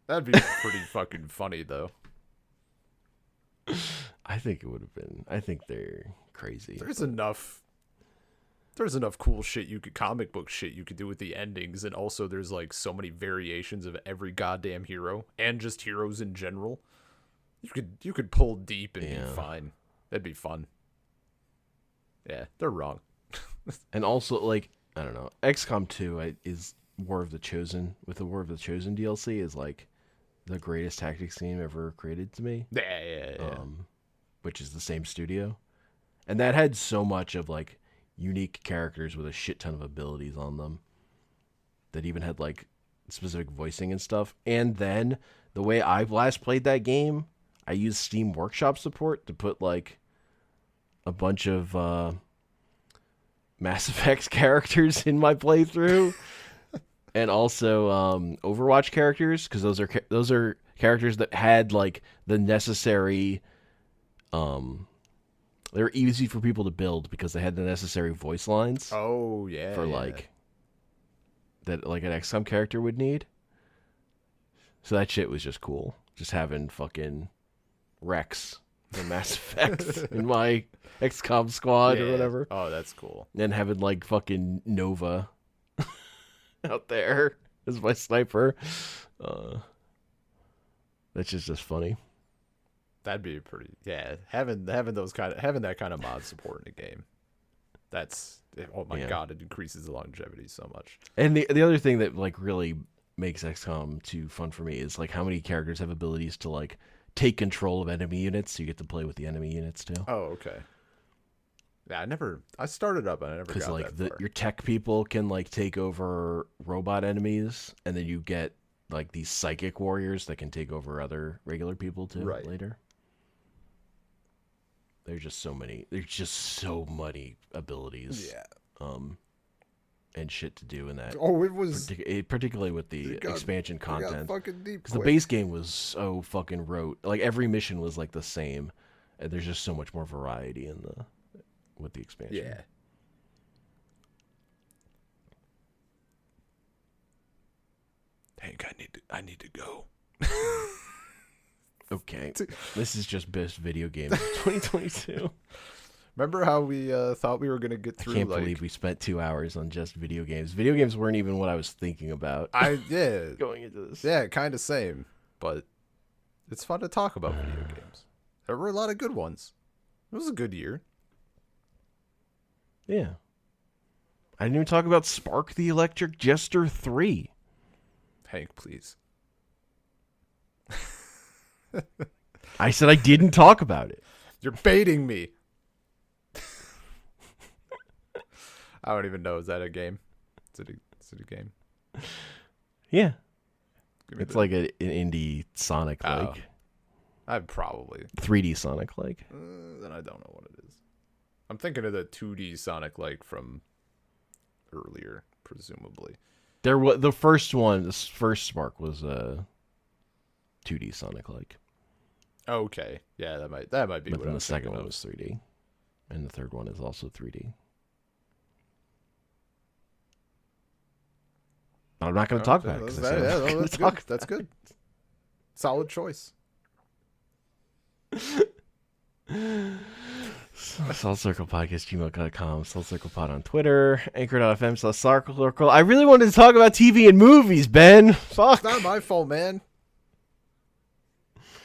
That'd be pretty fucking funny, though. I think it would have been. I think they're crazy. There's enough cool shit comic book shit you could do with the endings, and also there's like so many variations of every goddamn hero and just heroes in general. You could pull deep and be fine. That'd be fun. Yeah, they're wrong. And also, like, I don't know, XCOM 2 is War of the Chosen. With the War of the Chosen DLC is like the greatest tactics game ever created to me. Yeah. Which is the same studio, and that had so much of like unique characters with a shit ton of abilities on them that even had like specific voicing and stuff. And then the way I last played that game, I used Steam Workshop support to put like a bunch of Mass Effect characters in my playthrough. and also Overwatch characters, because those are characters that had like the necessary. They were easy for people to build because they had the necessary voice lines Oh yeah, for yeah. like that like an XCOM character would need. So that shit was just cool. Just having fucking Rex from Mass Effect in my XCOM squad or whatever. Oh, that's cool. And having like fucking Nova out there as my sniper. That's just funny. That'd be pretty. Yeah, having that kind of mod support in a game. That's oh my god, it increases the longevity so much. And the other thing that like really makes XCOM 2 fun for me is like how many characters have abilities to like take control of enemy units, so you get to play with the enemy units too. Oh, okay. Yeah, I started up and I never got like that far. Your tech people can like take over robot enemies, and then you get like these psychic warriors that can take over other regular people too later. There's just so many abilities. Yeah. And shit to do in that. Oh, it was particularly with the expansion content. Fucking deep. Because the base game was so fucking rote. Like every mission was like the same, and there's just so much more variety with the expansion. Yeah. Hank, I need to go. Okay. This is just best video game of 2022. Remember how we thought we were going to get through? I can't believe we spent 2 hours on just video games. Video games weren't even what I was thinking about. Going into this. Yeah, kind of same. But it's fun to talk about video games. There were a lot of good ones. It was a good year. Yeah. I didn't even talk about Spark the Electric Jester 3. Hank, please. I said I didn't talk about it. You're baiting me. I don't even know. Is that a game? Is it a game? Yeah. It's like an indie Sonic like. Oh. I'd probably 3D Sonic like. Then I don't know what it is. I'm thinking of the 2D Sonic like from earlier, presumably. There was the first one. This first Spark was 2D Sonic like. Okay, yeah, that might be. But what then I'm the second thinking one of. was 3D, and the third one is also 3D. I'm not going to talk about it because that's good. Solid choice. SoulCirclePodcast@gmail.com, SoulCirclePod on Twitter, Anchor.fm/SoulCircle. I really wanted to talk about TV and movies, Ben. Fuck. It's not my fault, man.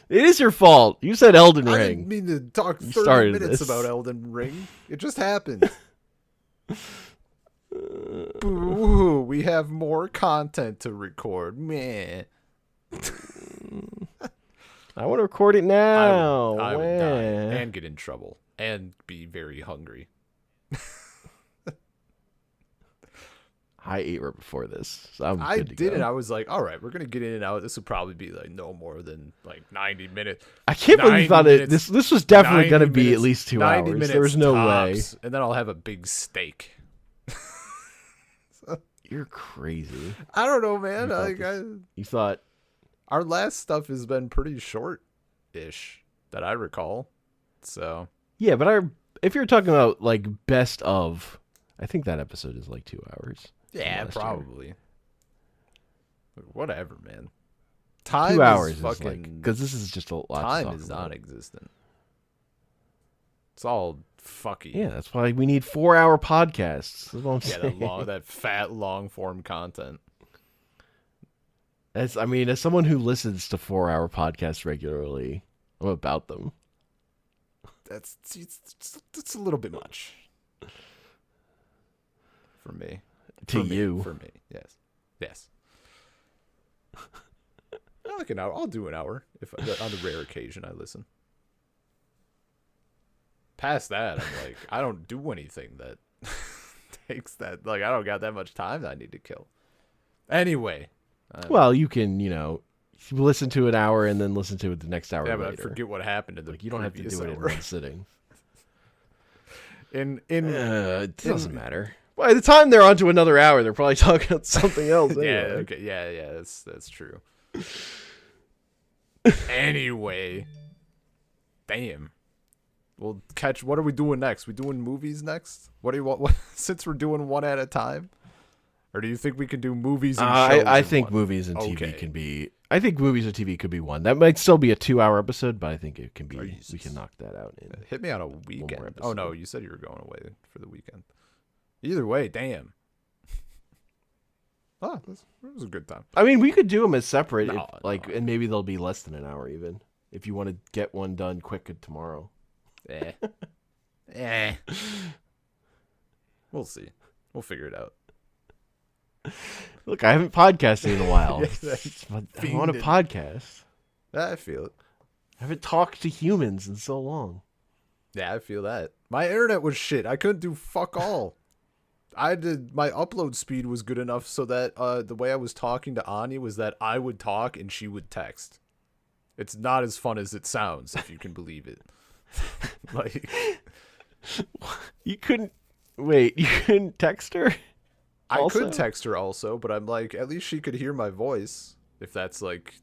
It is your fault. You said Elden Ring. I didn't mean to talk 30 minutes about Elden Ring. It just happened. Boo, we have more content to record. Man. I want to record it now. I would die and get in trouble and be very hungry. I ate right before this, so I'm I good to didn't. go. I was like, all right, we're going to get in and out. This will probably be like no more than like 90 minutes. I can't believe you thought this was definitely going to be at least 2 90 hours. minutes There was no tops, way. And then I'll have a big steak. You're crazy. I don't know, man. You thought our last stuff has been pretty short-ish that I recall. So yeah, but if you're talking about like best of, I think that episode is like 2 hours. Yeah, probably. Whatever, man. Time 2 hours is fucking, like because this is just a lot. Time is non-existent. It's all fucky. Yeah, that's why we need 4-hour podcasts. That's what I'm saying. that fat long form content. As someone who listens to 4-hour podcasts regularly, I'm about them. That's a little bit much for me. For me, yes. I like an hour. I'll do an hour if on the rare occasion I listen. Past that, I'm like, I don't do anything that takes that. Like, I don't got that much time that I need to kill. Anyway. Well, you can, listen to an hour and then listen to it the next hour later. But I forget what happened in the you don't have to do it in one sitting. It doesn't matter. By the time they're on to another hour, they're probably talking about something else. Anyway. Yeah. Okay. Yeah. That's true. Anyway, damn. We'll catch. What are we doing next? We doing movies next? What do you want? Since we're doing one at a time, or do you think we can do movies and shows? I think movies and TV can be. I think movies and TV could be one. That might still be a 2-hour episode, but I think it can be. We can knock that out in. Hit me on a weekend. Oh no, you said you were going away for the weekend. Either way, damn. Oh, that was a good time. I mean, we could do them as separate, and maybe they'll be less than an hour even. If you want to get one done quick tomorrow. We'll see. We'll figure it out. Look, I haven't podcasted in a while. I want a podcast. I feel it. I haven't talked to humans in so long. Yeah, I feel that. My internet was shit. I couldn't do fuck all. My upload speed was good enough so that the way I was talking to Anya was that I would talk and she would text. It's not as fun as it sounds, if you can believe it. Like, you couldn't text her? I could text her also, but I'm like, at least she could hear my voice, if that's like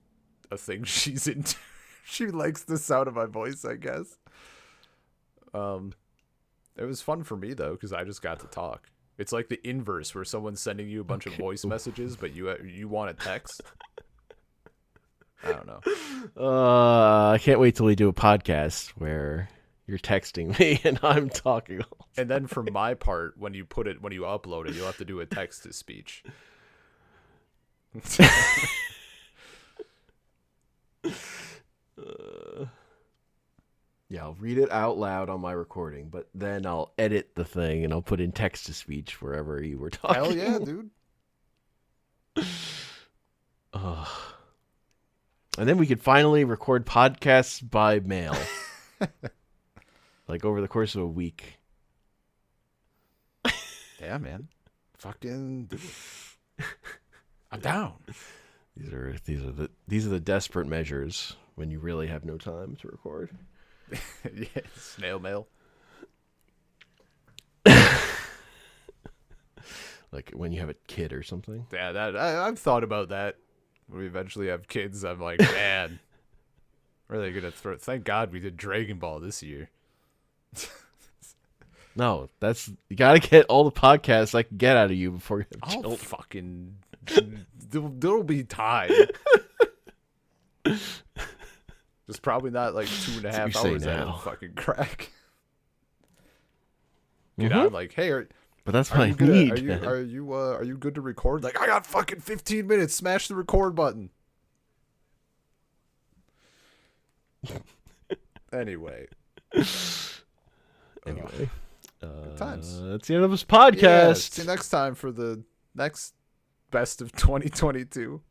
a thing she's into. She likes the sound of my voice, I guess. It was fun for me though, because I just got to talk. It's like the inverse, where someone's sending you a bunch of voice messages, but you want a text. I don't know. I can't wait till we do a podcast where you're texting me and I'm talking. And then for my part, when you upload it, you'll have to do a text to speech. Yeah, I'll read it out loud on my recording, but then I'll edit the thing and I'll put in text to speech wherever you were talking. Hell yeah, dude. And then we could finally record podcasts by mail. Like over the course of a week. Yeah, man. Fucking do it. I'm down. These are the desperate measures when you really have no time to record. Yeah, snail mail. Like when you have a kid or something. Yeah, I've thought about that. When we eventually have kids, I'm like, man, where are they gonna throw? Thank God we did Dragon Ball this year. No, you gotta get all the podcasts I can get out of you before you have children. Fucking, there'll be time. Just probably not like 2.5 hours out of fucking crack. You know, I'm like, hey, but that's what I need. Are you good to record? Like, I got fucking 15 minutes. Smash the record button. Anyway. Good times. That's the end of this podcast. Yeah, see you next time for the next best of 2022.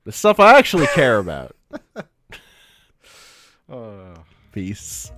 The stuff I actually care about. Peace.